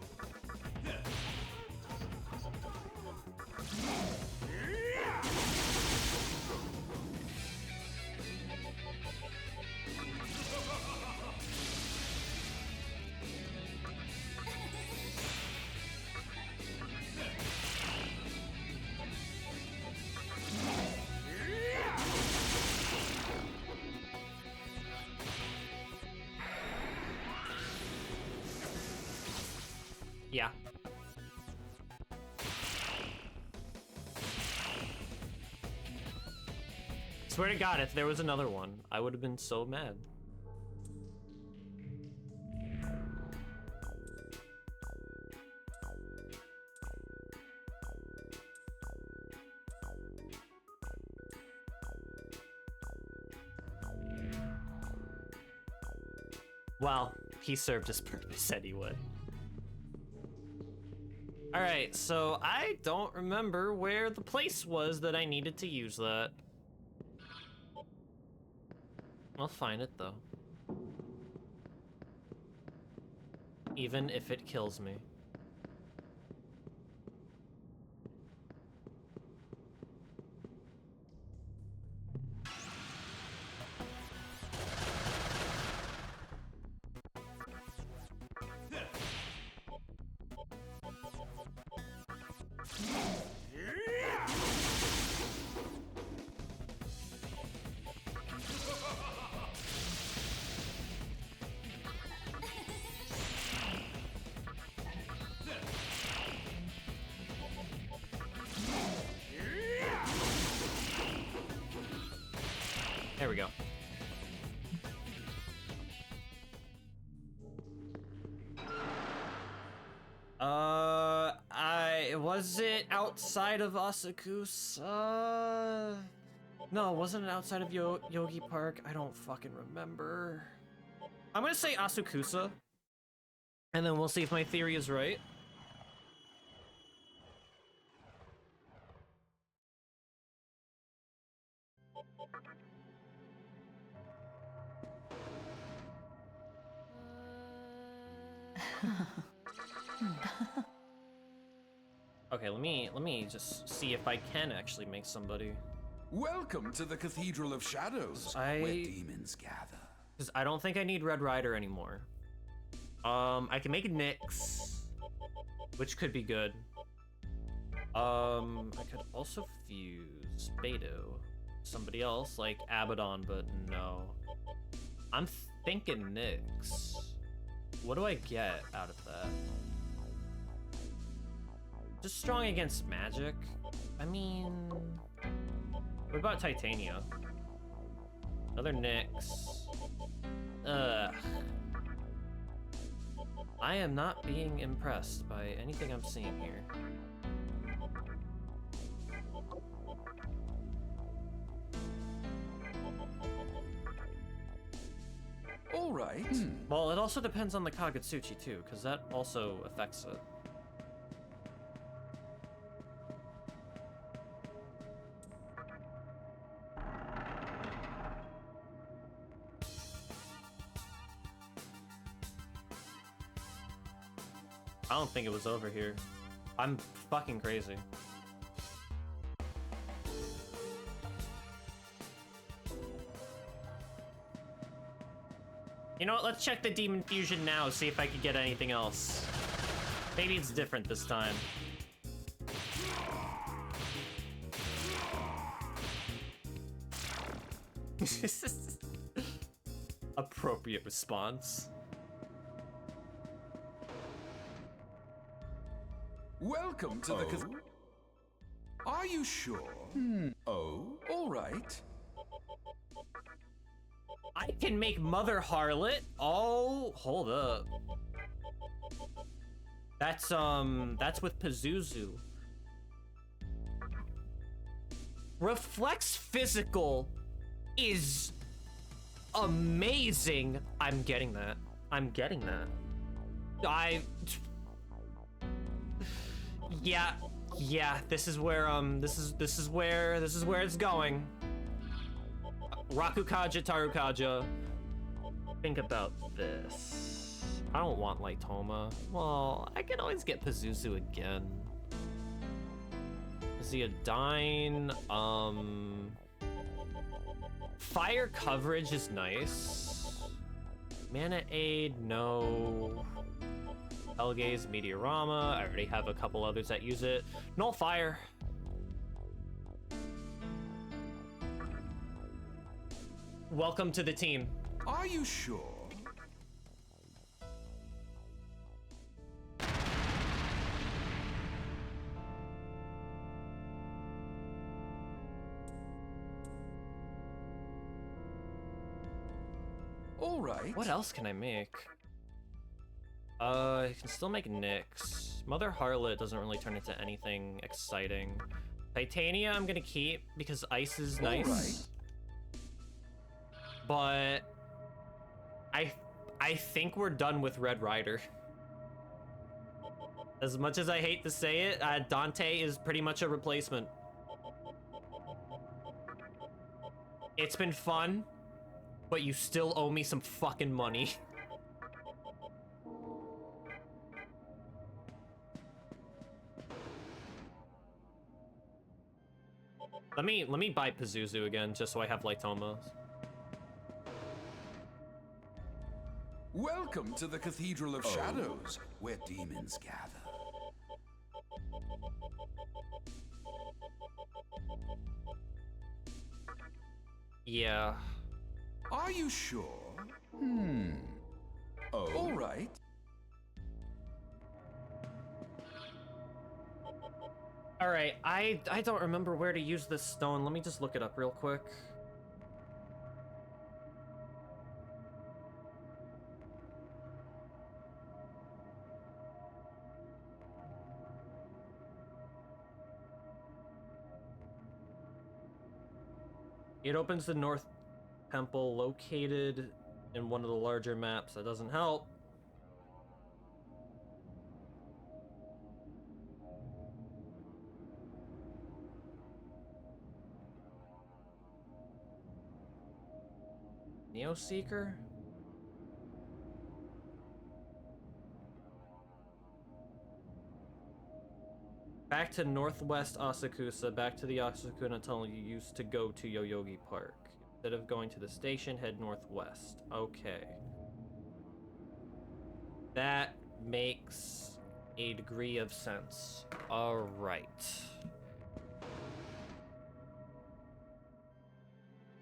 A: Yeah. Swear to God, if there was another one, I would have been so mad. Well, he served his purpose anyway. Alright, so I don't remember where the place was that I needed to use that. I'll find it though. Even if it kills me. There we go. Was it outside of Asakusa? No, wasn't it outside of Yogi Park? I don't fucking remember. I'm gonna say Asakusa, and then we'll see if my theory is right. Okay, let me just see if I can actually make somebody.
C: Welcome to the Cathedral of Shadows, where demons gather.
A: Because I don't think I need Red Rider anymore. I can make Nyx, which could be good. I could also fuse Beto, somebody else like Abaddon, but no. I'm thinking Nyx. What do I get out of that? Just strong against magic. I mean, what about Titania? Another Nyx. Ugh. I am not being impressed by anything I'm seeing here.
C: All right.
A: Well, it also depends on the Kagutsuchi too, because that also affects it. I don't think it was over here. I'm fucking crazy. You know what, let's check the Demon Fusion now, see if I could get anything else. Maybe it's different this time. Appropriate response.
C: Welcome to the Are you sure? Oh, all right.
A: I can make Mother Harlot? Oh, hold up. That's with Pazuzu. Reflex Physical is amazing. I'm getting that. I'm getting that. Yeah, this is where this is where it's going. Rakukaja, Tarukaja. Think about this. I don't want Lightoma. Well, I can always get Pazuzu again. Zeodyne, Fire coverage is nice. Mana Aid, no. Helgaze, Meteorama. I already have a couple others that use it. Null Fire. Welcome to the team.
C: Are you sure? All right.
A: What else can I make? I can still make Nyx. Mother Harlot doesn't really turn into anything exciting. Titania I'm gonna keep because ice is nice.
C: All right.
A: But I think we're done with Red Rider. As much as I hate to say it, Dante is pretty much a replacement. It's been fun, but you still owe me some fucking money. Let me buy Pazuzu again, just so I have Lightoma.
C: Welcome to the Cathedral of Shadows, where demons gather.
A: Yeah.
C: Are you sure? Oh. All right.
A: All right, I don't remember where to use this stone. Let me just look it up real quick. It opens the North Temple located in one of the larger maps. That doesn't help. Neo Seeker? Back to Northwest Asakusa, back to the Asakuna tunnel you used to go to Yoyogi Park. Instead of going to the station, head northwest. Okay. That makes a degree of sense. Alright.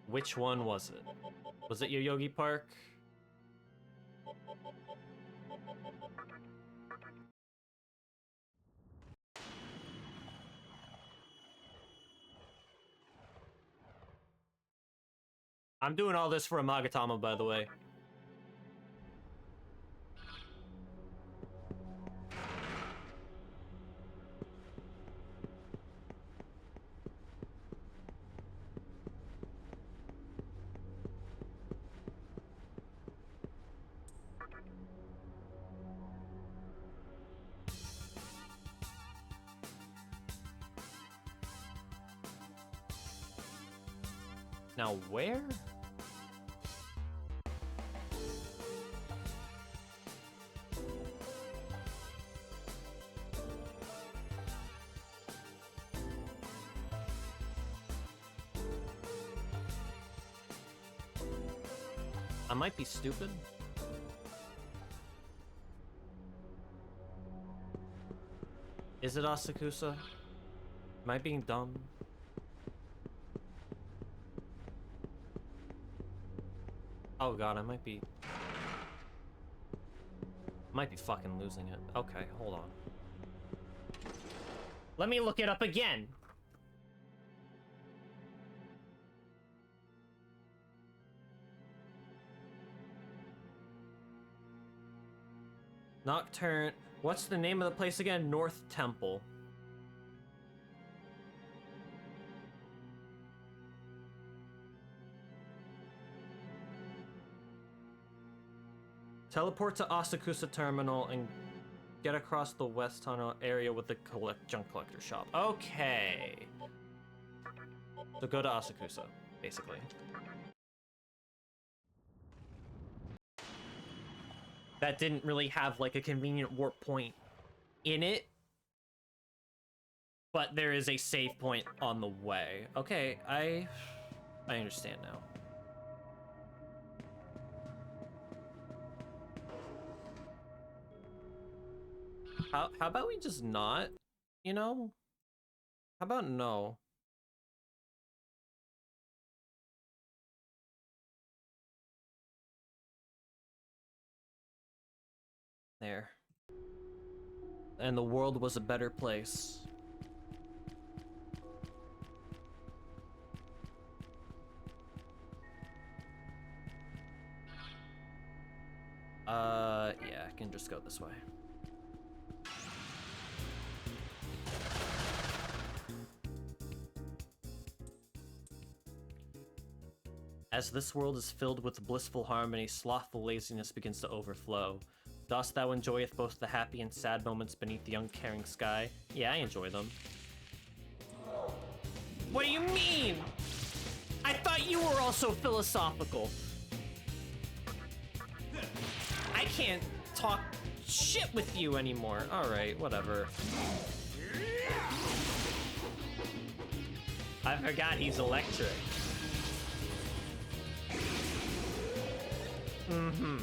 A: Which one was it? Was it Yoyogi Park? I'm doing all this for a Magatama, by the way. Now where? I might be stupid. Is it Asakusa? Am I being dumb? Oh god, I might be fucking losing it. Okay, hold on. Let me look it up again. Nocturne. What's the name of the place again? North Temple. Teleport to Asakusa Terminal and get across the West Tunnel area with the junk collector shop. Okay. So go to Asakusa, basically. That didn't really have like a convenient warp point in it, but there is a save point on the way. Okay, I understand now. How about we just not, you know? How about no? There. And the world was a better place. Yeah, I can just go this way. As this world is filled with blissful harmony, slothful laziness begins to overflow. Dost thou enjoyeth both the happy and sad moments beneath the uncaring sky? Yeah, I enjoy them. What do you mean? I thought you were also philosophical. I can't talk shit with you anymore. Alright, whatever. I forgot he's electric. Mm-hmm.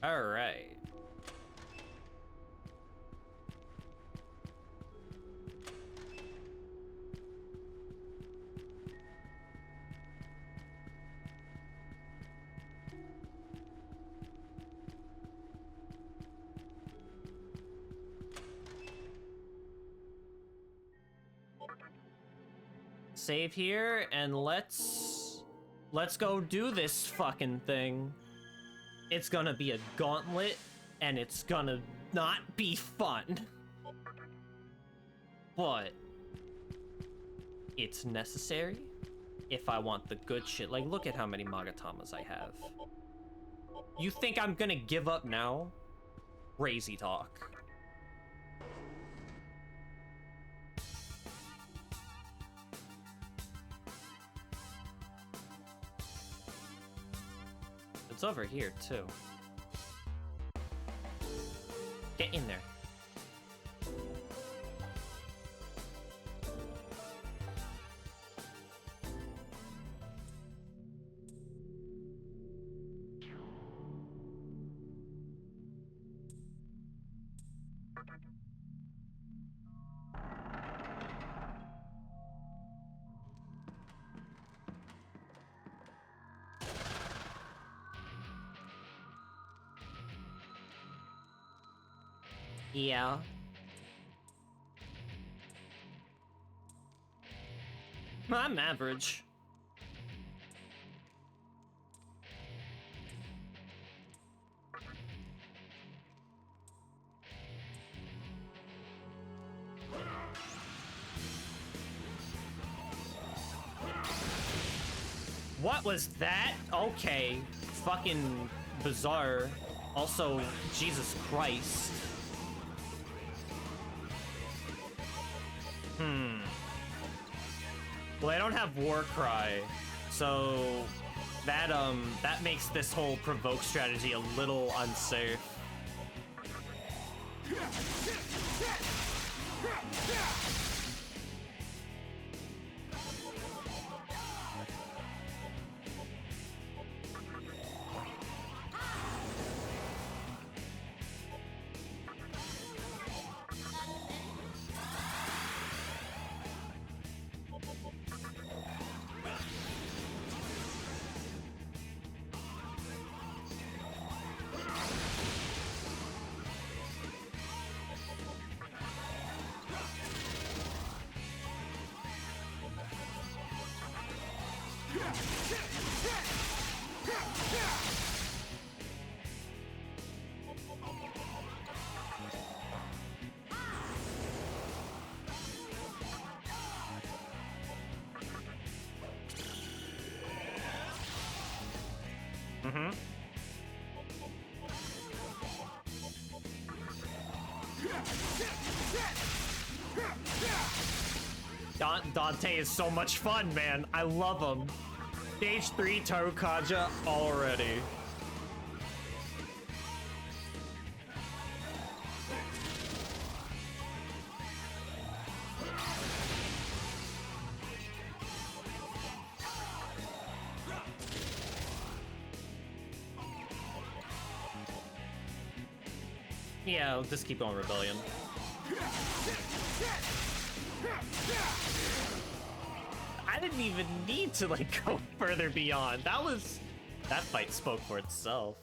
A: All right. Save here and let's go do this fucking thing. It's gonna be a gauntlet and it's gonna not be fun. But it's necessary if I want the good shit. Like, look at how many Magatamas I have. You think I'm gonna give up now? Crazy talk. It's over here, too. Get in there. Yeah. I'm average. What was that? Okay. Fucking bizarre. Also, Jesus Christ. Well, I don't have War Cry, so that makes this whole provoke strategy a little unsafe. Dante is so much fun, man. I love him. Stage 3 Tarukaja already. Yeah, I'll just keep going Rebellion. I didn't even need to like go further beyond. That fight spoke for itself.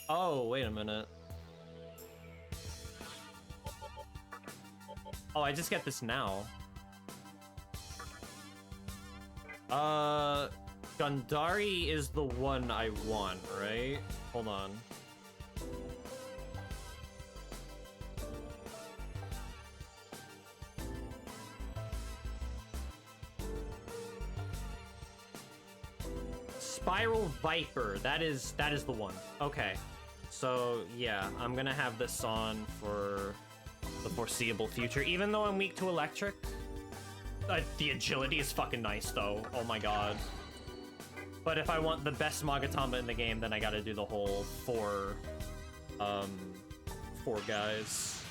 A: Oh, wait a minute. Oh, I just get this now. Gundari is the one I want, right? Hold on. Spiral Viper, that is the one. Okay. So, yeah, I'm gonna have this on for the foreseeable future, even though I'm weak to electric. The agility is fucking nice, though. Oh my god. But if I want the best Magatama in the game, then I gotta do the whole four guys.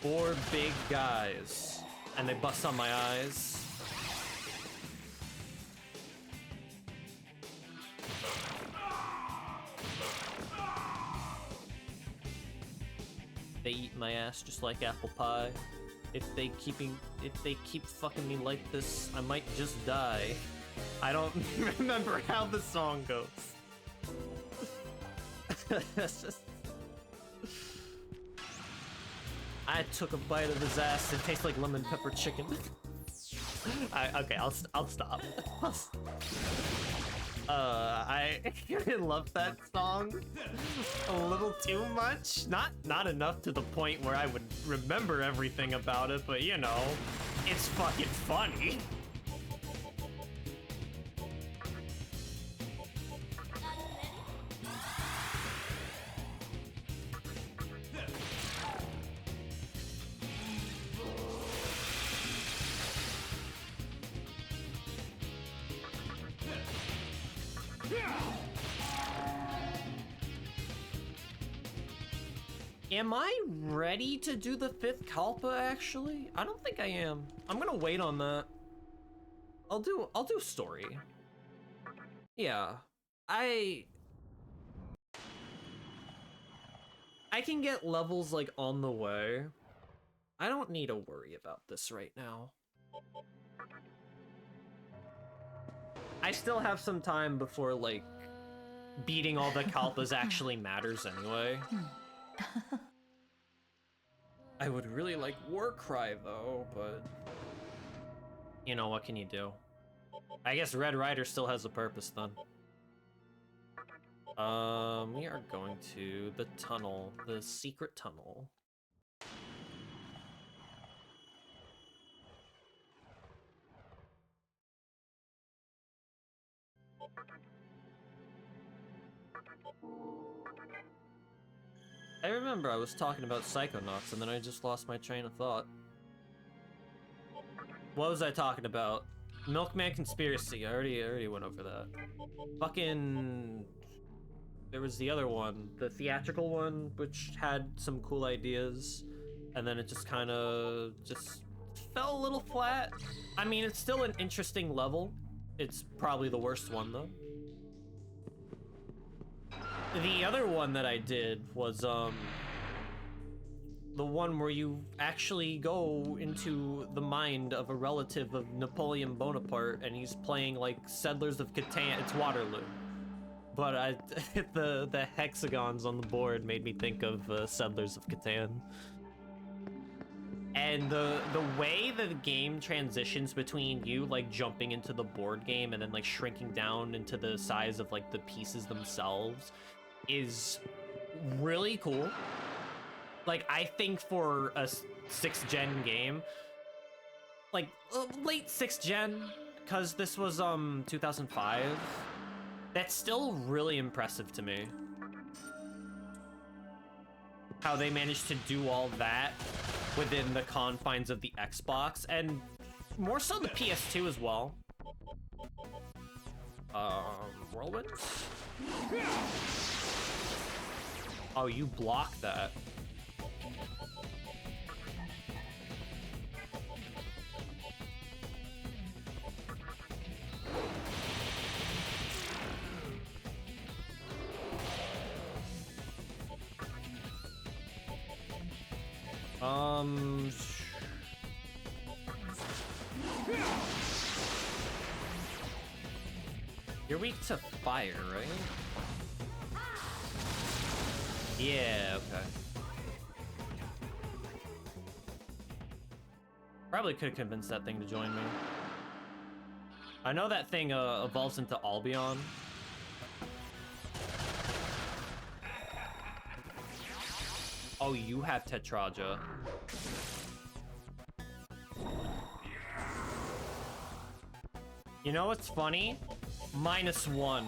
A: 4 big guys. And they bust on my eyes. They eat my ass just like apple pie. If they keep fucking me like this, I might just die. I don't remember how the song goes. I took a bite of his ass. It tastes like lemon pepper chicken. Okay, I'll stop. I love that song a little too much. Not enough to the point where I would remember everything about it, but you know, it's fucking funny. Am I ready to do the 5th Kalpa, actually? I don't think I am. I'm gonna wait on that. I'll do story. Yeah. I can get levels like on the way. I don't need to worry about this right now. I still have some time before like beating all the Kalpas actually matters anyway. I would really like Warcry though, but you know, what can you do? I guess Red Rider still has a purpose then. We are going to the tunnel, the secret tunnel. I remember I was talking about Psychonauts and then I just lost my train of thought. What was I talking about? Milkman Conspiracy. I already went over that. Fucking... There was the other one, the theatrical one, which had some cool ideas, and then it just kind of just fell a little flat. I mean, it's still an interesting level. It's probably the worst one, though. The other one that I did was, the one where you actually go into the mind of a relative of Napoleon Bonaparte, and he's playing, like, Settlers of Catan. It's Waterloo. But the hexagons on the board made me think of Settlers of Catan. And the way that the game transitions between you, like, jumping into the board game and then, like, shrinking down into the size of, like, the pieces themselves is really cool. Like, I think for a 6th gen game, like, late 6th gen, because this was, 2005, that's still really impressive to me. How they managed to do all that within the confines of the Xbox, and more so the PS2 as well. Whirlwinds? Oh, you blocked that. You're weak to fire, right? Yeah, okay. Probably could have convinced that thing to join me. I know that thing evolves into Albion. Oh, you have Tetraja. You know what's funny? -1.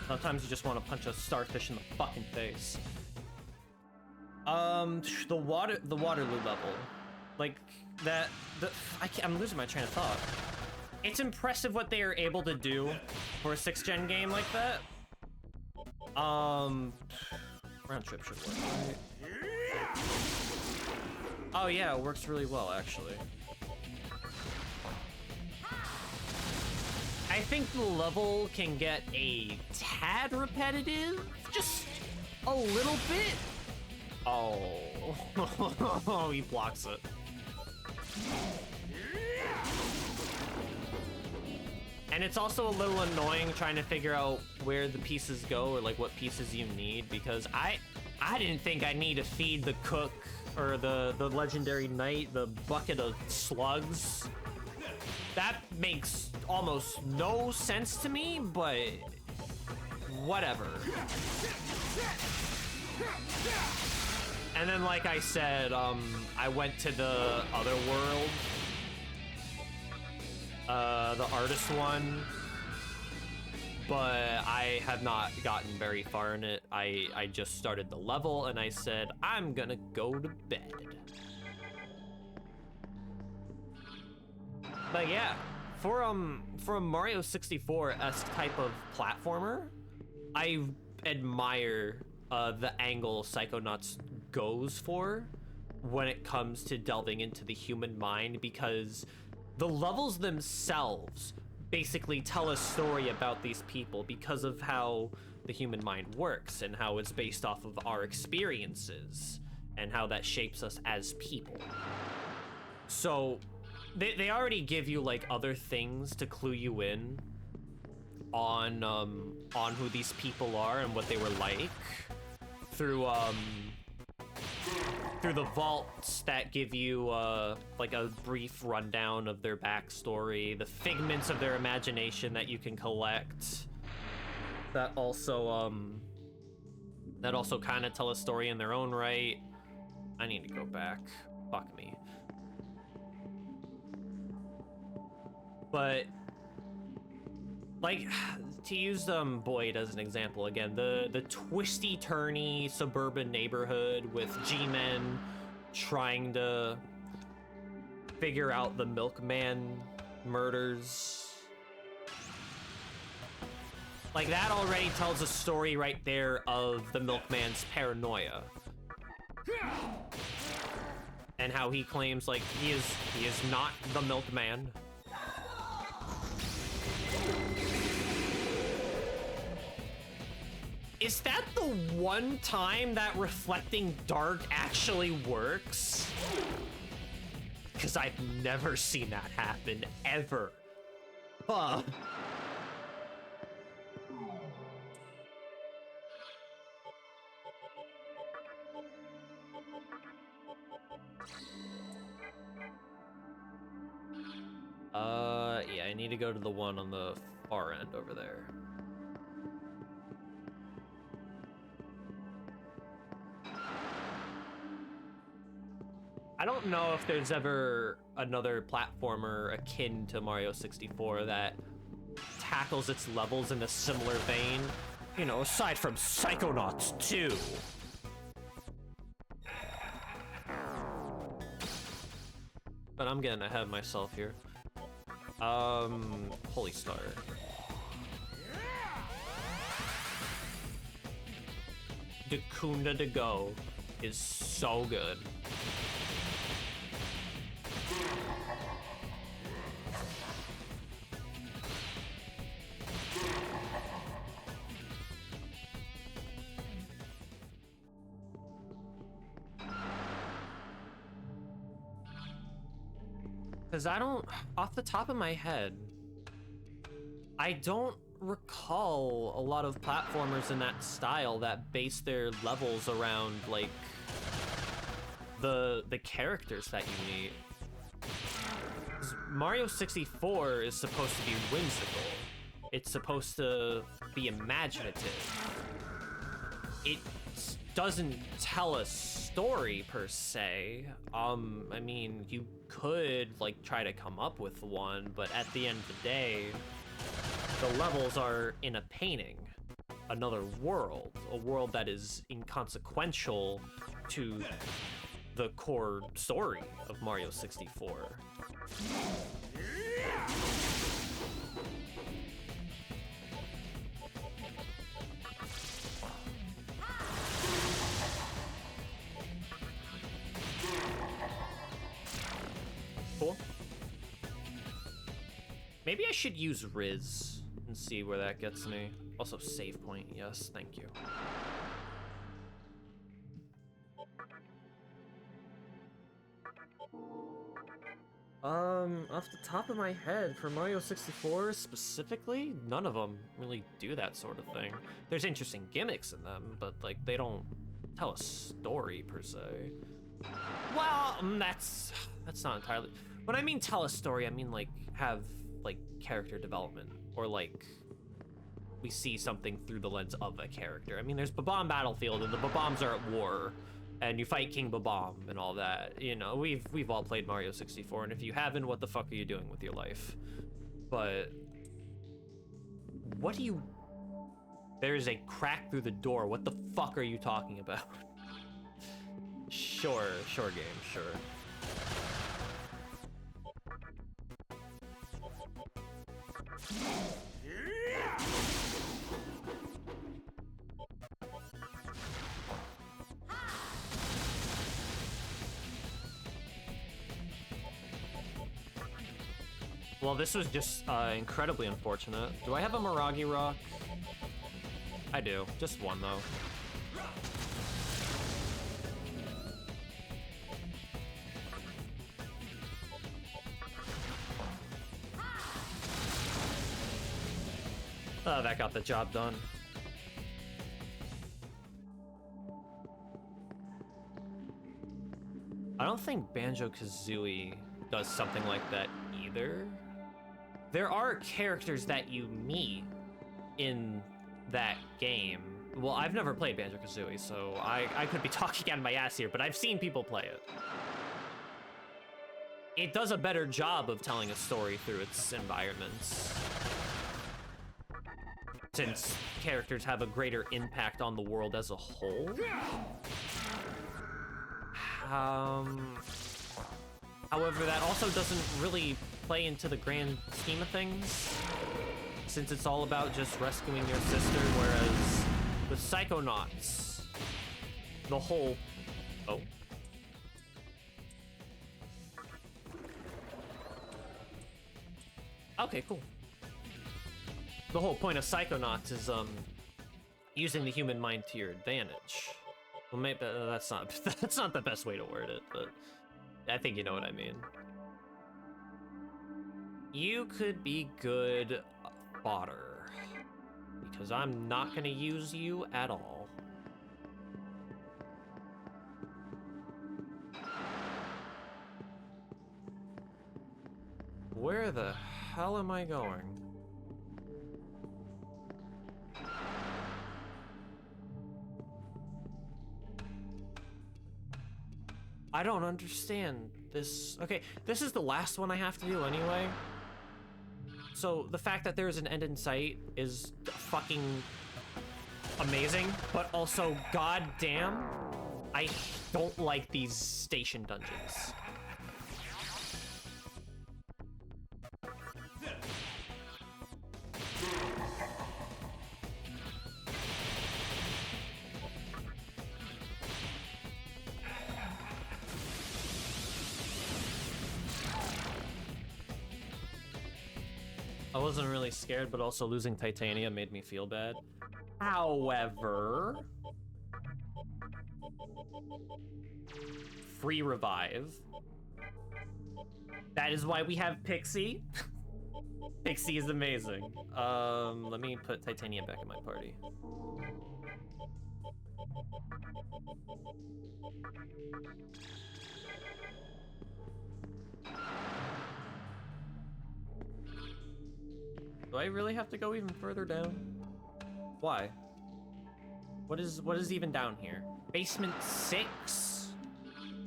A: Sometimes you just want to punch a starfish in the fucking face. The Waterloo level, like that. I'm losing my train of thought. It's impressive what they are able to do for a 6th gen game like that. Round trip should work. Right? Oh yeah, it works really well actually. I think the level can get a tad repetitive, just a little bit. Oh, he blocks it. And it's also a little annoying trying to figure out where the pieces go or like what pieces you need, because I didn't think I need to feed the cook or the legendary knight the bucket of slugs. That makes almost no sense to me, but whatever. And then, like I said, I went to the other world, the artist one, but I have not gotten very far in it. I just started the level and I said, I'm gonna go to bed. But yeah, for a Mario 64-esque type of platformer, I admire the angle Psychonauts goes for when it comes to delving into the human mind, because the levels themselves basically tell a story about these people because of how the human mind works and how it's based off of our experiences and how that shapes us as people. So they already give you like other things to clue you in on who these people are and what they were like through the vaults that give you like a brief rundown of their backstory, the figments of their imagination that you can collect that also kind of tell a story in their own right. I need to go back. Fuck me. But like, to use Boyd as an example again, the twisty turny suburban neighborhood with G-men trying to figure out the milkman murders, like that already tells a story right there of the milkman's paranoia and how he claims like he is not the milkman. Is that the one time that reflecting dark actually works? Because I've never seen that happen, ever. Huh. Yeah, I need to go to the one on the far end over there. I don't know if there's ever another platformer akin to Mario 64 that tackles its levels in a similar vein, you know, aside from Psychonauts 2. But I'm getting ahead of myself here. Holy Star. Dakunda to Go is so good. Because I don't, off the top of my head, I don't recall a lot of platformers in that style that base their levels around, like, the characters that you meet. 'Cause Mario 64 is supposed to be whimsical. It's supposed to be imaginative. It doesn't tell a story per se. I mean, you could like try to come up with one, but at the end of the day, the levels are in a painting, another world, a world that is inconsequential to the core story of Mario 64. Cool. Maybe I should use Riz and see where that gets me. Also, save point, yes, thank you. Off the top of my head, for Mario 64 specifically, none of them really do that sort of thing. There's interesting gimmicks in them, but like they don't tell a story per se. Well, that's not entirely. When I mean tell a story, I mean like have like character development, or like we see something through the lens of a character. I mean, there's Bob-omb Battlefield, and the Bob-ombs are at war, and you fight King Bob-omb and all that. You know, we've all played Mario 64, and if you haven't, what the fuck are you doing with your life? But what do you? There's a crack through the door. What the fuck are you talking about? Sure, game, sure. Well, this was just incredibly unfortunate. Do I have a Miragi Rock? I do. Just one, though. Oh, that got the job done. I don't think Banjo-Kazooie does something like that either. There are characters that you meet in that game. Well, I've never played Banjo-Kazooie, so I could be talking out of my ass here, but I've seen people play it. It does a better job of telling a story through its environments, since characters have a greater impact on the world as a whole. However, that also doesn't really play into the grand scheme of things, since it's all about just rescuing your sister, whereas with Psychonauts, the whole... Oh. Okay, cool. The whole point of Psychonauts is, using the human mind to your advantage. Well, maybe that's not the best way to word it, but I think you know what I mean. You could be good fodder, because I'm not gonna use you at all. Where the hell am I going? I don't understand this. Okay, this is the last one I have to do anyway. So the fact that there's an end in sight is fucking amazing, but also goddamn, I don't like these station dungeons. I wasn't really scared, but also losing Titania made me feel bad. However, free revive. That is why we have Pixie. Pixie is amazing. Let me put Titania back in my party. Do I really have to go even further down? Why? What is even down here? Basement 6?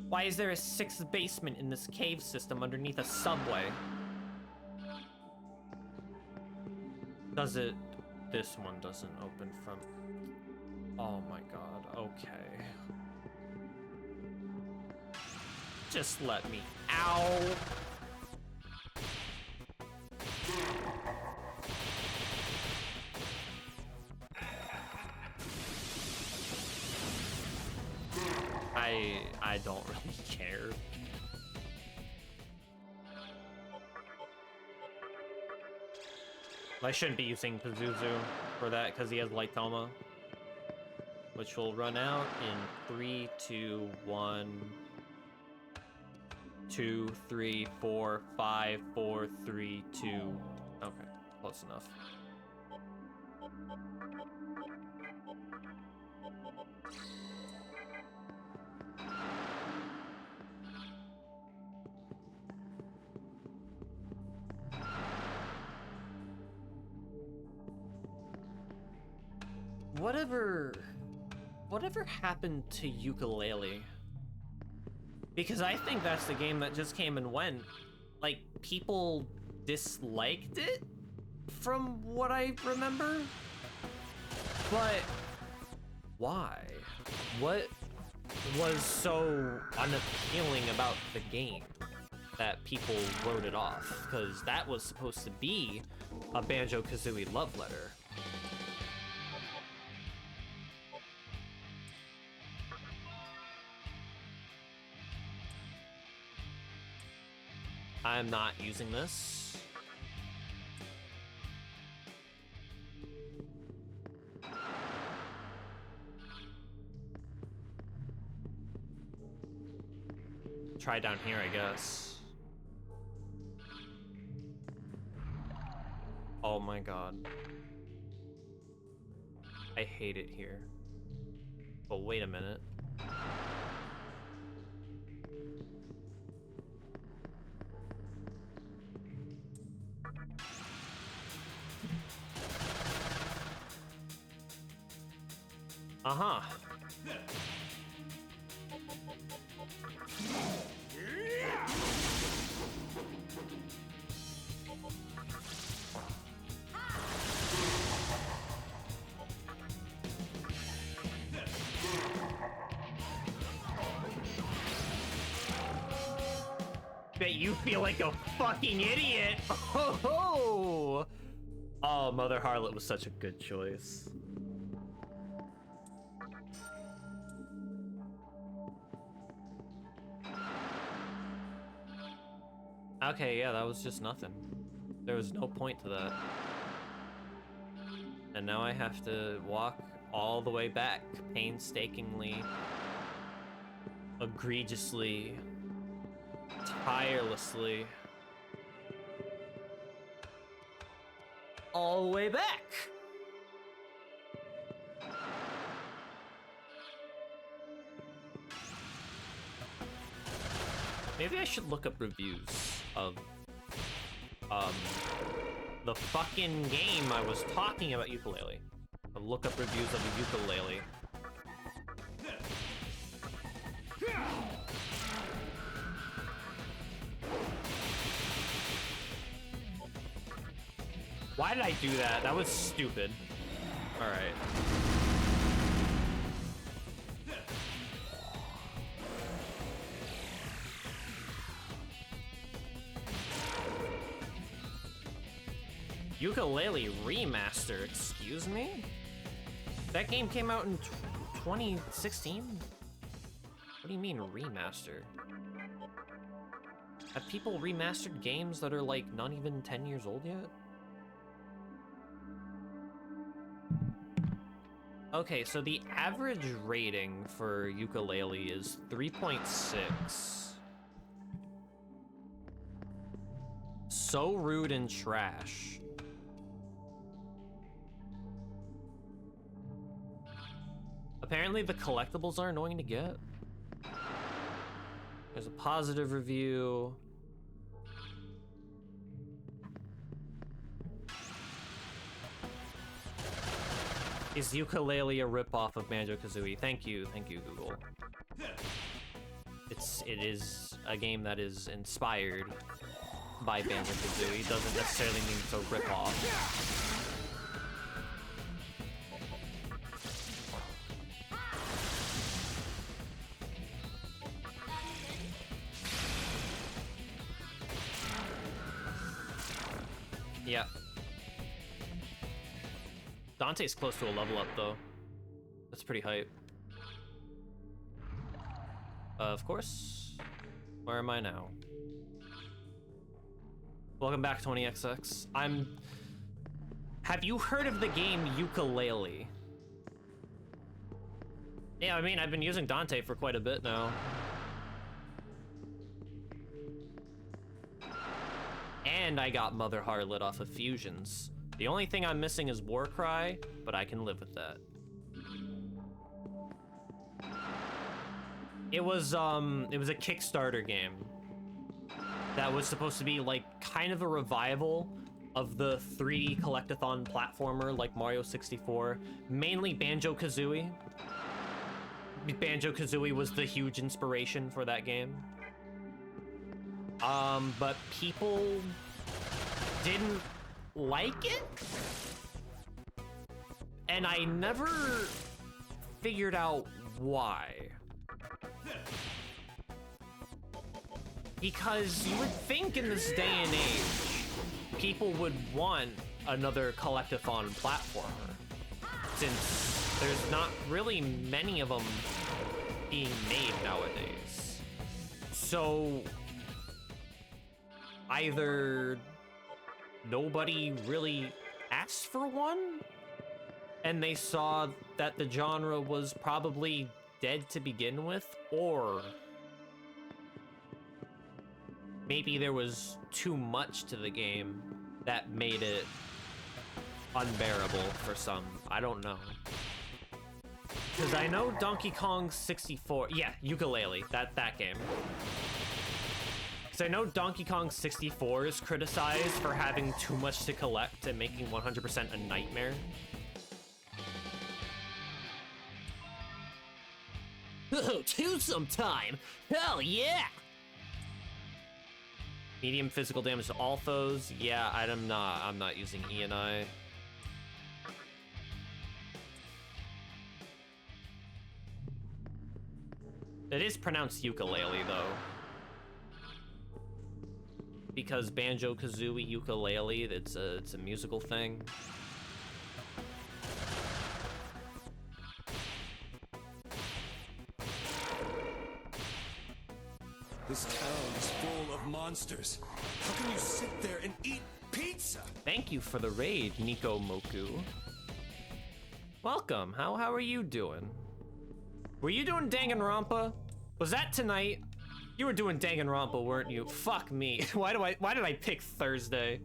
A: Why is there a 6th basement in this cave system underneath a subway? Does it? This one doesn't open from... Oh my god, okay. Just let me... Ow! I don't really care. I shouldn't be using Pazuzu for that because he has Lightoma, which will run out in 3, 2, 1, 2, 3, 4, 5, 4, 3, 2. Okay, close enough. Whatever happened to Ukulele? Because I think that's the game that just came and went. Like, people disliked it, from what I remember. But why? What was so unappealing about the game that people wrote it off? Because that was supposed to be a Banjo-Kazooie love letter. I'm not using this. try down here, I guess. Oh my god. I hate it here. But wait a minute. Uh-huh. Bet you feel like a fucking idiot. Oh, oh, Mother Harlot was such a good choice. Okay, yeah, that was just nothing. There was no point to that. And now I have to walk all the way back, painstakingly, egregiously, tirelessly. All the way back! Maybe I should look up reviews of the fucking game I was talking about, ukulele. I'll look up reviews of the ukulele. Why did I do that? That was stupid. All right. Ukulele remaster, excuse me? That game came out in 2016? What do you mean remaster? Have people remastered games that are like not even 10 years old yet? Okay, so the average rating for ukulele is 3.6. So rude and trash. Apparently the collectibles are annoying to get. There's a positive review. Is ukulele a ripoff of Banjo-Kazooie? Thank you, Google. It is a game that is inspired by Banjo-Kazooie. Doesn't necessarily mean it's a ripoff. Yeah. Dante's close to a level up, though. That's pretty hype. Of course. Where am I now? Welcome back, 20XX. Have you heard of the game Ukulele? Yeah, I mean, I've been using Dante for quite a bit now. And I got Mother Harlot off of Fusions. The only thing I'm missing is Warcry, but I can live with that. It was a Kickstarter game that was supposed to be like kind of a revival of the 3D collectathon platformer like Mario 64, mainly Banjo-Kazooie. Banjo-Kazooie was the huge inspiration for that game. But people didn't like it, and I never figured out why. Because you would think in this day and age, people would want another collectathon platformer, since there's not really many of them being made nowadays. So either nobody really asked for one, and they saw that the genre was probably dead to begin with, or maybe there was too much to the game that made it unbearable for some. I don't know. Because I know Donkey Kong 64, yeah, Yooka-Laylee, that game. Because I know Donkey Kong 64 is criticized for having too much to collect and making 100% a nightmare. Oh, two sometime! Hell yeah! Medium physical damage to all foes. Yeah, I'm not using E&I. It is pronounced ukulele, though. Because Banjo-Kazooie ukulele, it's a musical thing.
C: This town is full of monsters. How can you sit there and eat pizza?
A: Thank you for the raid, Nico Moku. Welcome. How are you doing? Were you doing Danganronpa? Was that tonight? You were doing Danganronpa, weren't you? Fuck me. Why did I pick Thursday?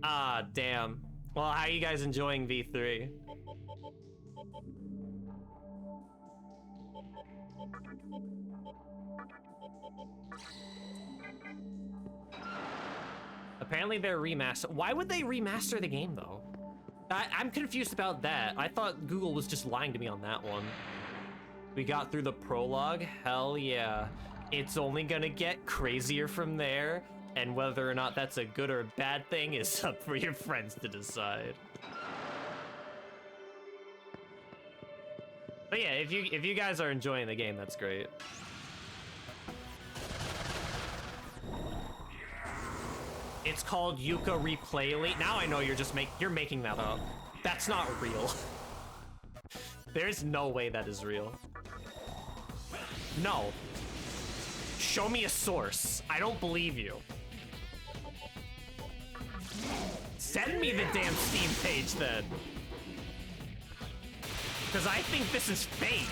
A: Ah, damn. Well, how are you guys enjoying V3? Apparently they're remastered. Why would they remaster the game, though? I'm confused about that. I thought Google was just lying to me on that one. We got through the prologue? Hell yeah. It's only gonna get crazier from there, and whether or not that's a good or a bad thing is up for your friends to decide. But yeah, if you guys are enjoying the game, that's great. It's called Yuka Replay. Now I know you're making that up. That's not real. There's no way that is real. No. Show me a source. I don't believe you. Send me the damn Steam page then. Because I think this is fake.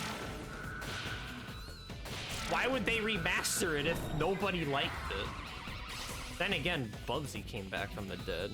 A: Why would they remaster it if nobody liked it? Then again, Bugsy came back from the dead.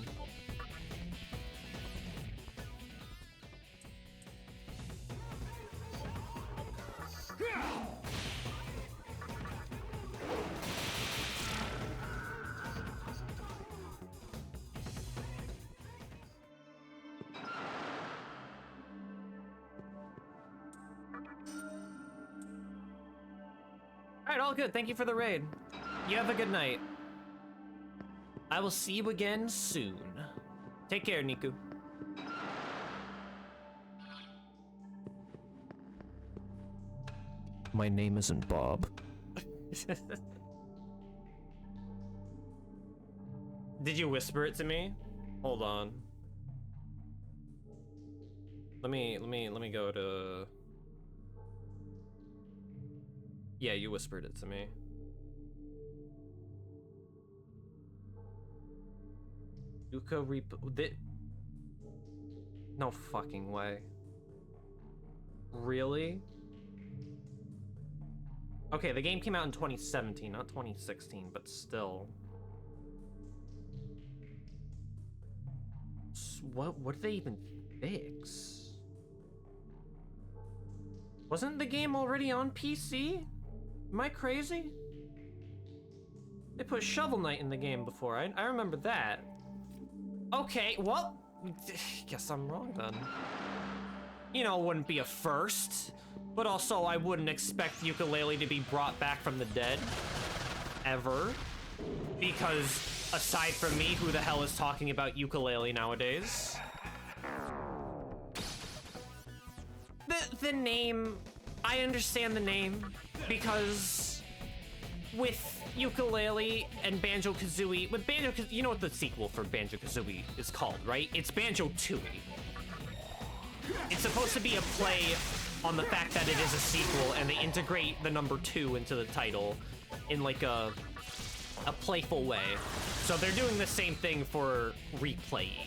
A: Alright, all good. Thank you for the raid. You have a good night. I will see you again soon. Take care, Niku. My name isn't Bob. Did you whisper it to me? Hold on. Let me go to... Yeah, you whispered it to me. Yuka No fucking way. Really? Okay, the game came out in 2017, not 2016, but still. What did they even fix? Wasn't the game already on PC? Am I crazy? They put Shovel Knight in the game before. I remember that. Okay, well, guess I'm wrong then. You know, it wouldn't be a first, but also I wouldn't expect Yooka-Laylee to be brought back from the dead. Ever. Because aside from me, who the hell is talking about Yooka-Laylee nowadays? The name, I understand the name, because with Yooka-Laylee and Banjo-Kazooie, you know what the sequel for Banjo-Kazooie is called, right? It's Banjo-Tooie. It's supposed to be a play on the fact that it is a sequel, and they integrate the number 2 into the title in like a playful way. So they're doing the same thing for replaying.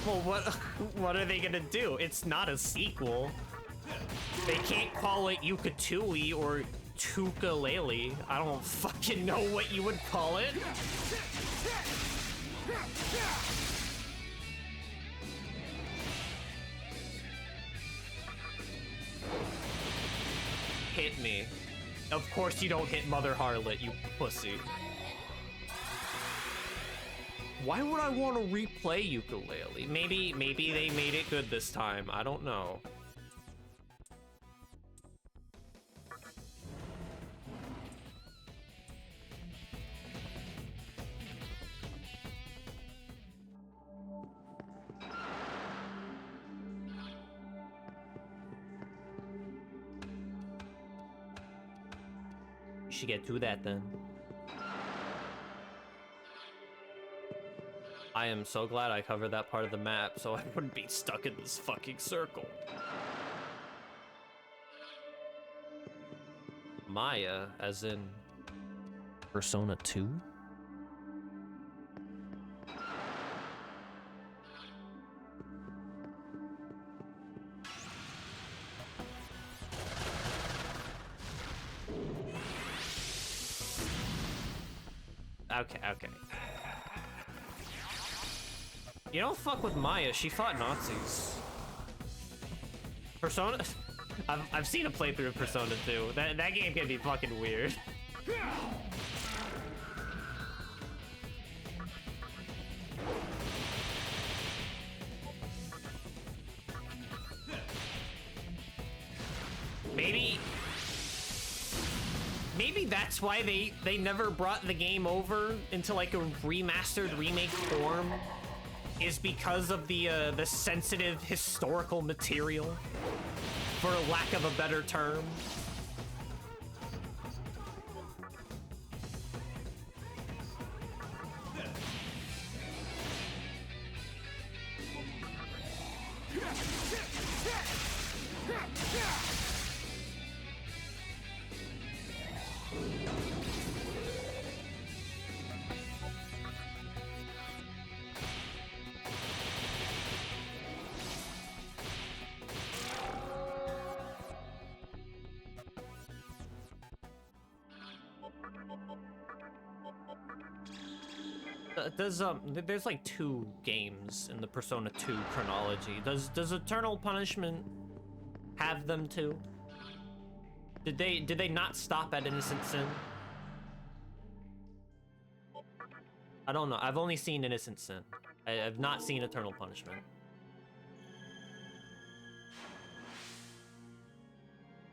A: Well, what are they gonna do? It's not a sequel. They can't call it ukatui or tukalele. I don't fucking know what you would call it. Hit me. Of course you don't hit Mother Harlot, you pussy. Why would I want to replay ukulele? Maybe they made it good this time. I don't know. You should get to that then. I am so glad I covered that part of the map so I wouldn't be stuck in this fucking circle. Maya, as in Persona 2? Okay. You don't fuck with Maya, she fought Nazis. Persona... I've seen a playthrough of Persona 2. That game can be fucking weird. Maybe that's why they never brought the game over into like a remastered remake form, is because of the sensitive historical material, for lack of a better term. There's like 2 games in the Persona 2 chronology. Does Eternal Punishment have them too? Did they not stop at Innocent Sin? I don't know. I've only seen Innocent Sin. I've not seen Eternal Punishment.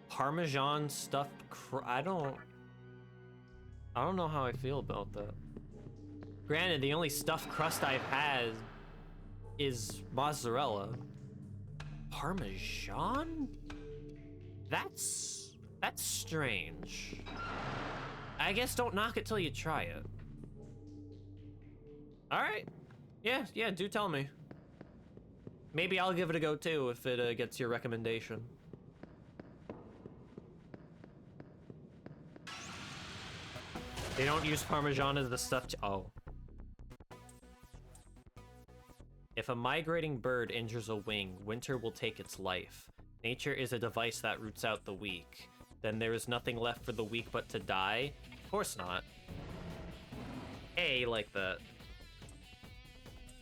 A: Parmesan stuffed I don't know how I feel about that. Granted, the only stuffed crust I've had is mozzarella. Parmesan? That's strange. I guess don't knock it till you try it. Alright. Yeah, do tell me. Maybe I'll give it a go too if it gets your recommendation. They don't use Parmesan as the stuffed... Oh. If a migrating bird injures a wing, winter will take its life. Nature is a device that roots out the weak. Then there is nothing left for the weak but to die? Of course not. Like that.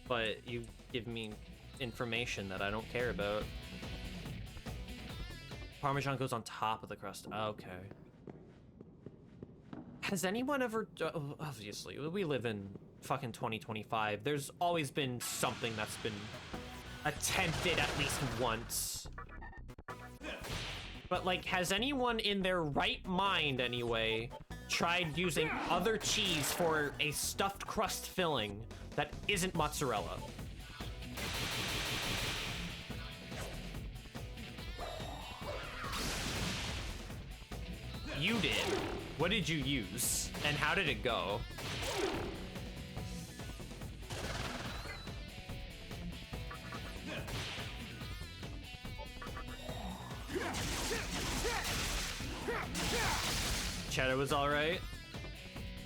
A: But you give me information that I don't care about. Parmesan goes on top of the crust. Okay. Has anyone ever... obviously, we live in fucking 2025. There's always been something that's been attempted at least once. But, like, has anyone in their right mind, anyway, tried using other cheese for a stuffed crust filling that isn't mozzarella? You did. What did you use? And how did it go? Cheddar was alright.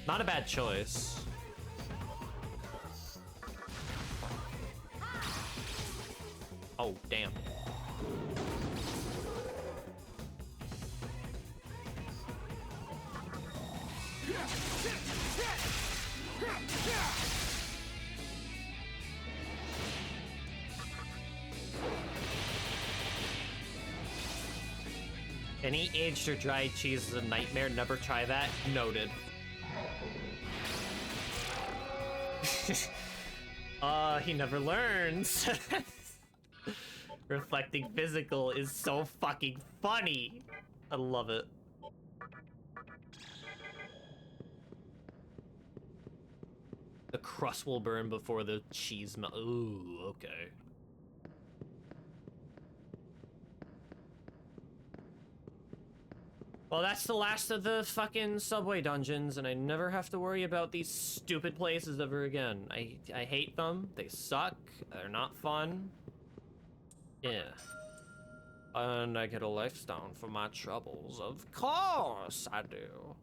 A: Not a bad choice. Oh, damn. Any aged or dried cheese is a nightmare. Never try that. Noted. He never learns. Reflecting physical is so fucking funny. I love it. The crust will burn before the cheese melt. Ooh, okay. Well, that's the last of the fucking subway dungeons, and I never have to worry about these stupid places ever again. I hate them. They suck. They're not fun. Yeah. And I get a lifestone for my troubles. Of course I do.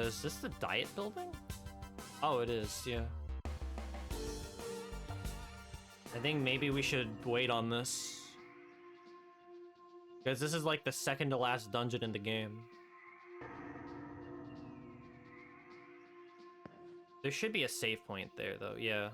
A: Is this the diet building? Oh, it is, yeah. I think maybe we should wait on this. Because this is like the second to last dungeon in the game. There should be a save point there, though, yeah.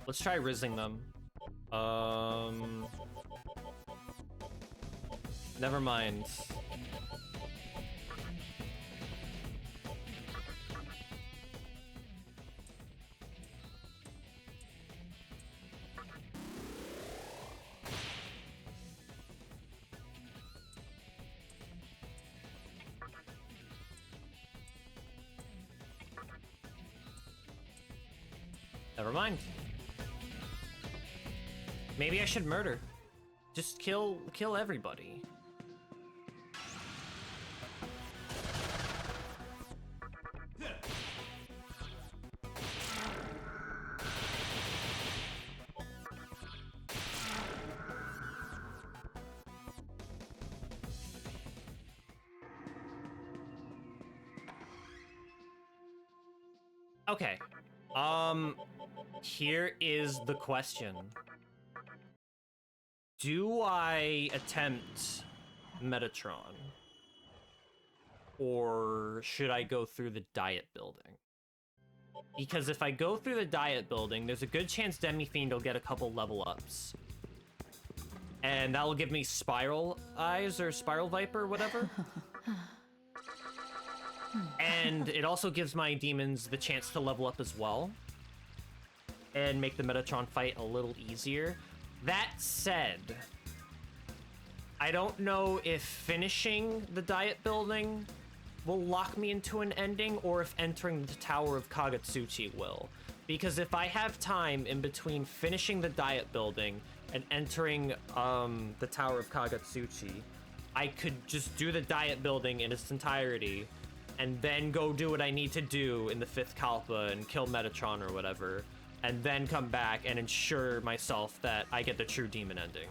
A: Let's try rizzing them. Never mind. Never mind. Maybe I should murder. Just kill everybody. Okay. Here is the question. Do I attempt Metatron? Or should I go through the diet building? Because if I go through the diet building, there's a good chance Demi-Fiend will get a couple level ups. And that will give me Spiral Eyes or Spiral Viper, whatever. And it also gives my demons the chance to level up as well. And make the Metatron fight a little easier. That said, I don't know if finishing the diet building will lock me into an ending or if entering the Tower of Kagatsuchi will. Because if I have time in between finishing the diet building and entering the Tower of Kagatsuchi, I could just do the diet building in its entirety and then go do what I need to do in the 5th Kalpa and kill Metatron or whatever. And then come back and ensure myself that I get the true demon ending.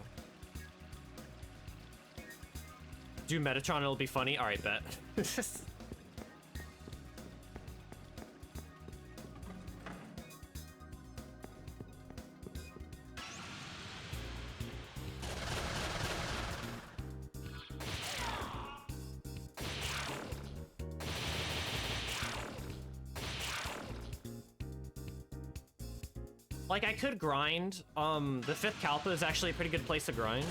A: Do Metatron, it'll be funny? Alright, bet. Like, I could grind. The 5th Kalpa is actually a pretty good place to grind.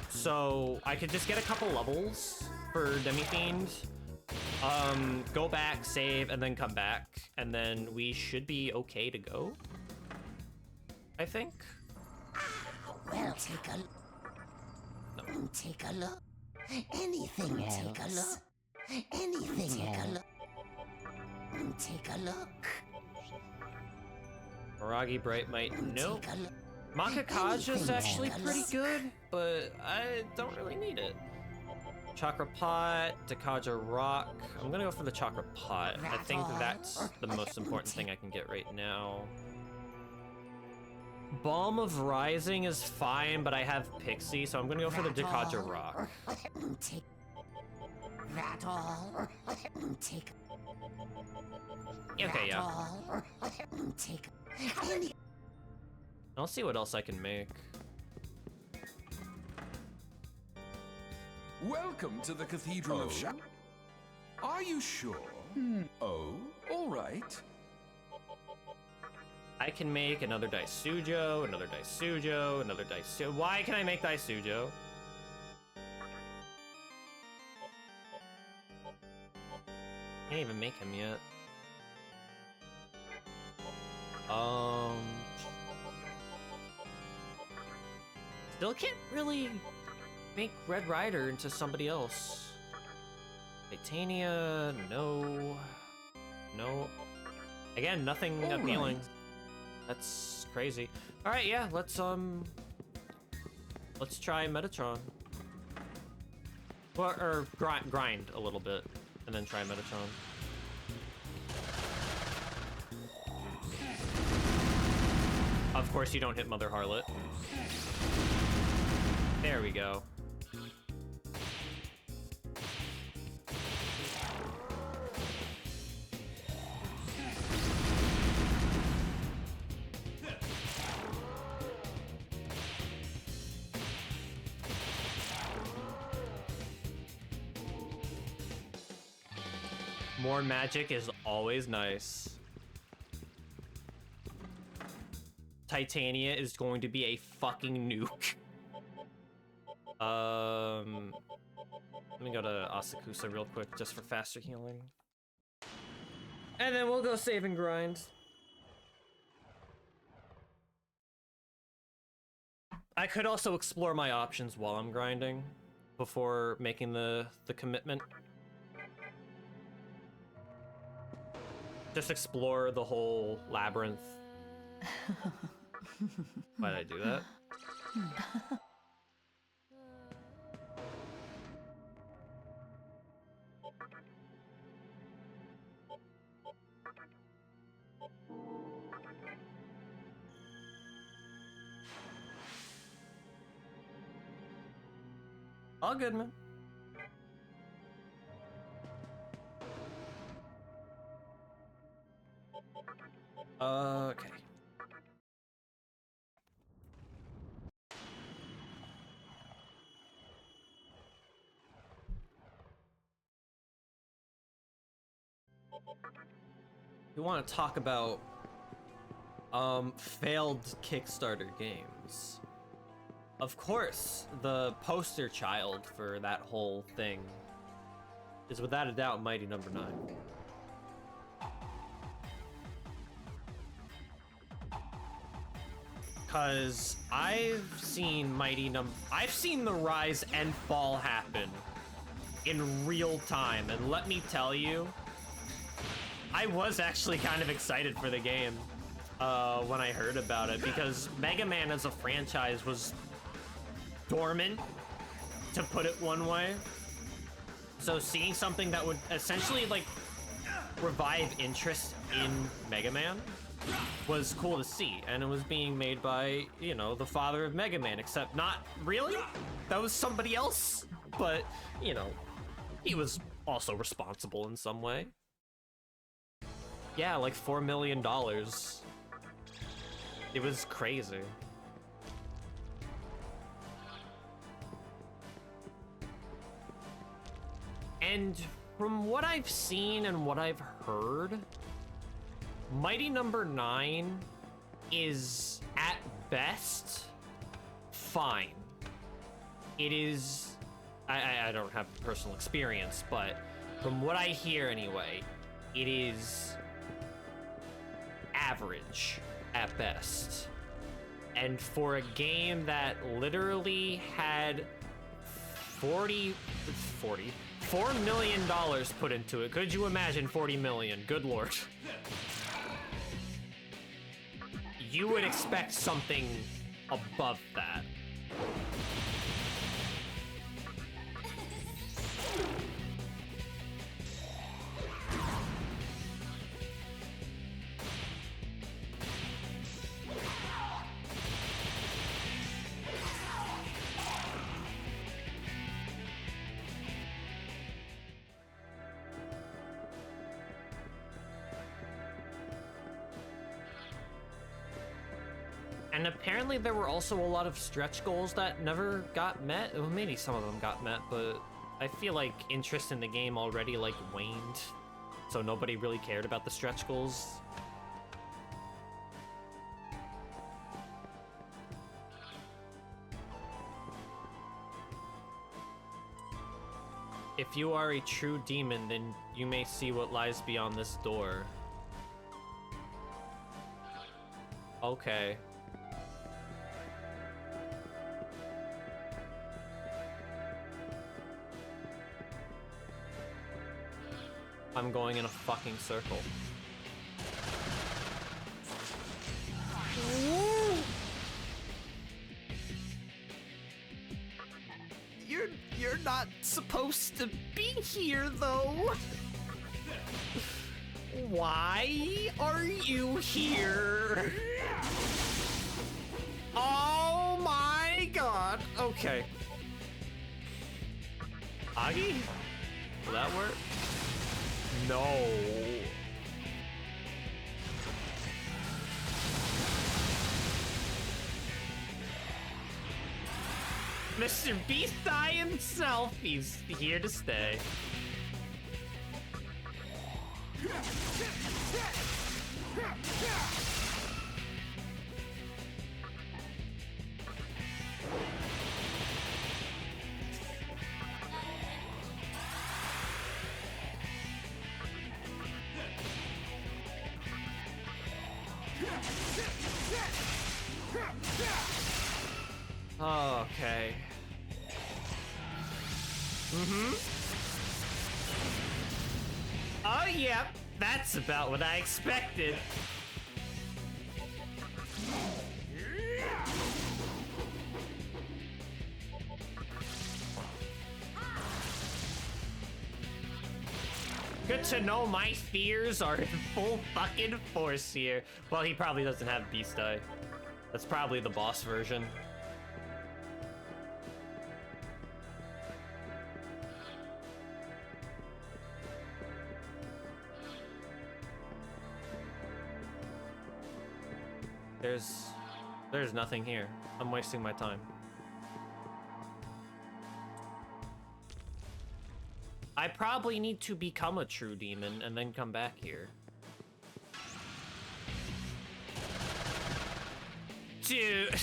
A: So, I could just get a couple levels for Demi-Fiend. Go back, save, and then come back. And then we should be okay to go. I think.
D: Well, take a look. Anything else? Take a look. Anything else? Take a look.
A: Miragi Bright Might, nope. Makakaja's actually pretty good, but I don't really need it. Chakra Pot, Dakaja Rock. I'm gonna go for the Chakra Pot. I think that's the most important thing I can get right now. Balm of Rising is fine, but I have Pixie, so I'm gonna go for the Dakaja Rock.
D: Take that all. Take.
A: Okay, yeah.
D: Take.
A: I'll see what else I can make.
C: Welcome to the Cathedral of Shadow. Are you sure? Oh, all right.
A: I can make another Daisujo, another Daisujo, another Daisujo. Why can I make Daisujo? Can't even make him yet. Still can't really make Red Rider into somebody else. Titania, no. No. Again, nothing appealing. That's crazy. All right, yeah, let's try Metatron. Or grind a little bit, and then try Metatron. Of course, you don't hit Mother Harlot. There we go. More magic is always nice. Titania is going to be a fucking nuke. Let me go to Asakusa real quick just for faster healing. And then we'll go save and grind. I could also explore my options while I'm grinding before making the commitment. Just explore the whole labyrinth. Why did I do that? All good, man. Okay. You want to talk about failed Kickstarter games? Of course, the poster child for that whole thing is without a doubt Mighty Number 9. Cause I've seen I've seen the rise and fall happen in real time, and let me tell you, I was actually kind of excited for the game when I heard about it, because Mega Man as a franchise was dormant, to put it one way. So seeing something that would essentially like revive interest in Mega Man was cool to see, and it was being made by, you know, the father of Mega Man, except not really. That was somebody else, but, you know, he was also responsible in some way. Yeah, like $4 million. It was crazy. And from what I've seen and what I've heard, Mighty Number 9 is, at best, fine. It is... I don't have personal experience, but from what I hear anyway, it is average at best. And for a game that literally had $4 million put into it, could you imagine 40 million? Good lord. You would expect something above that. And apparently there were also a lot of stretch goals that never got met. Well, maybe some of them got met, but I feel like interest in the game already like waned, so nobody really cared about the stretch goals. If you are a true demon, then you may see what lies beyond this door. Okay. I'm going in a fucking circle. You're not supposed to be here, though. Why are you here? Oh my god. Okay. Agi? Will that work? No. Mr. Beastie himself, he's here to stay. Okay. Oh, yep. That's about what I expected. Good to know my fears are in full fucking force here. Well, he probably doesn't have Beast Eye. That's probably the boss version. There's nothing here. I'm wasting my time. I probably need to become a true demon and then come back here. Dude,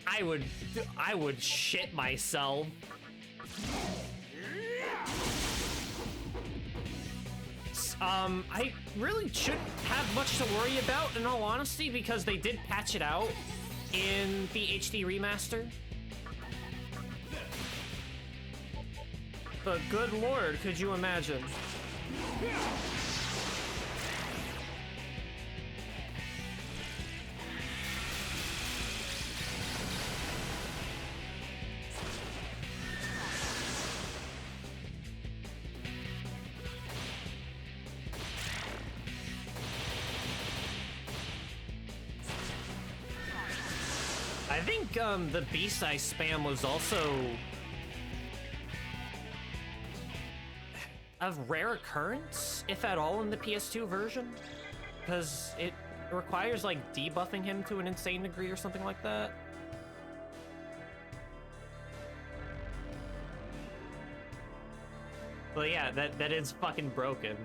A: I would shit myself. I really shouldn't have much to worry about, in all honesty, because they did patch it out in the HD remaster. But good lord, could you imagine? I think the Beast Eye spam was also a rare occurrence, if at all, in the PS2 version, because it requires like debuffing him to an insane degree or something like that. But yeah, that is fucking broken.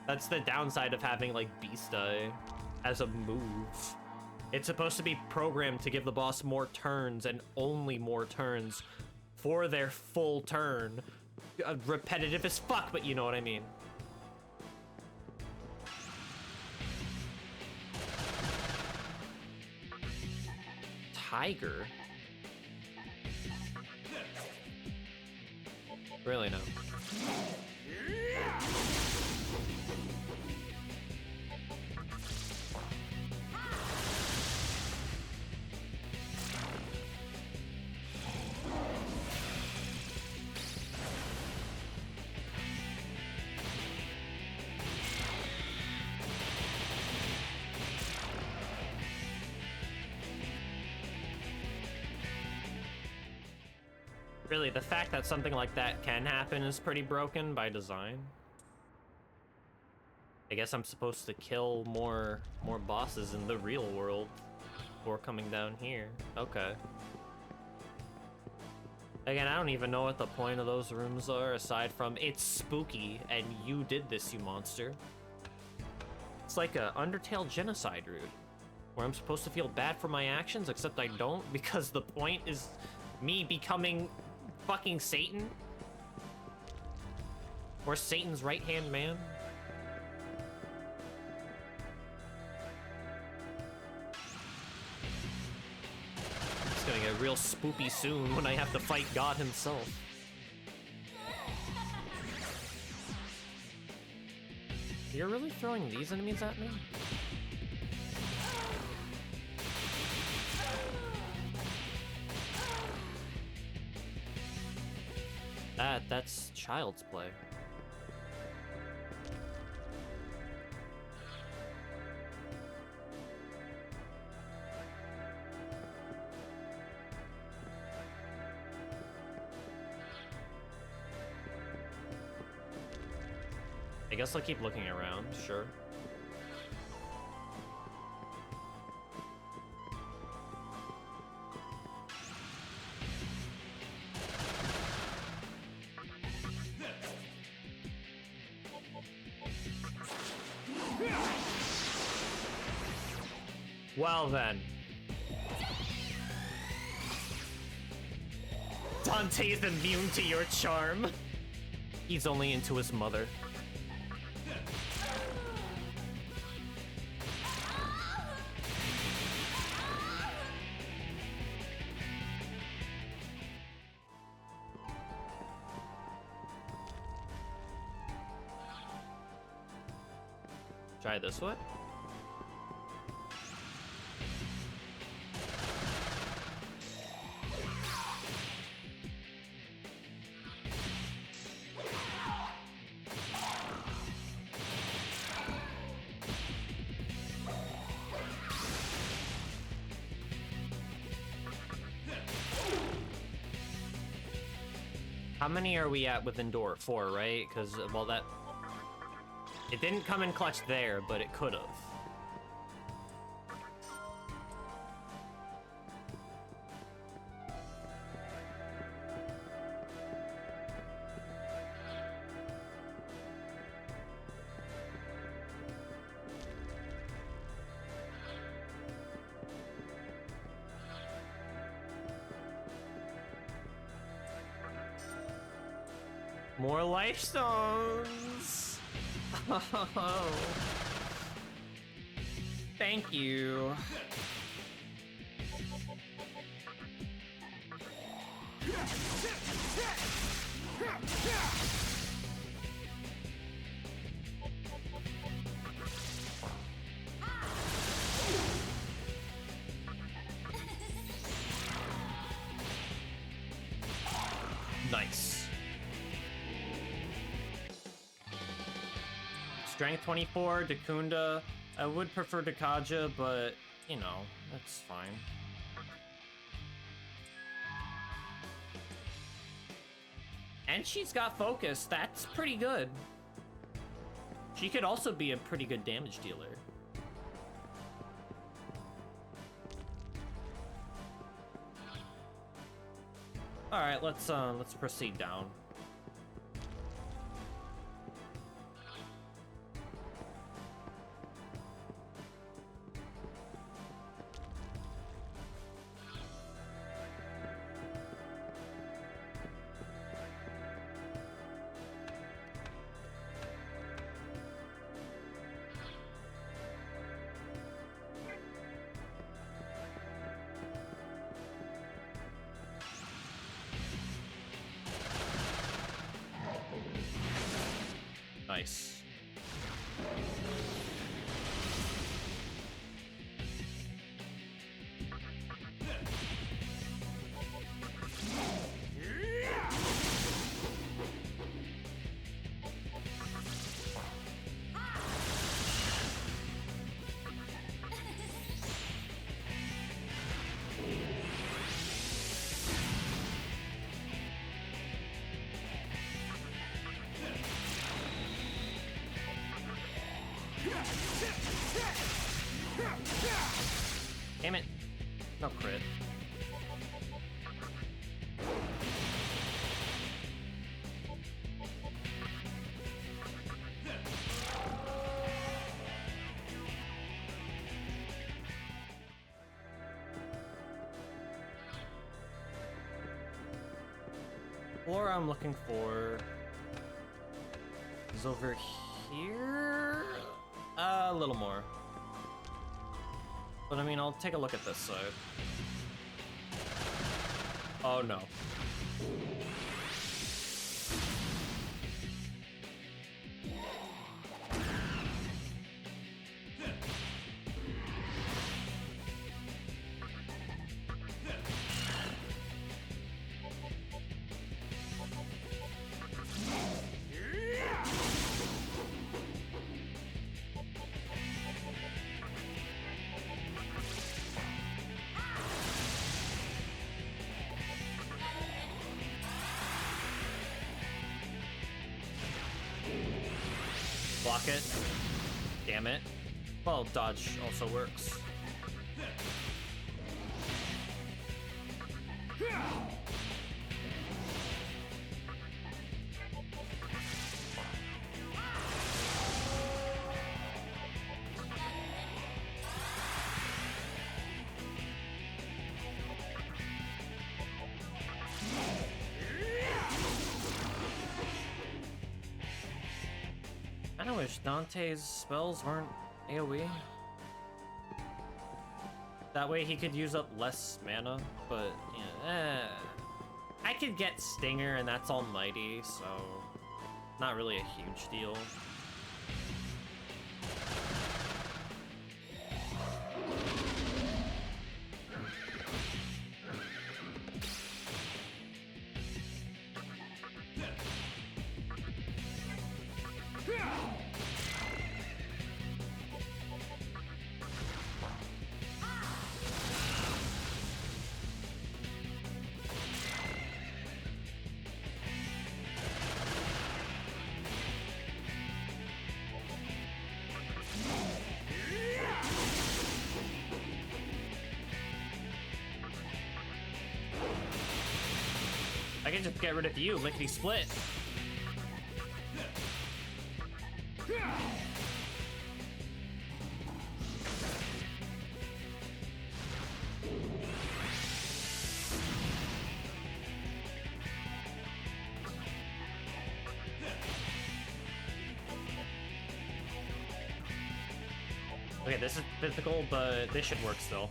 A: That's the downside of having like Beast Eye as a move. It's supposed to be programmed to give the boss more turns and only more turns for their full turn. Repetitive as fuck, but you know what I mean. Tiger? Really, no. Really, the fact that something like that can happen is pretty broken by design. I guess I'm supposed to kill more bosses in the real world before coming down here. Okay. Again, I don't even know what the point of those rooms are, aside from it's spooky and you did this, you monster. It's like a Undertale genocide route, where I'm supposed to feel bad for my actions, except I don't, because the point is me becoming fucking Satan? Or Satan's right-hand man? It's gonna get real spoopy soon when I have to fight God himself. You're really throwing these enemies at me? That's child's play. I guess I'll keep looking around, sure. Well then. Dante's immune to your charm. He's only into his mother. Try this way. How many are we at with Endure? 4, right? Because, well, that... It didn't come in clutch there, but it could have. More life stones! Oh. Thank you. Nice. Strength 24, Dakunda. I would prefer Dakaja, but, you know, that's fine. And she's got focus. That's pretty good. She could also be a pretty good damage dealer. All right, let's proceed down. Nice. Damn it. No crit. Floor I'm looking for is over here. A little more. But I mean, I'll take a look at this side. Oh no. Block it. Damn it. Well, dodge also works. I wish Dante's spells weren't AoE. That way he could use up less mana, but yeah, I could get Stinger and that's almighty, so not really a huge deal. I can just get rid of you, lickety split. Okay, this is physical, but this should work still.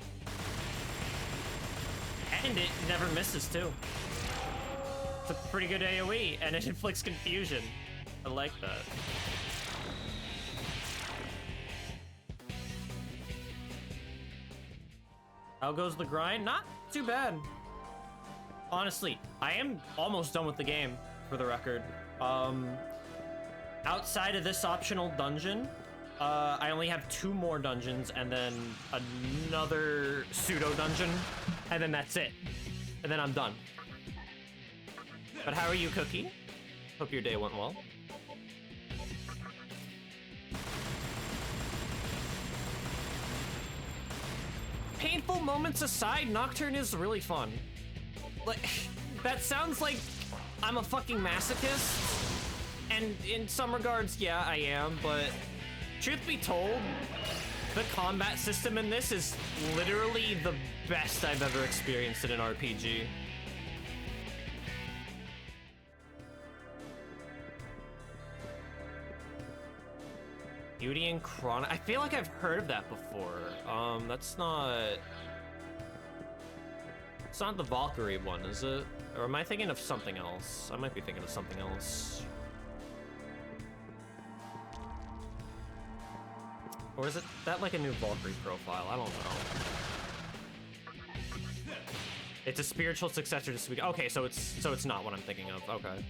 A: And it never misses too. It's a pretty good AoE, and it inflicts confusion. I like that. How goes the grind? Not too bad. Honestly, I am almost done with the game, for the record. Outside of this optional dungeon, I only have 2 more dungeons, and then another pseudo dungeon, and then that's it. And then I'm done. But how are you, Cookie? Hope your day went well. Painful moments aside, Nocturne is really fun. Like, that sounds like I'm a fucking masochist. And in some regards, yeah, I am, but truth be told, the combat system in this is literally the best I've ever experienced in an RPG. Beauty and Chronic. I feel like I've heard of that before. That's not... It's not the Valkyrie one, is it? Or am I thinking of something else? I might be thinking of something else. Or is it that like a new Valkyrie profile? I don't know. It's a spiritual successor to Sweet. Okay, so it's not what I'm thinking of. Okay.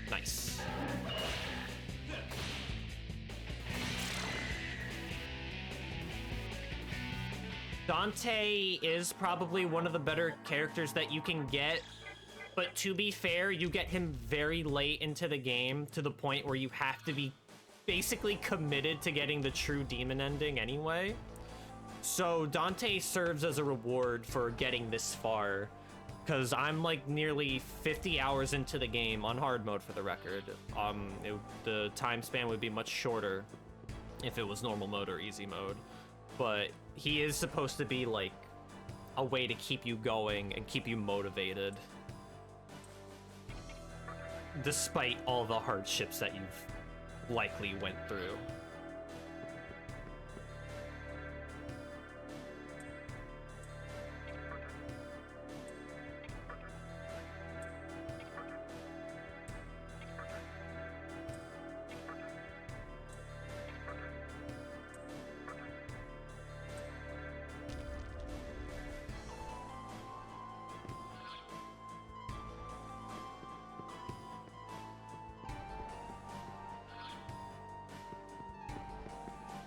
A: Nice. Dante is probably one of the better characters that you can get, but to be fair, you get him very late into the game to the point where you have to be basically committed to getting the true demon ending anyway. So Dante serves as a reward for getting this far, because I'm like nearly 50 hours into the game on hard mode for the record. The time span would be much shorter if it was normal mode or easy mode, but he is supposed to be like a way to keep you going and keep you motivated despite all the hardships that you've likely went through.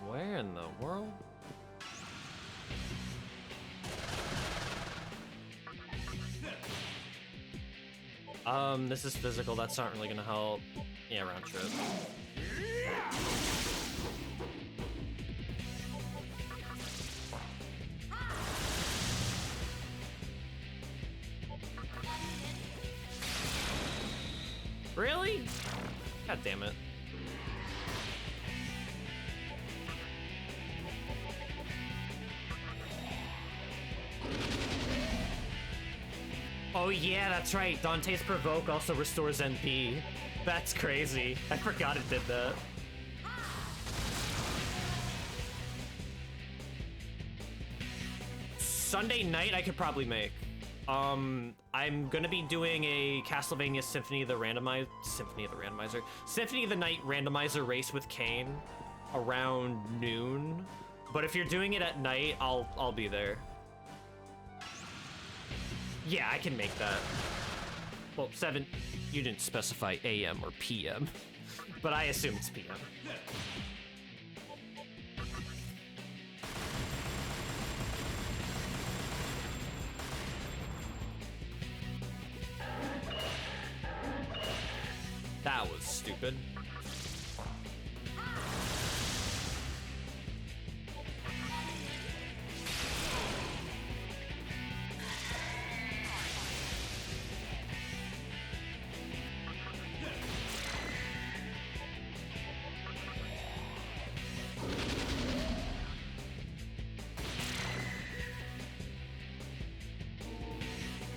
A: Where in the world? This is physical, that's not really gonna help. Yeah, round trip. Really? God damn it. Oh yeah, that's right. Dante's Provoke also restores NP. That's crazy. I forgot it did that. Sunday night I could probably make. I'm gonna be doing a Castlevania Symphony of the Night randomizer race with Kane around noon. But if you're doing it at night, I'll be there. Yeah, I can make that. Well, 7, you didn't specify AM or PM, but I assume it's PM. That was stupid.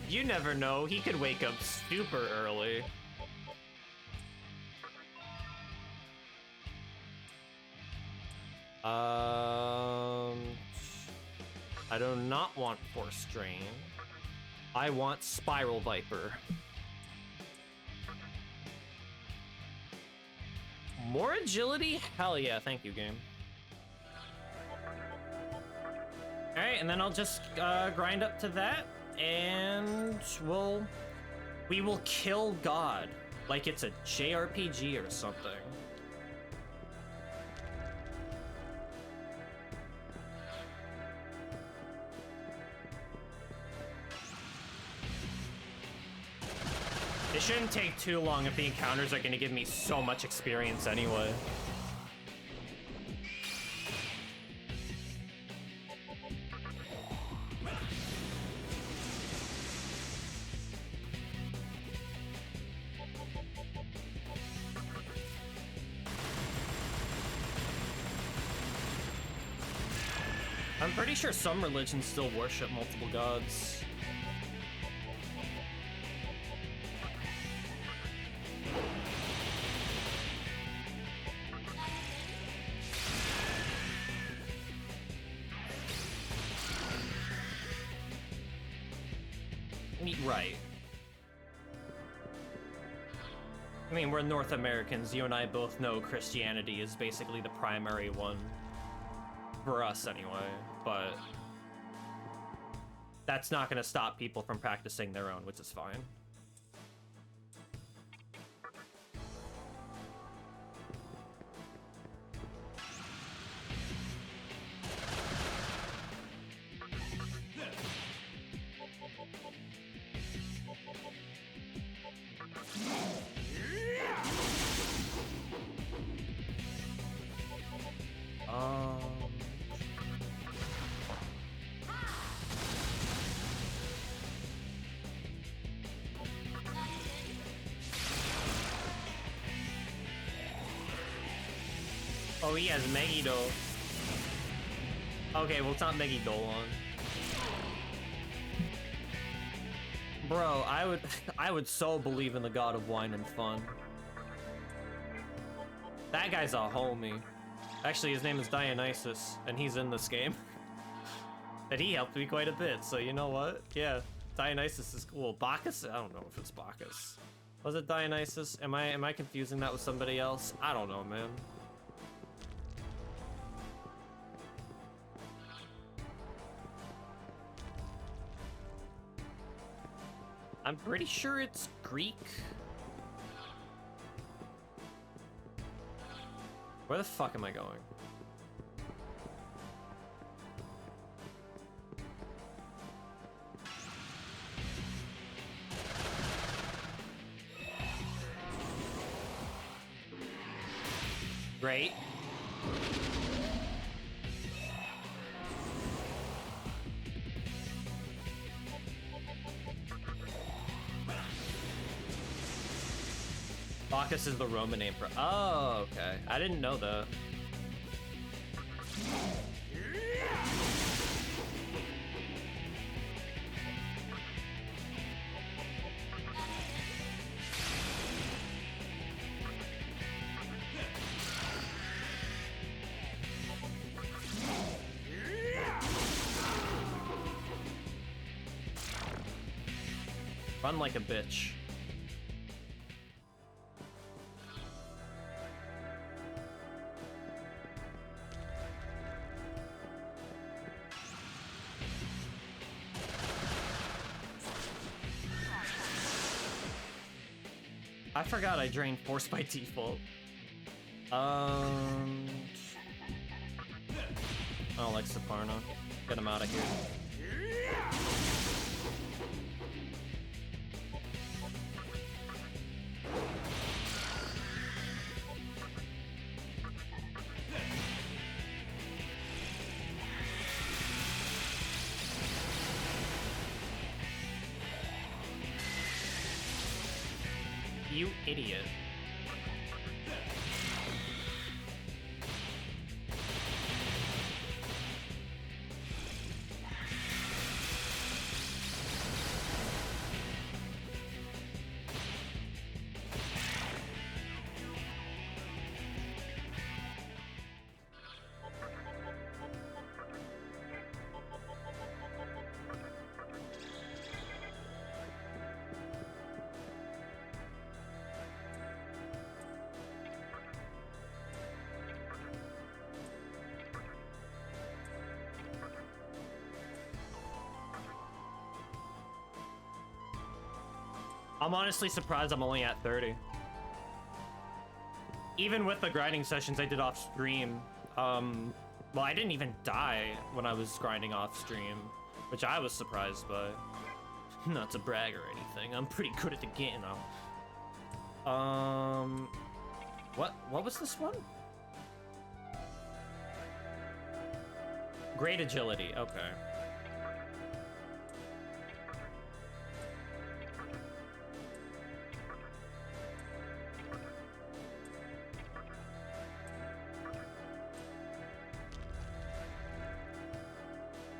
A: You never know, he could wake up super early. I do not want Force Drain. I want Spiral Viper. More agility? Hell yeah, thank you, game. Alright, and then I'll just grind up to that, and we will kill God like it's a JRPG or something. It shouldn't take too long if the encounters are gonna give me so much experience anyway. I'm pretty sure some religions still worship multiple gods. Right. I mean, we're North Americans. You and I both know Christianity is basically the primary one. For us, anyway. But that's not going to stop people from practicing their own, which is fine. Oh, he has Megiddo. Okay, well, it's not Megidolon. Bro, I would so believe in the god of wine and fun. That guy's a homie. Actually, his name is Dionysus, and he's in this game. And he helped me quite a bit, so you know what? Yeah, Dionysus is cool. Bacchus? I don't know if it's Bacchus. Was it Dionysus? Am I confusing that with somebody else? I don't know, man. I'm pretty sure it's Greek. Where the fuck am I going? Great. Bacchus is the Roman name for. Oh, okay. I didn't know that. Run like a bitch. I forgot I drained force by default. I don't like Saparna. Get him out of here. You idiot. I'm honestly surprised I'm only at 30. Even with the grinding sessions I did off stream, well, I didn't even die when I was grinding off stream, which I was surprised by. Not to brag or anything, I'm pretty good at the game now. What was this one? Great agility, okay.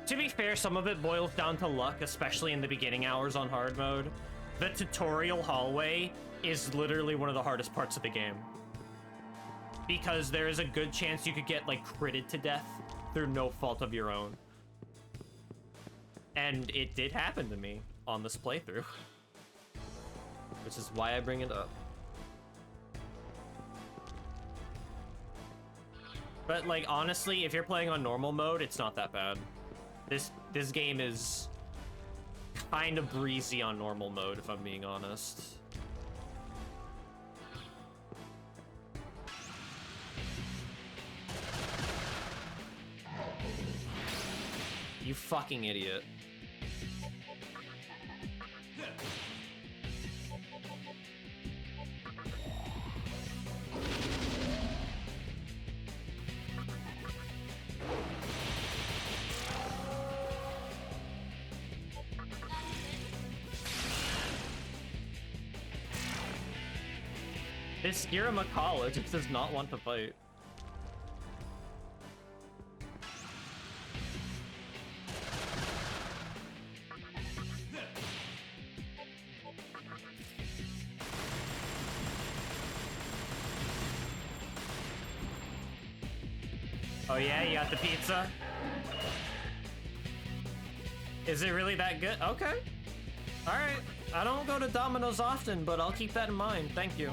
A: To be fair, some of it boils down to luck, especially in the beginning hours on hard mode. The tutorial hallway is literally one of the hardest parts of the game. Because there is a good chance you could get, like, critted to death through no fault of your own. And it did happen to me on this playthrough. Which is why I bring it up. But, like, honestly, if you're playing on normal mode, it's not that bad. This game is kind of breezy on normal mode, if I'm being honest. You fucking idiot. This Skira Makala just does not want to fight. Oh yeah, you got the pizza? Is it really that good? Okay. Alright. I don't go to Domino's often, but I'll keep that in mind. Thank you.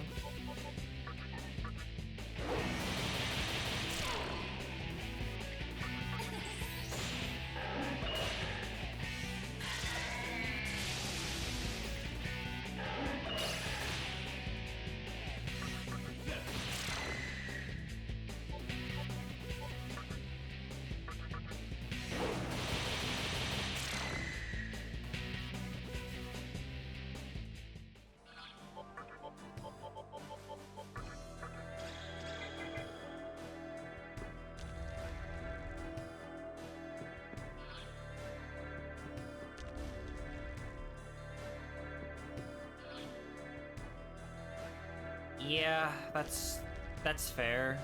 A: Yeah, that's fair.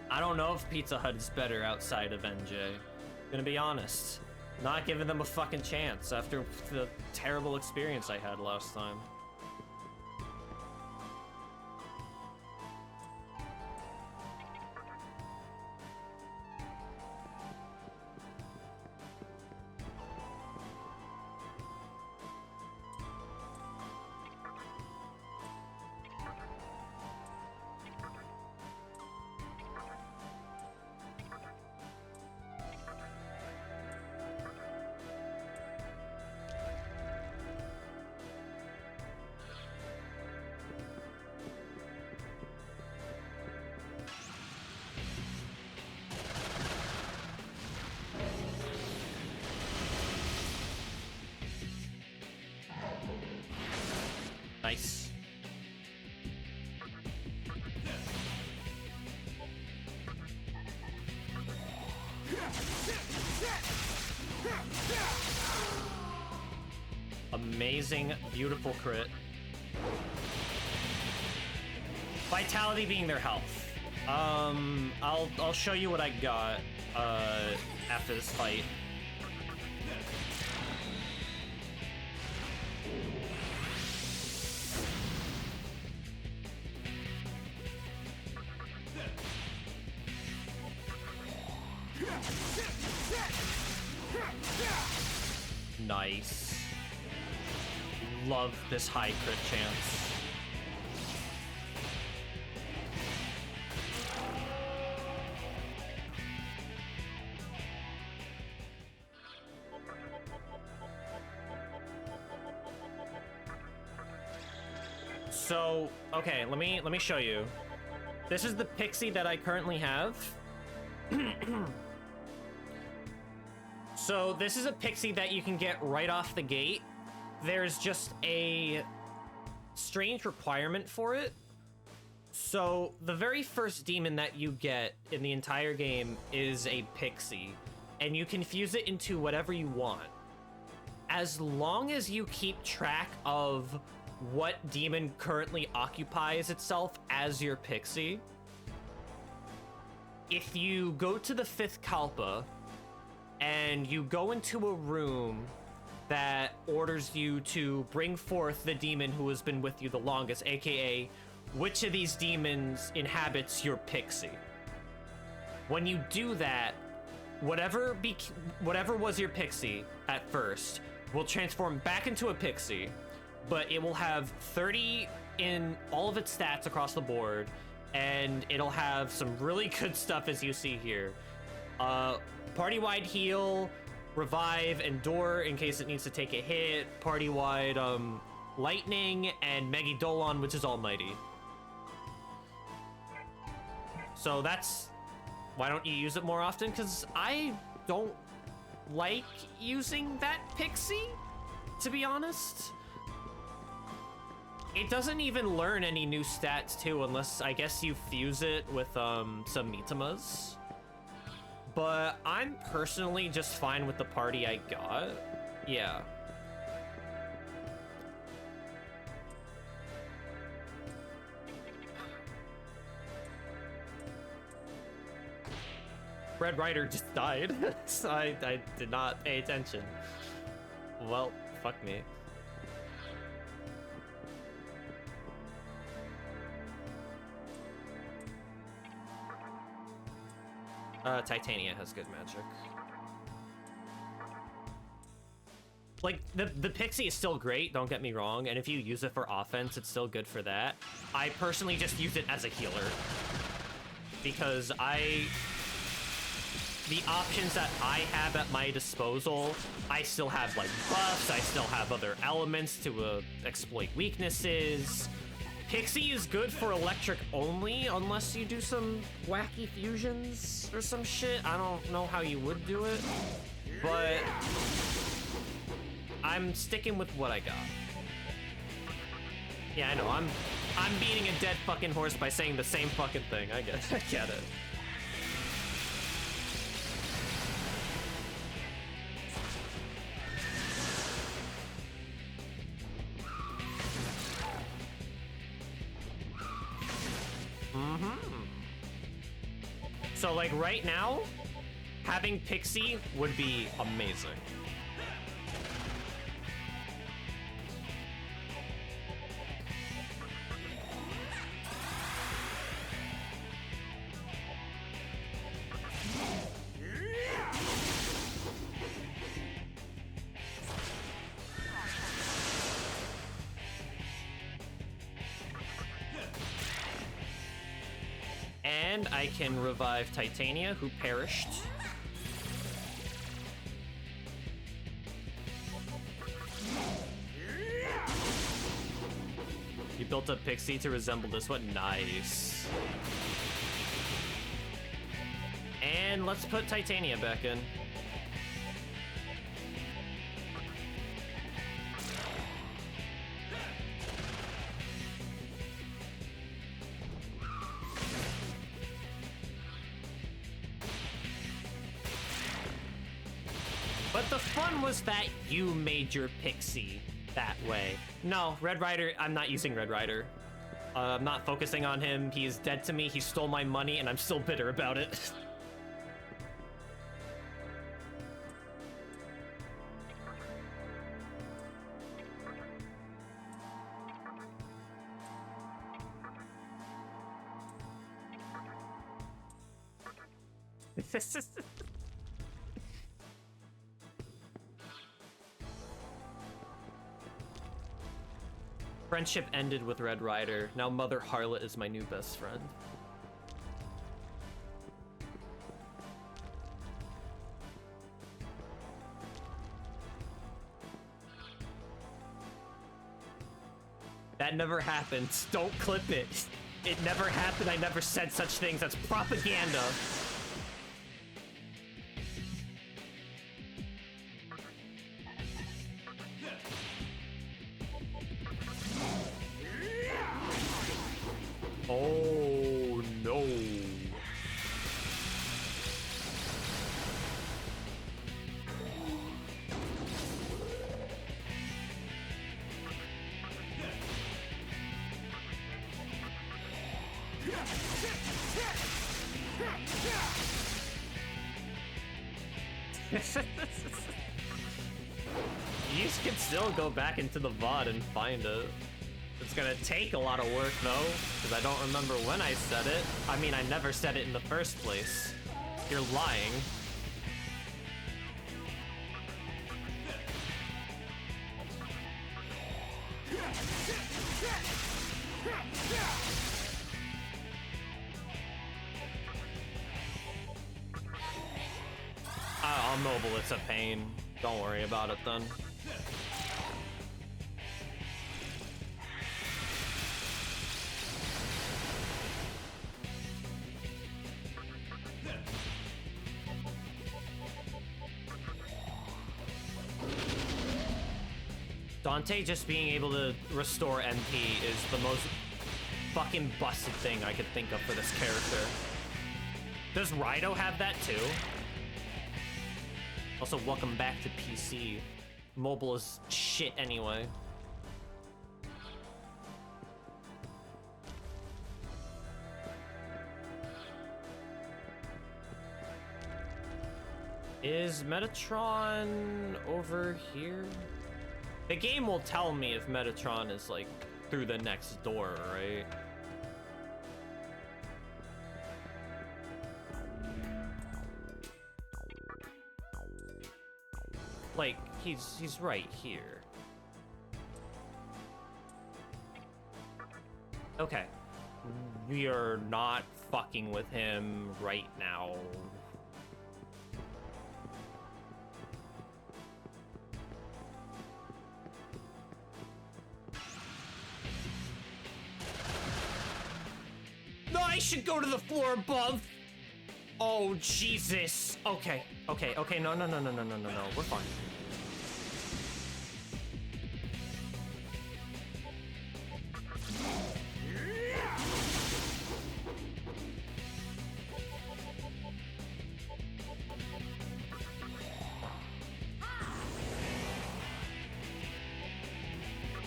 A: I don't know if Pizza Hut is better outside of NJ. Gonna be honest. Not giving them a fucking chance after the terrible experience I had last time. Nice. Amazing, beautiful crit. Vitality being their health. I'll show you what I got after this fight. Nice. Love this high crit chance. So, okay, let me show you. This is the pixie that I currently have. So this is a pixie that you can get right off the gate. There's just a strange requirement for it. So the very first demon that you get in the entire game is a pixie, and you can fuse it into whatever you want. As long as you keep track of what demon currently occupies itself as your pixie. If you go to the 5th Kalpa, and you go into a room that orders you to bring forth the demon who has been with you the longest, aka which of these demons inhabits your pixie. When you do that, whatever was your pixie at first will transform back into a pixie, but it will have 30 in all of its stats across the board, and it'll have some really good stuff as you see here. Party-wide heal, revive, endure in case it needs to take a hit, party-wide lightning, and Megidolon, which is almighty. So that's why don't you use it more often? Because I don't like using that pixie, to be honest. It doesn't even learn any new stats too, unless I guess you fuse it with some Mitamas. But I'm personally just fine with the party I got. Yeah. Red Rider just died. So I did not pay attention. Well, fuck me. Titania has good magic. Like, the Pixie is still great, don't get me wrong, and if you use it for offense, it's still good for that. I personally just use it as a healer. Because the options that I have at my disposal, I still have, like, buffs, I still have other elements to exploit weaknesses. Pixie is good for electric only, unless you do some wacky fusions or some shit. I don't know how you would do it, but I'm sticking with what I got. Yeah, I know, I'm beating a dead fucking horse by saying the same fucking thing. I get it. So, like, right now, having Pixie would be amazing. And I can revive Titania, who perished. You built a Pixie to resemble this one? Nice. And let's put Titania back in. But the fun was that you made your Pixie that way. No, Red Rider, I'm not using Red Rider. I'm not focusing on him. He is dead to me. He stole my money, and I'm still bitter about it. Friendship ended with Red Rider. Now Mother Harlot is my new best friend. That never happened. Don't clip it. It never happened. I never said such things. That's propaganda. Oh no. You can still go back into the VOD and find it. It's gonna take a lot of work though, because I don't remember when I said it. I mean, I never said it in the first place. You're lying. On mobile, it's a pain. Don't worry about it then. Dante just being able to restore MP is the most fucking busted thing I could think of for this character. Does Rido have that too? Also, welcome back to PC. Mobile is shit anyway. Is Metatron over here? The game will tell me if Metatron is like through the next door, right? Like, he's right here. Okay. We are not fucking with him right now. No, I should go to the floor above. Oh, Jesus. Okay, okay, okay. No. We're fine.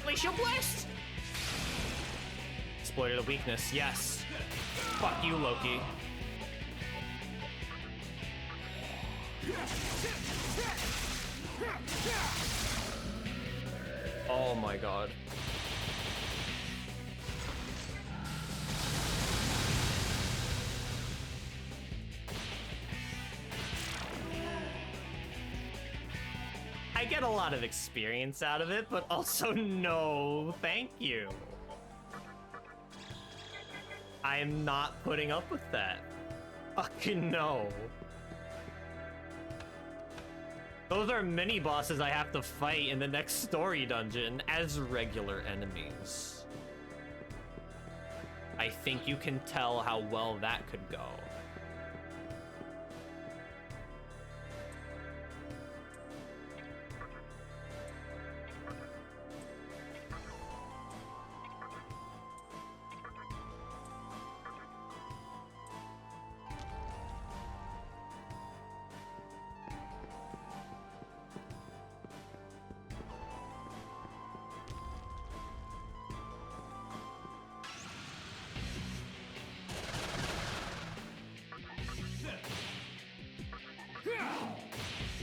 A: Glacial Blast! Exploited a weakness, yes. Fuck you, Loki. Oh my god. I get a lot of experience out of it, but also no, thank you. I am not putting up with that. Fucking no. Those are mini bosses I have to fight in the next story dungeon as regular enemies. I think you can tell how well that could go.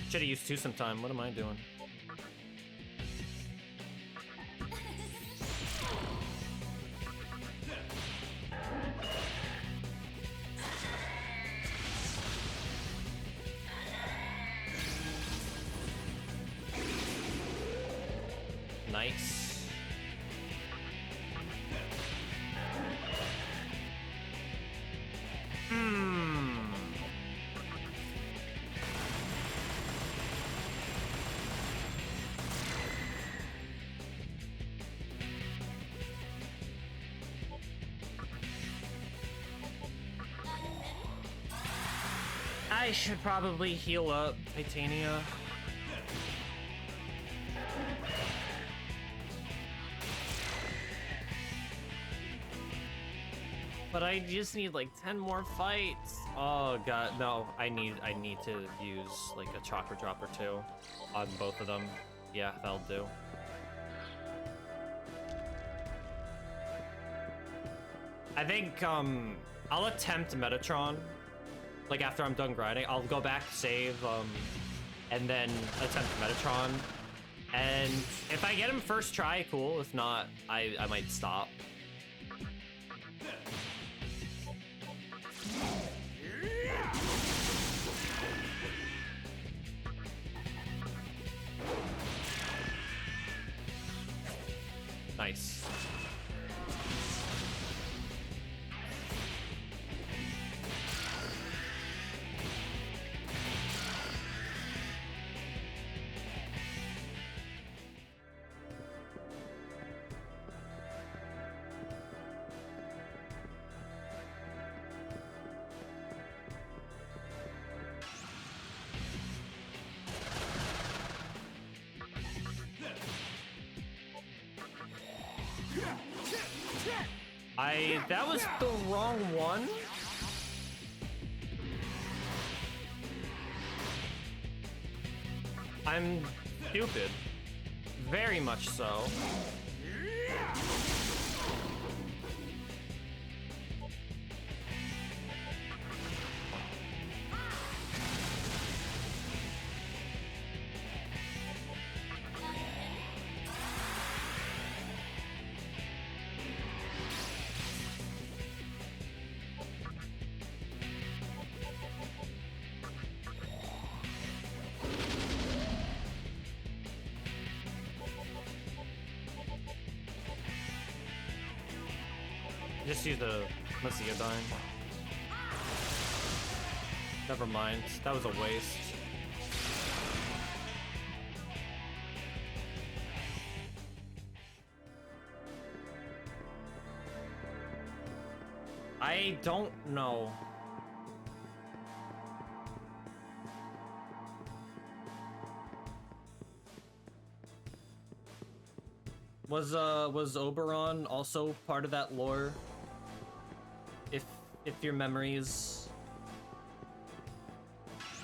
A: Should've used two sometime. What am I doing? Nice. I should probably heal up, Titania. But I just need like 10 more fights. Oh god, no, I need to use like a chakra drop or two on both of them. Yeah, that'll do. I think I'll attempt Metatron. Like after I'm done grinding, I'll go back, save, and then attempt Metatron. And if I get him first try, cool. If not, I might stop. Nice. That was the wrong one. I'm stupid. Very much so. Just use the Messiodine. Never mind. That was a waste. I don't know. Was Oberon also part of that lore? If your memory is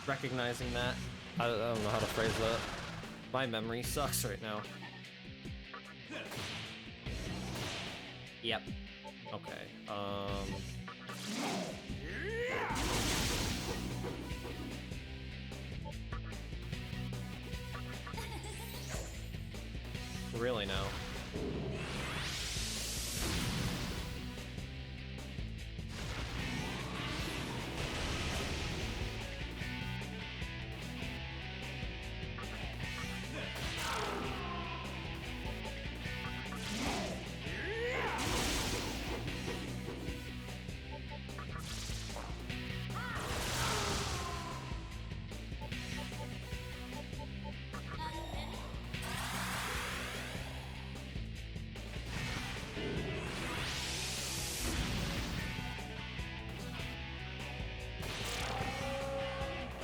A: recognizing that. I don't know how to phrase that. My memory sucks right now. Yep. Okay. Really now.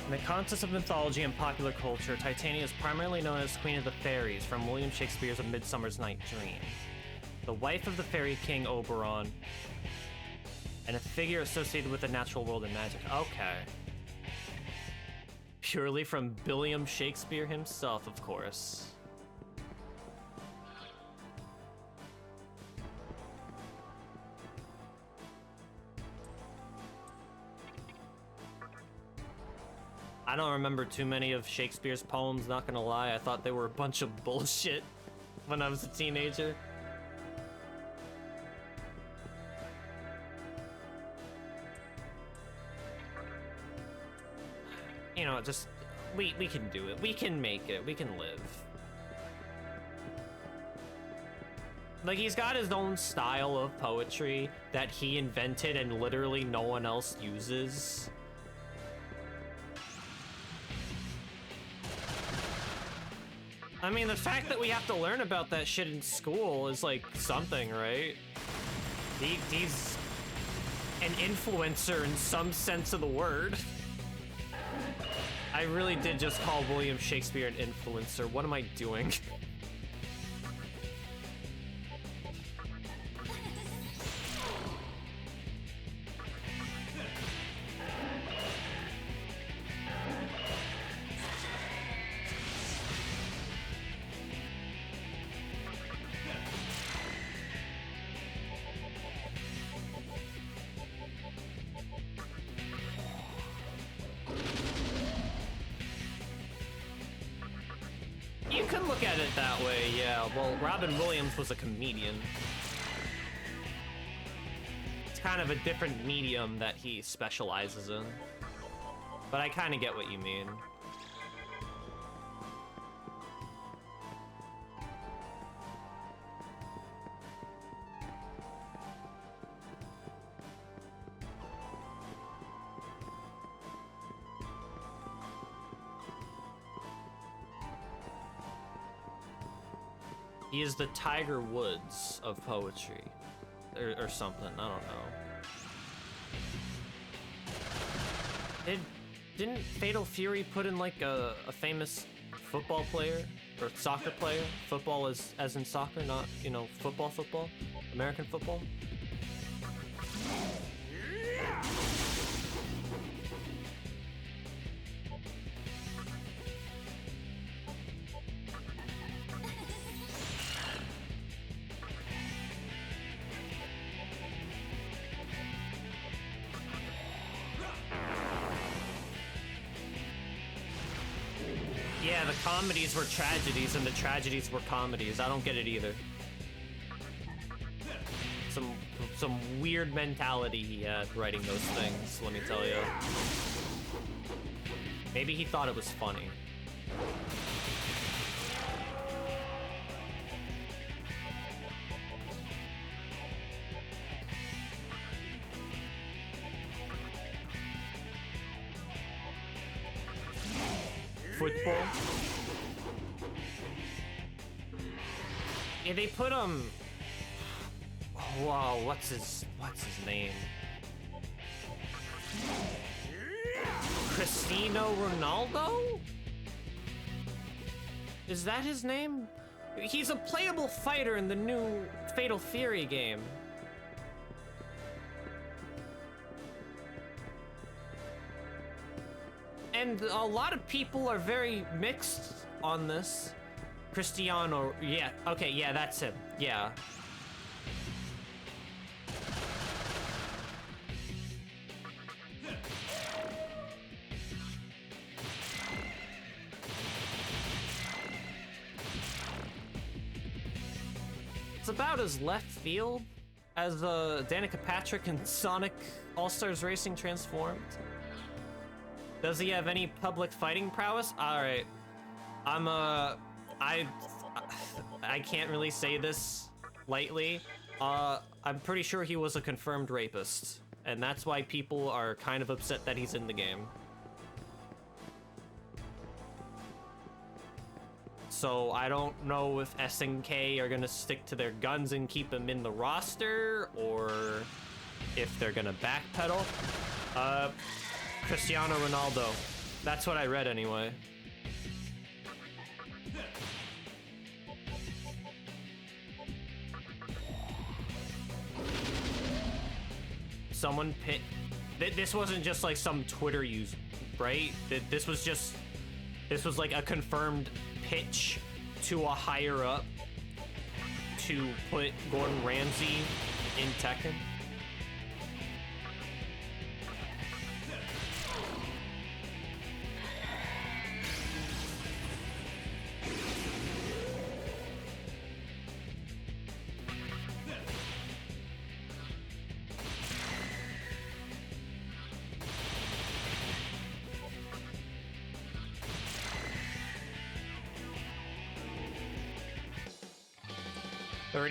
A: In the context of mythology and popular culture, Titania is primarily known as Queen of the Fairies from William Shakespeare's A Midsummer's Night Dream. The wife of the fairy king Oberon, and a figure associated with the natural world and magic. Okay. Purely from William Shakespeare himself, of course. I don't remember too many of Shakespeare's poems, not gonna lie. I thought they were a bunch of bullshit when I was a teenager. You know, just, we can do it. We can make it. We can live. Like, he's got his own style of poetry that he invented and literally no one else uses. I mean, the fact that we have to learn about that shit in school is like something, right? He's an influencer in some sense of the word. I really did just call William Shakespeare an influencer. What am I doing? You could look at it that way, yeah. Well, Robin Williams was a comedian. It's kind of a different medium that he specializes in. But I kind of get what you mean. He is the Tiger Woods of poetry, or something. I don't know. Didn't Fatal Fury put in like a famous football player or soccer player? Football as in soccer, not, you know, football, American football. Yeah, the comedies were tragedies and the tragedies were comedies. I don't get it either. Some weird mentality he had writing those things, let me tell you. Maybe he thought it was funny. people. Yeah, they put whoa, what's his name? Cristiano Ronaldo? Is that his name? He's a playable fighter in the new Fatal Fury game. And a lot of people are very mixed on this. Cristiano, yeah, okay, yeah, that's him, yeah. It's about as left field as Danica Patrick and Sonic All-Stars Racing Transformed. Does he have any public fighting prowess? Alright. I can't really say this lightly. I'm pretty sure he was a confirmed rapist. And that's why people are kind of upset that he's in the game. So I don't know if SNK are gonna stick to their guns and keep him in the roster, or if they're gonna backpedal. Cristiano Ronaldo. That's what I read anyway. Someone this wasn't just like some Twitter user, right? This was like a confirmed pitch to a higher up to put Gordon Ramsay in Tekken.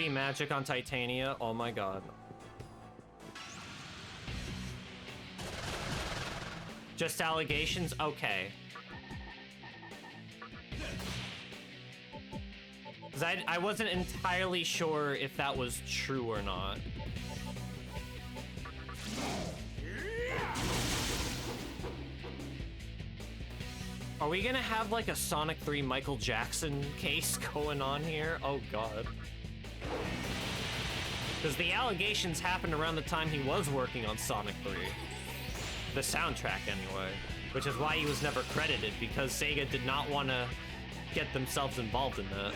A: Magic on Titania, oh my god. Just allegations? Okay. 'Cause I wasn't entirely sure if that was true or not. Are we gonna have like a Sonic 3 Michael Jackson case going on here? Oh god. Because the allegations happened around the time he was working on Sonic 3. The soundtrack, anyway. Which is why he was never credited, because Sega did not want to get themselves involved in that.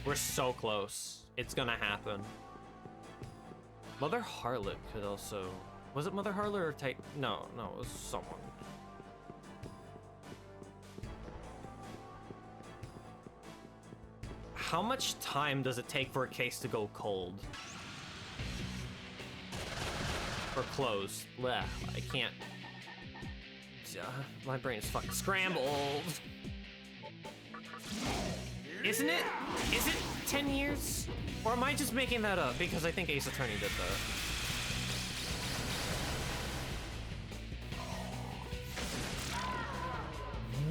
A: We're so close. It's gonna happen. Mother Harlot could also... Was it Mother Harlot or No, it was someone. How much time does it take for a case to go cold? Or closed? Blech, I can't... my brain is fucking scrambled. Isn't it? Is it 10 years? Or am I just making that up? Because I think Ace Attorney did that.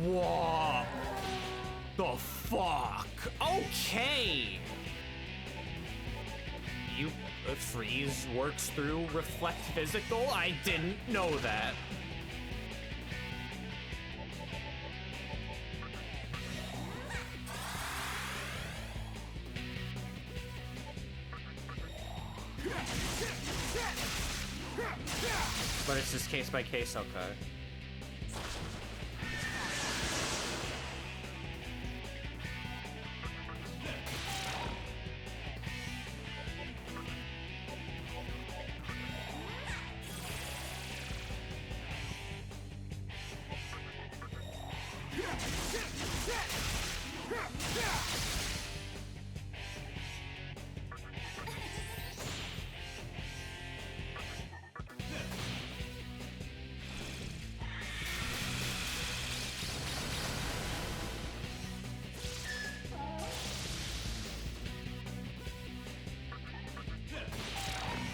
A: Whoa! The fuck? Okay! Freeze works through Reflect Physical? I didn't know that. But it's just case by case, okay.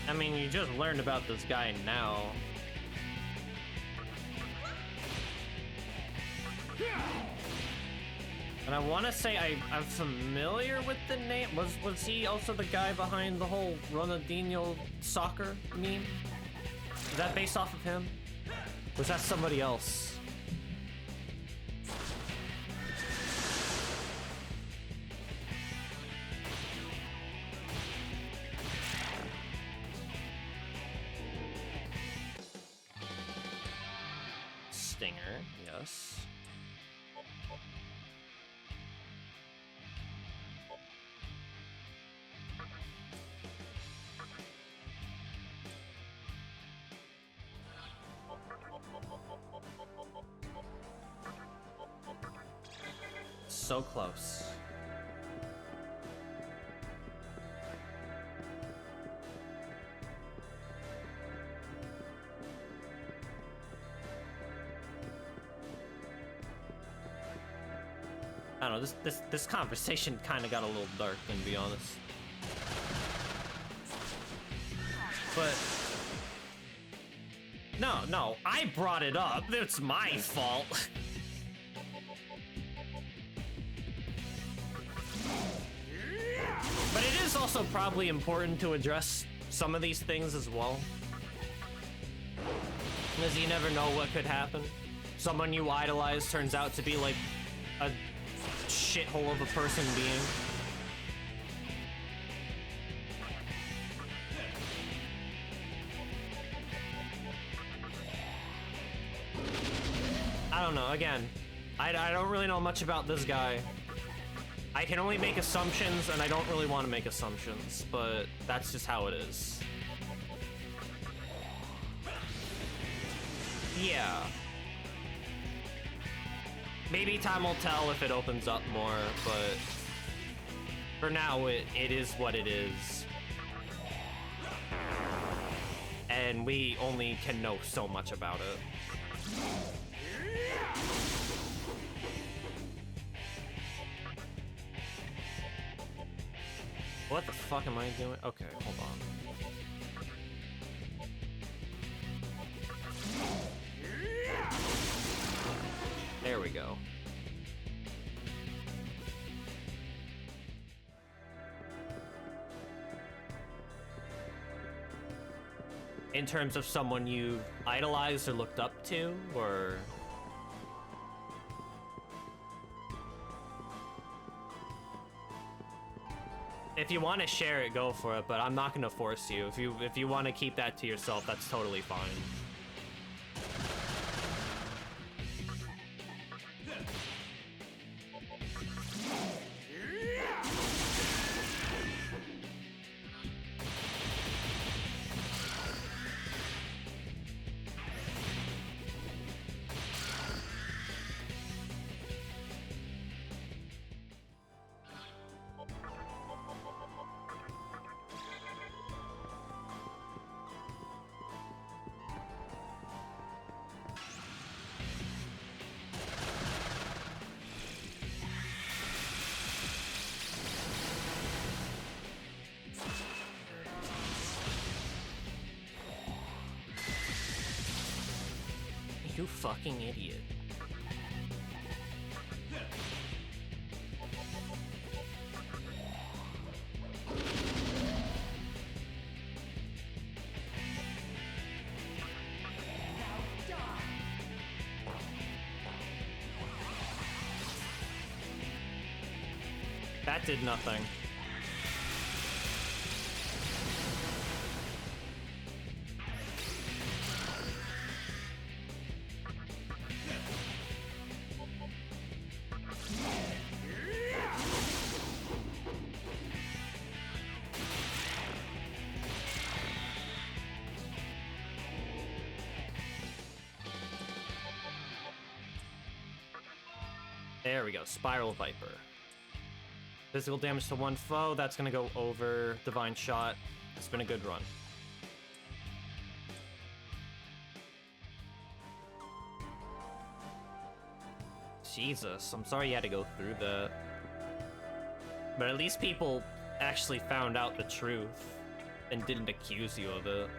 A: I mean, you just learned about this guy now. And I want to say I'm familiar with the name. Was he also the guy behind the whole Ronaldinho soccer meme? Is that based off of him? Or was that somebody else? Stinger, yes. So close. I don't know, this conversation kind of got a little dark, to be honest. But no, I brought it up. It's my fault. But it is also probably important to address some of these things as well. Because you never know what could happen. Someone you idolize turns out to be like a shithole of a person being. I don't know, again, I don't really know much about this guy. I can only make assumptions, and I don't really want to make assumptions, but that's just how it is. Yeah. Maybe time will tell if it opens up more, but for now, it is what it is. And we only can know so much about it. What the fuck am I doing? Okay, hold on. There we go. In terms of someone you idolized or looked up to, or... If you want to share it, go for it, but I'm not going to force you. If you want to keep that to yourself, that's totally fine. You fucking idiot. That did nothing. There we go, Spiral Viper. Physical damage to one foe, that's gonna go over Divine Shot. It's been a good run. Jesus, I'm sorry you had to go through that. But at least people actually found out the truth. and didn't accuse you of it.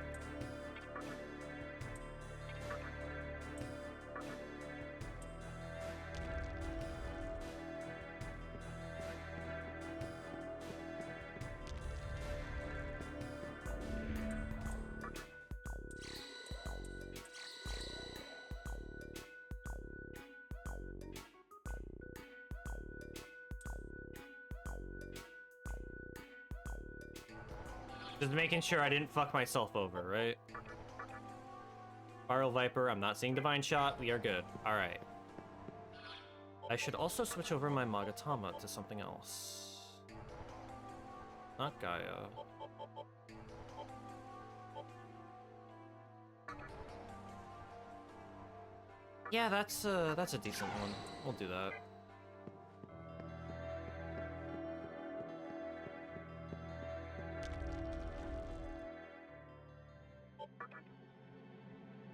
A: Just making sure I didn't fuck myself over, right? Spiral Viper, I'm not seeing Divine Shot. We are good. Alright. I should also switch over my Magatama to something else. Not Gaia. Yeah, that's a decent one. We'll do that.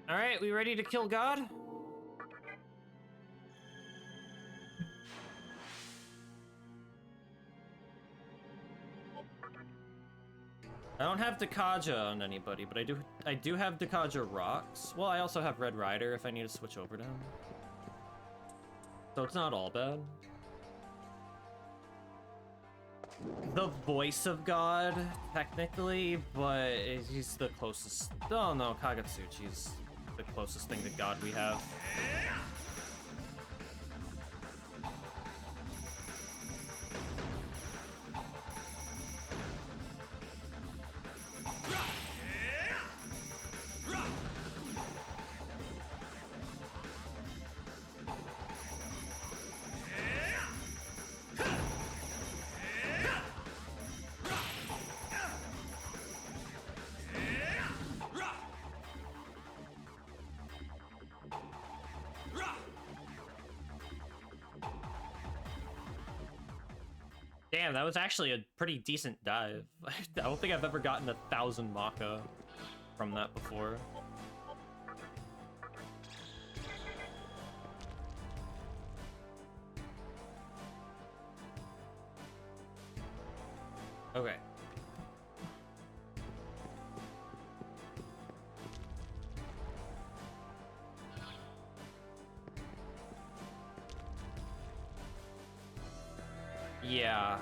A: Alright, we ready to kill God? I don't have Dakaja on anybody, but I do have Dakaja rocks. Well, I also have Red Rider if I need to switch over to him. So it's not all bad. The voice of God, technically, but he's the closest. Oh no, Kagatsuchi's the closest thing to God we have. Damn, that was actually a pretty decent dive. I don't think I've ever gotten 1,000 Maka from that before. Okay. Yeah.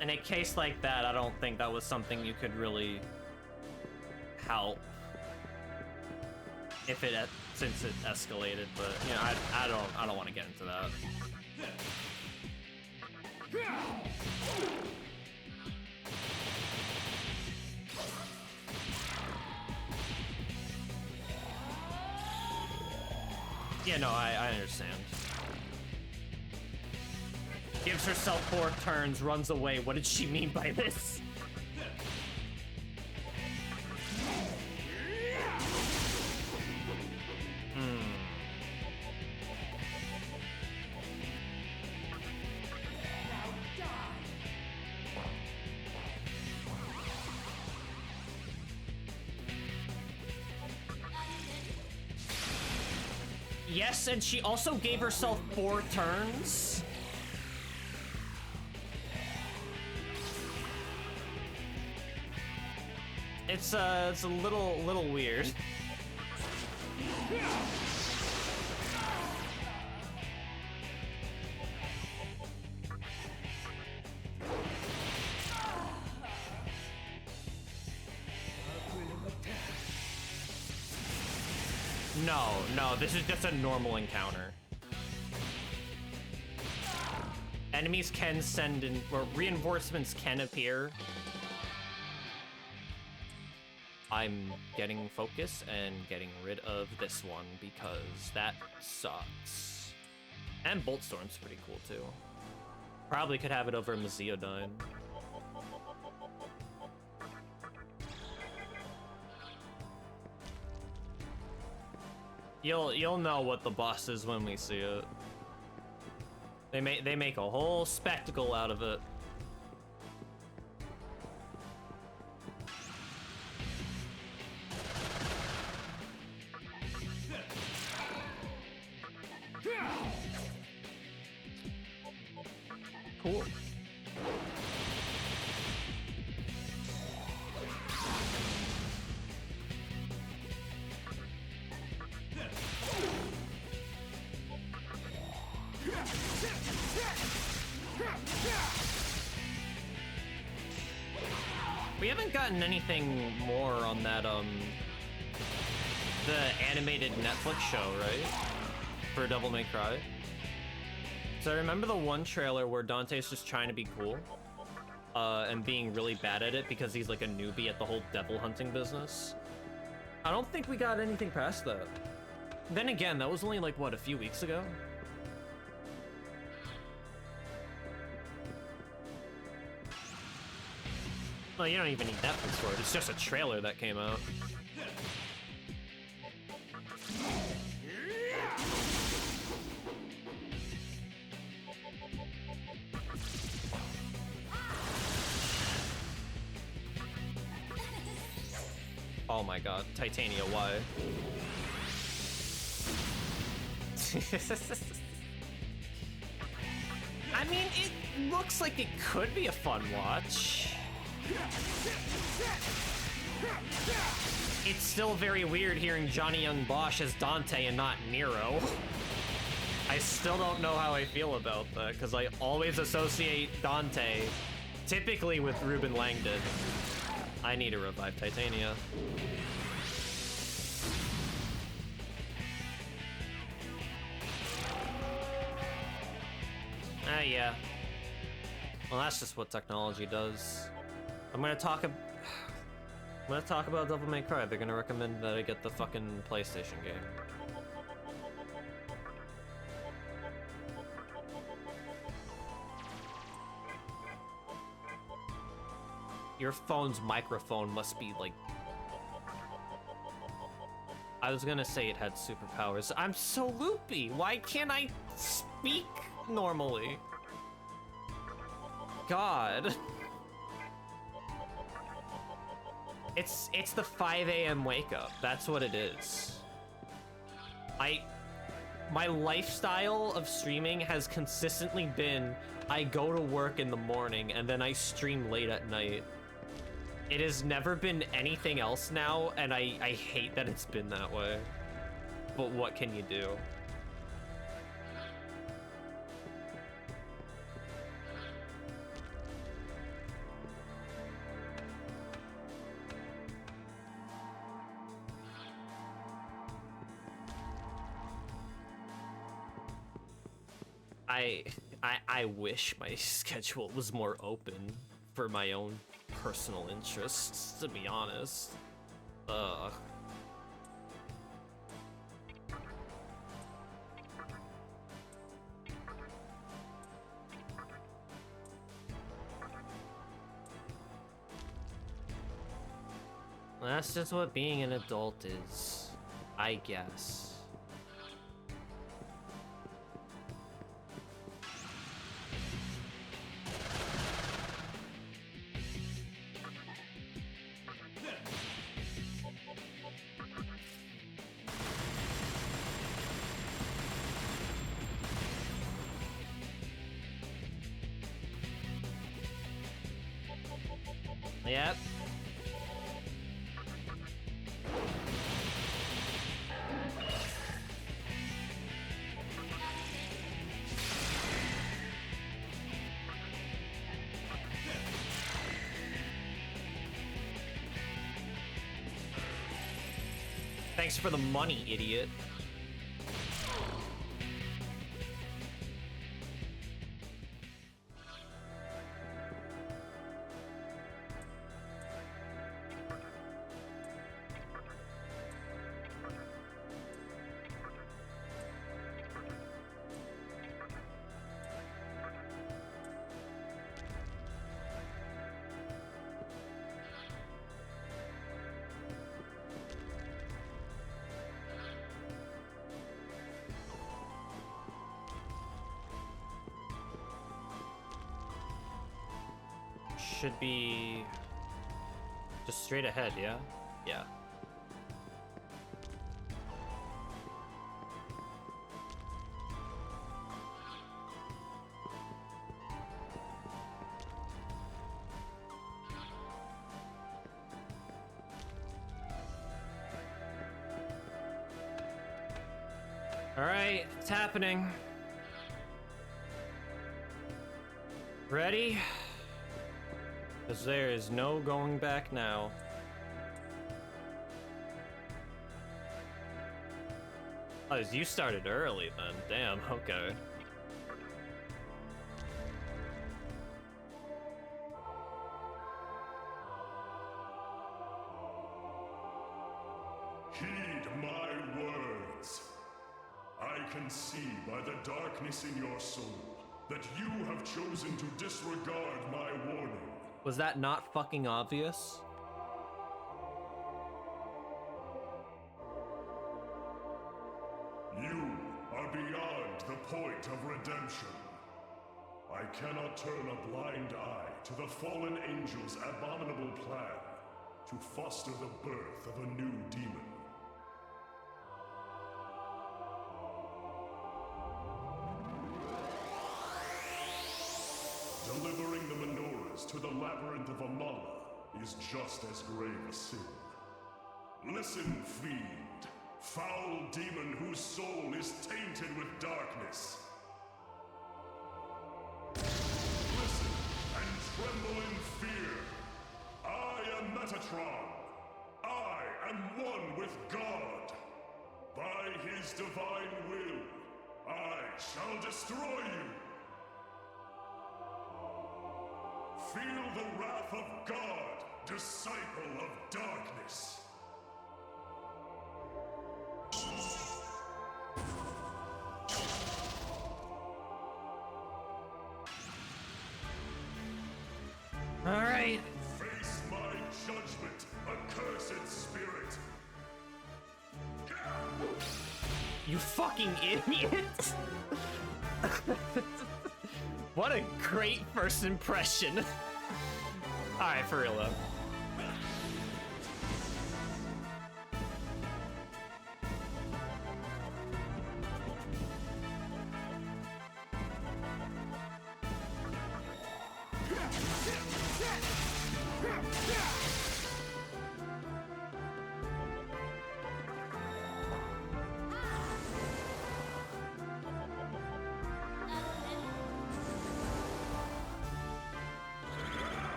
A: In a case like that, I don't think that was something you could really help if it since it escalated, but you know, I don't want to get into that. Yeah, no, I understand. Gives herself 4 turns, runs away. What did she mean by this? Yes, and she also gave herself 4 turns. It's a little weird. No, this is just a normal encounter. Enemies can send in, or reinforcements can appear. I'm getting focus and getting rid of this one because that sucks. And Boltstorm's pretty cool too. Probably could have it over Maziodyne. You'll know what the boss is when we see it. They make a whole spectacle out of it. cool. We haven't gotten anything more on that, the animated Netflix show, right? For Devil May Cry. So I remember the one trailer where Dante's just trying to be cool, and being really bad at it because he's like a newbie at the whole devil hunting business. I don't think we got anything past that. Then again, that was only like, what, a few weeks ago? Well, you don't even need Netflix for it. It's just a trailer that came out. Oh my god, Titania, why? I mean, it looks like it could be a fun watch. It's still very weird hearing Johnny Young Bosch as Dante and not Nero. I still don't know how I feel about that, because I always associate Dante typically with Ruben Langdon. I need to revive Titania. Yeah. Well, that's just what technology does. I'm gonna talk about Devil May Cry. They're gonna recommend that I get the fucking PlayStation game. Your phone's microphone must be like... I was gonna say it had superpowers. I'm so loopy. Why can't I speak normally? God. It's the 5 a.m. wake up. That's what it is. My lifestyle of streaming has consistently been I go to work in the morning and then I stream late at night. It has never been anything else now, and I hate that it's been that way. But what can you do? I wish my schedule was more open for my own personal interests, to be honest. That's just what being an adult is, I guess. Yep. Thanks for the money, idiot. Should be just straight ahead, yeah? Yeah. Alright, it's happening. Ready? Because there is no going back now. Oh, you started early then. Damn, okay.
B: Heed my words. I can see by the darkness in your soul that you have chosen to disregard my warning.
A: Was that not fucking obvious?
B: You are beyond the point of redemption. I cannot turn a blind eye to the fallen angel's abominable plan to foster the birth of a new demon. Delivering the menorahs to the Labyrinth of Amala is just as grave a sin. Listen, fiend. Foul demon whose soul is tainted with darkness. Listen and tremble in fear. I am Metatron. I am one with God. By his divine will, I shall destroy you. Feel the wrath of God, disciple of darkness.
A: All right.
B: Face my judgment, accursed spirit.
A: You fucking idiot! What a great first impression. Alright, for real though.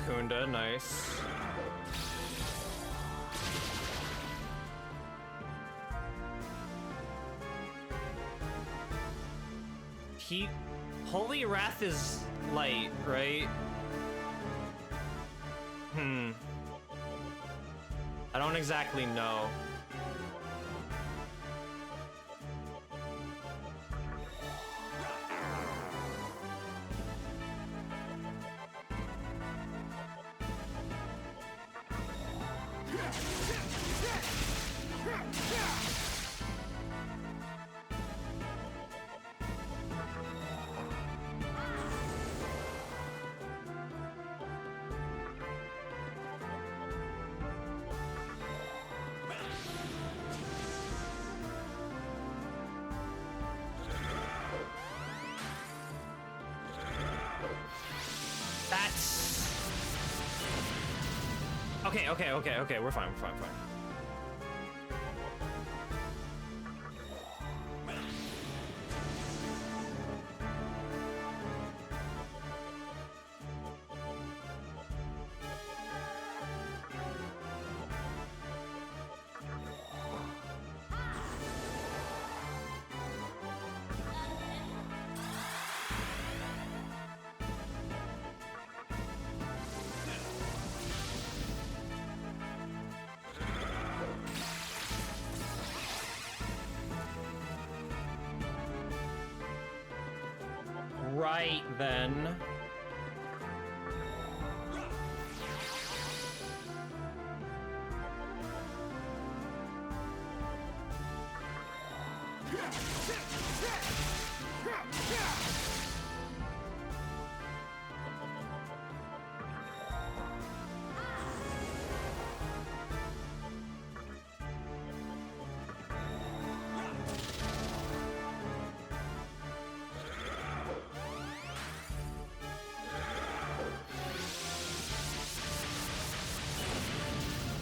A: Kunda, nice. Holy Wrath is light, right? I don't exactly know. Okay, we're fine, we're fine. Right then.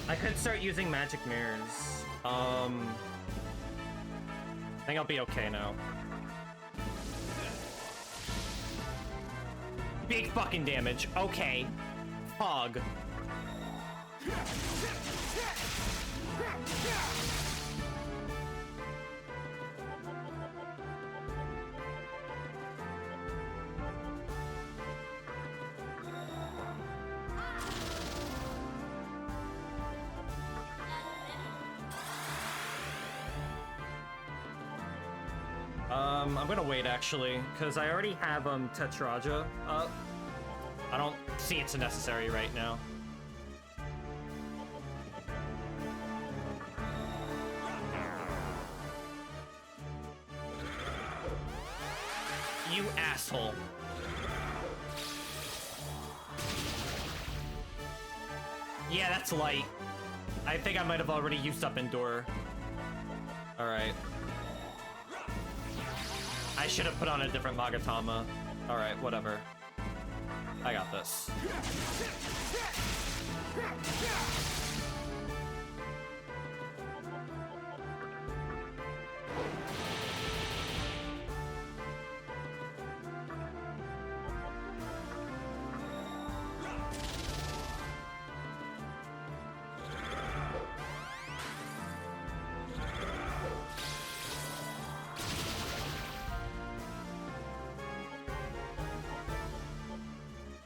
A: I could start using magic mirrors. I think I'll be okay now. Big fucking damage. Okay. Fog. I'm gonna wait actually, because I already have Tetraja up. I don't see it's necessary right now. You asshole. Yeah, that's light. I think I might have already used up Endure. Alright. I should have put on a different Magatama. Alright, whatever. I got this.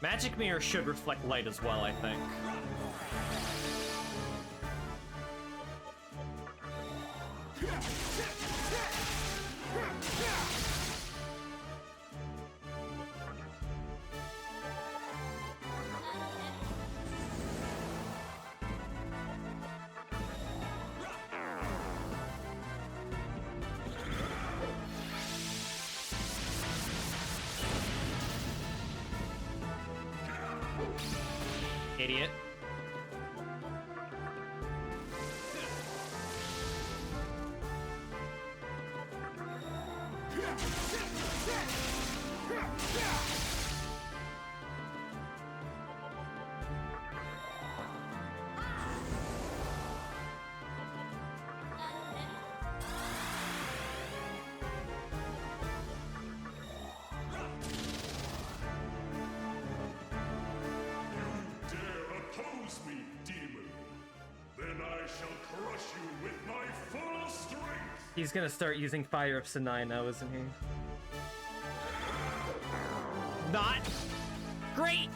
A: Magic Mirror should reflect light as well, I think. Idiot. He's gonna start using Fire of Sinai now, isn't he? Not great!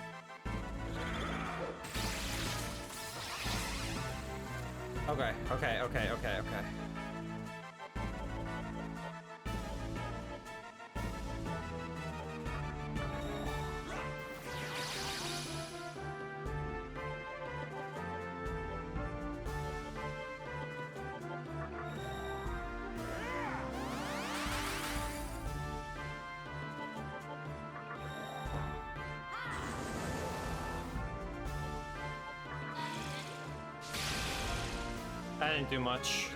A: Okay. That didn't do much.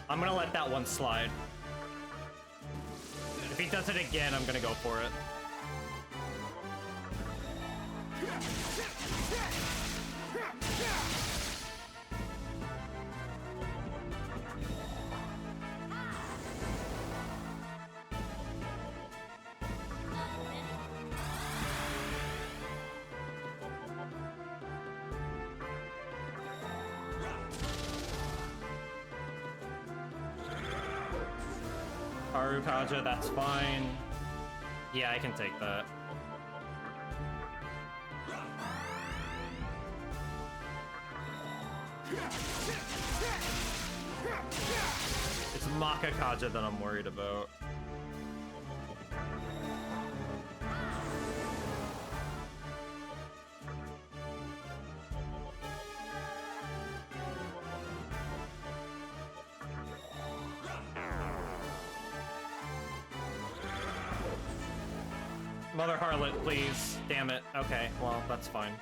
A: I'm gonna let that one slide. If he does it again, I'm gonna go for it. Kaja, that's fine. Yeah, I can take that. It's Maka Kaja that I'm worried about. Mother Harlot, please. Damn it. Okay, well, that's fine.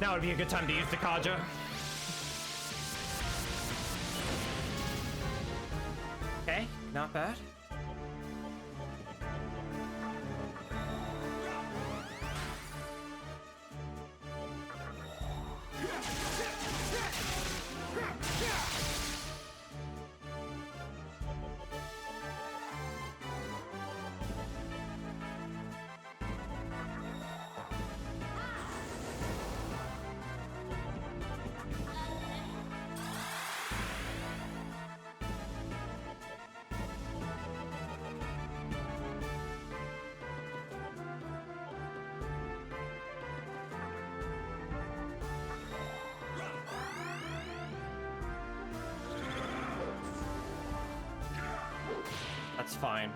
A: Now would be a good time to use the Kaja. Okay, not bad. That's fine.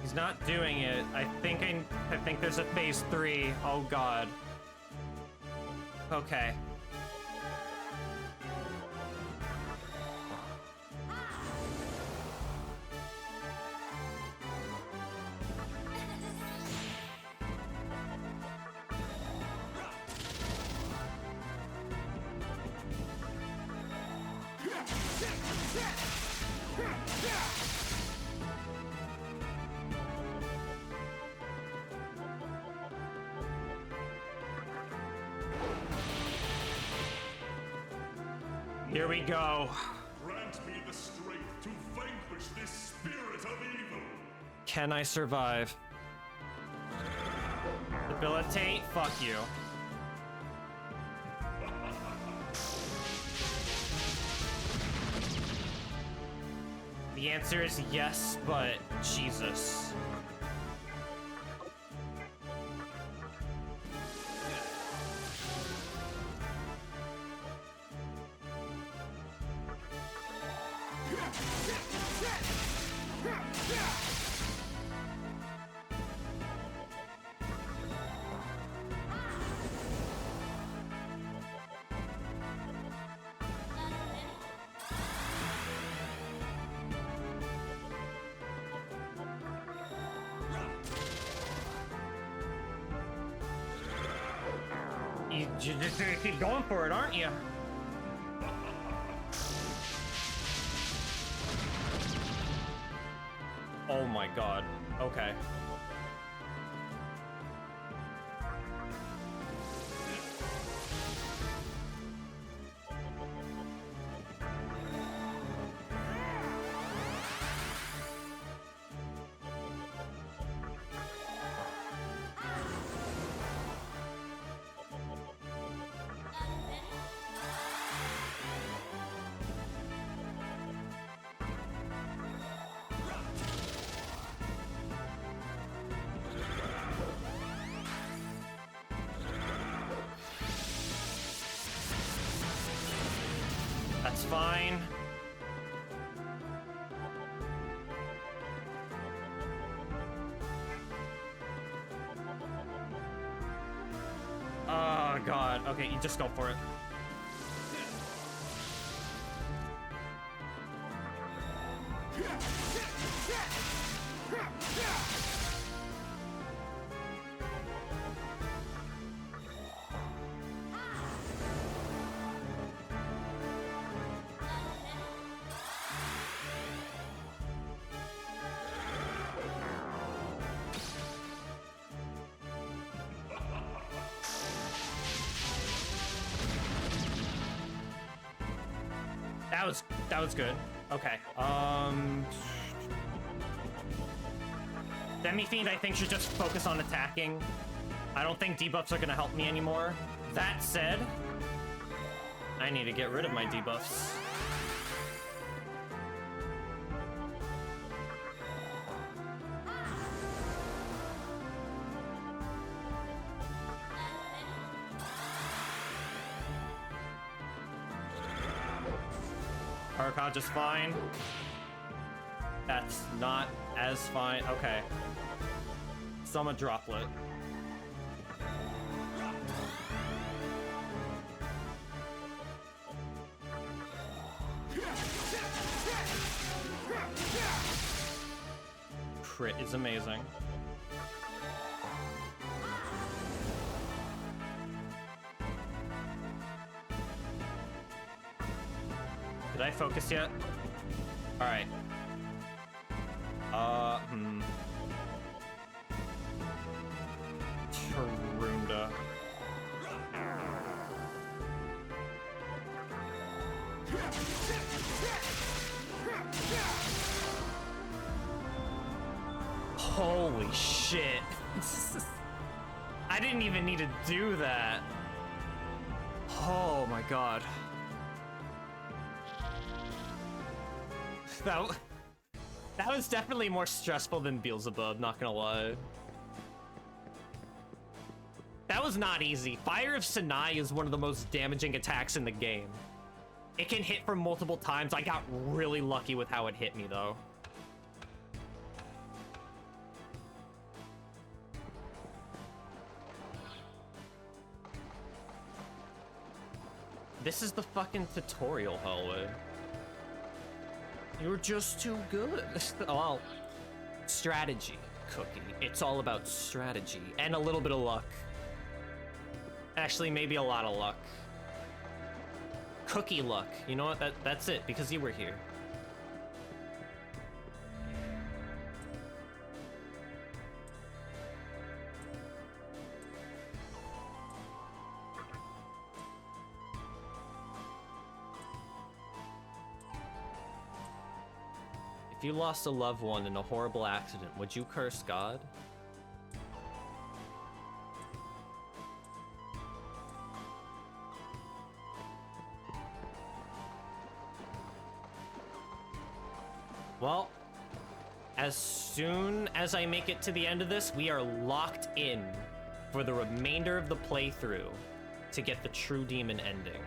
A: He's not doing it. I think there's a phase 3. Oh god. Okay. Here we go.
B: Grant me the strength to vanquish this spirit of evil.
A: Can I survive? Debilitate? Fuck you. The answer is yes, but Jesus. You're just gonna keep going for it, aren't you? Oh my god. Okay. That's fine. Oh god. Okay, you just go for it. That was good. Okay. Demi-Fiend, I think, should just focus on attacking. I don't think debuffs are gonna help me anymore. That said, I need to get rid of my debuffs. Arcod just fine. That's not as fine. Okay. So I'm a droplet. crit is amazing. Did I focus yet? Alright. Tarunda. Holy shit. I didn't even need to do that. Oh my god. That was definitely more stressful than Beelzebub, not gonna lie. That was not easy. Fire of Sinai is one of the most damaging attacks in the game. It can hit from multiple times. I got really lucky with how it hit me, though. This is the fucking tutorial hallway. You're just too good. Well, strategy, Cookie. It's all about strategy and a little bit of luck. Actually, maybe a lot of luck. Cookie luck. You know what? That's it, because you were here. If you lost a loved one in a horrible accident, would you curse God? Well, as soon as I make it to the end of this, we are locked in for the remainder of the playthrough to get the true demon ending.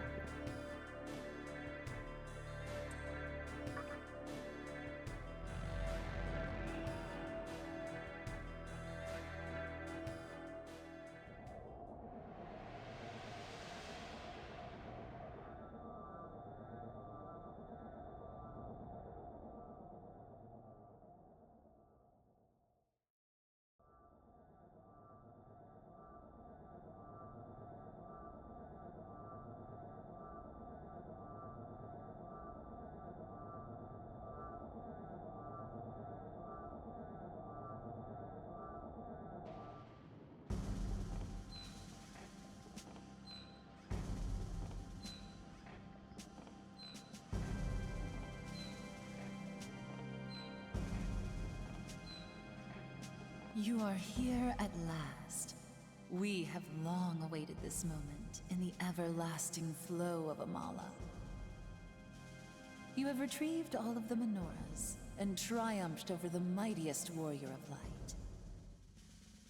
F: You are here at last. We have long awaited this moment in the everlasting flow of Amala. You have retrieved all of the menorahs and triumphed over the mightiest warrior of light.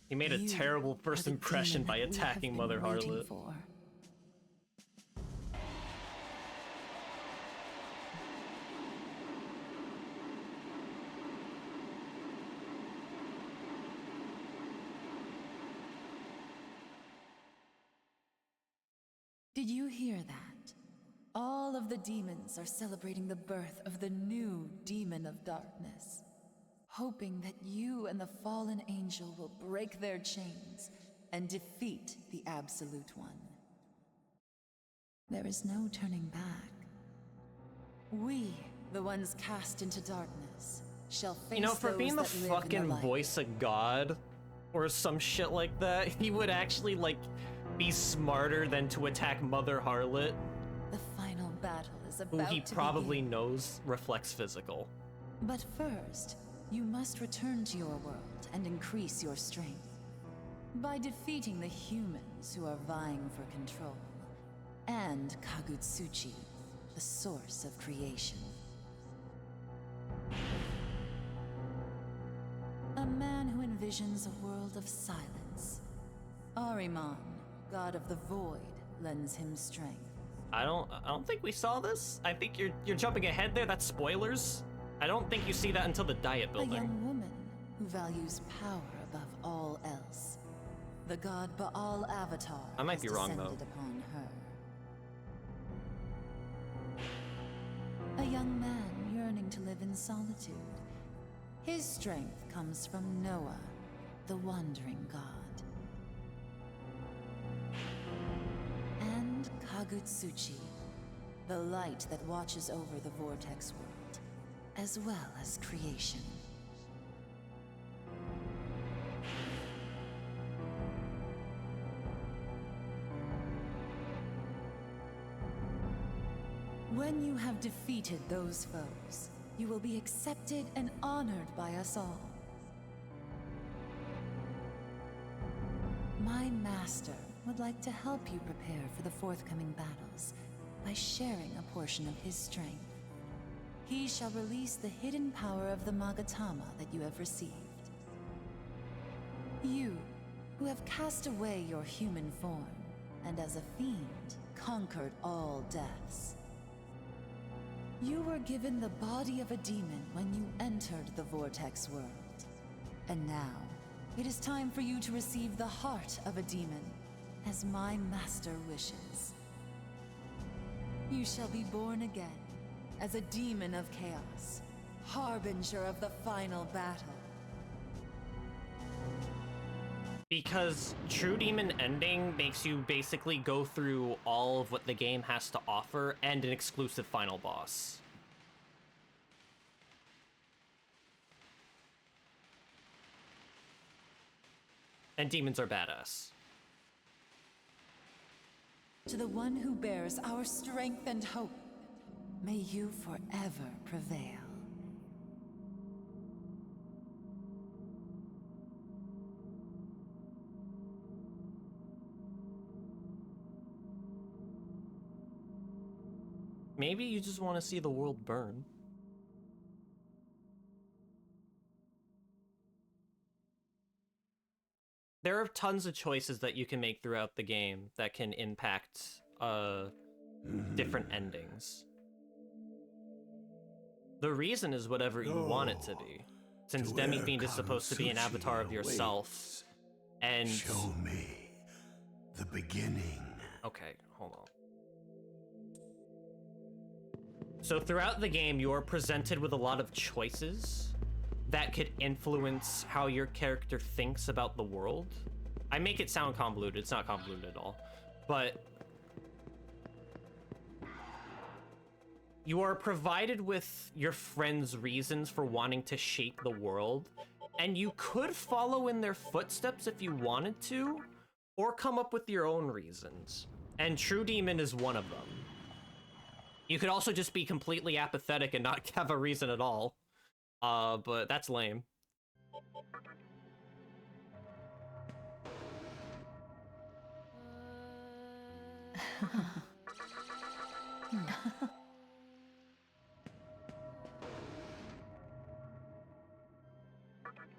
A: He made a terrible first impression by attacking Mother Harlot.
F: Did you hear that? All of the demons are celebrating the birth of the new demon of darkness, hoping that you and the fallen angel will break their chains and defeat the Absolute One. There is no turning back. We, the ones cast into darkness, shall face
A: You know, for
F: those
A: being the
F: that live in
A: fucking
F: light.
A: voice of God or some shit like that, he would actually, like, be smarter than to attack Mother Harlot,
F: The final battle is
A: who
F: about
A: he
F: to
A: probably
F: begin.
A: knows reflects physical.
F: But first, you must return to your world and increase your strength by defeating the humans who are vying for control, and Kagutsuchi, the source of creation. A man who envisions a world of silence. Ahriman, god of the void, lends him strength.
A: I don't think we saw this. I think you're jumping ahead there. That's spoilers. I don't think you see that until the Diet
F: A
A: building.
F: young woman who values power above all else. The god Baal Avatar
A: I might
F: has
A: be wrong, though.
F: descended upon her. A young man yearning to live in solitude. His strength comes from Noah, the wandering god. And Kagutsuchi, the light that watches over the Vortex world, as well as creation. When you have defeated those foes, you will be accepted and honored by us all. My master would like to help you prepare for the forthcoming battles by sharing a portion of his strength. He shall release the hidden power of the Magatama that you have received. You, who have cast away your human form, and as a fiend, conquered all deaths. You were given the body of a demon when you entered the Vortex world. And now, it is time for you to receive the heart of a demon, as my master wishes. You shall be born again, as a demon of chaos, harbinger of the final battle.
A: Because True Demon Ending makes you basically go through all of what the game has to offer and an exclusive final boss. And demons are badass.
F: To the one who bears our strength and hope, may you forever prevail.
A: Maybe you just want to see the world burn. There are tons of choices that you can make throughout the game that can impact different endings. The reason is whatever you want it to be. Since Demi-Fiend is supposed to be an avatar of yourself, and...
B: Show me the beginning.
A: Okay, hold on. So throughout the game, you are presented with a lot of choices that could influence how your character thinks about the world. I make it sound convoluted, it's not convoluted at all. But you are provided with your friend's reasons for wanting to shape the world, and you could follow in their footsteps if you wanted to, or come up with your own reasons. And True Demon is one of them. You could also just be completely apathetic and not have a reason at all. But that's lame.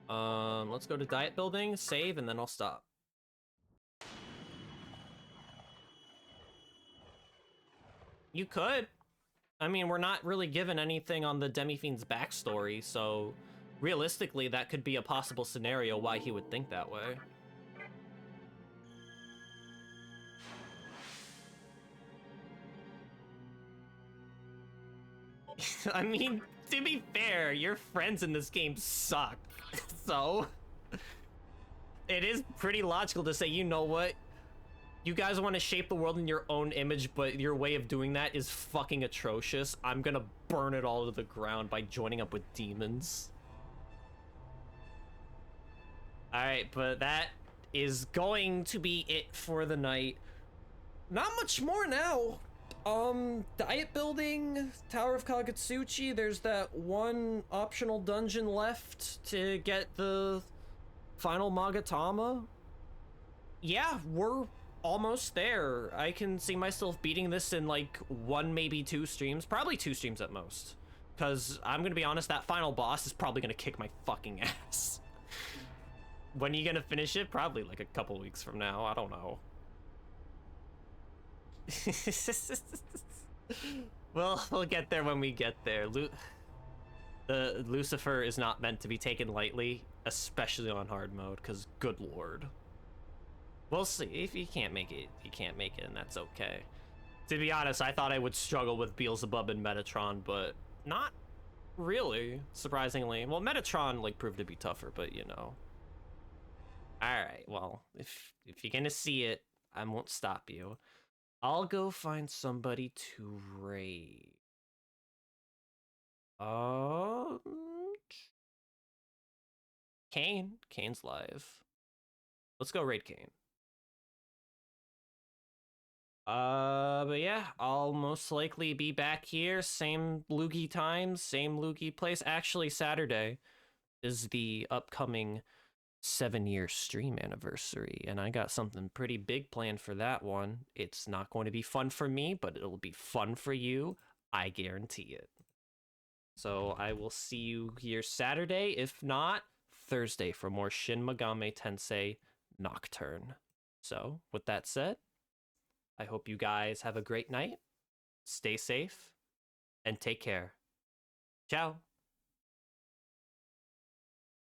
A: Let's go to diet building, save, and then I'll stop. You could. I mean, we're not really given anything on the Demi-Fiend's backstory, so realistically, that could be a possible scenario why he would think that way. I mean, to be fair, your friends in this game suck, so it is pretty logical to say, you know what? You guys want to shape the world in your own image, but your way of doing that is fucking atrocious. I'm gonna burn it all to the ground by joining up with demons. Alright, but that is going to be it for the night. Not much more now. Diet building, Tower of Kagutsuchi, there's that one optional dungeon left to get the final Magatama. Yeah, we're almost there. I can see myself beating this in like 1, maybe 2 streams. Probably 2 streams at most. Because I'm gonna be honest, that final boss is probably gonna kick my fucking ass. When are you gonna finish it? Probably like a couple weeks from now. I don't know. Well, we'll get there when we get there. Lucifer is not meant to be taken lightly, especially on hard mode, because good lord. We'll see. If you can't make it, you can't make it, and that's okay. To be honest, I thought I would struggle with Beelzebub and Metatron, but not Really? Surprisingly. Well, Metatron, like, proved to be tougher, but, you know. Alright, well, if you're gonna see it, I won't stop you. I'll go find somebody to raid. Um... Kane. Kane's live. Let's go raid Kane. But yeah, I'll most likely be back here, same loogie times, same loogie place. Actually, Saturday is the upcoming 7-year stream anniversary, and I got something pretty big planned for that one. It's not going to be fun for me, but it'll be fun for you. I guarantee it. So I will see you here Saturday, if not Thursday, for more Shin Megami Tensei Nocturne. So, with that said, I hope you guys have a great night, stay safe, and take care. Ciao!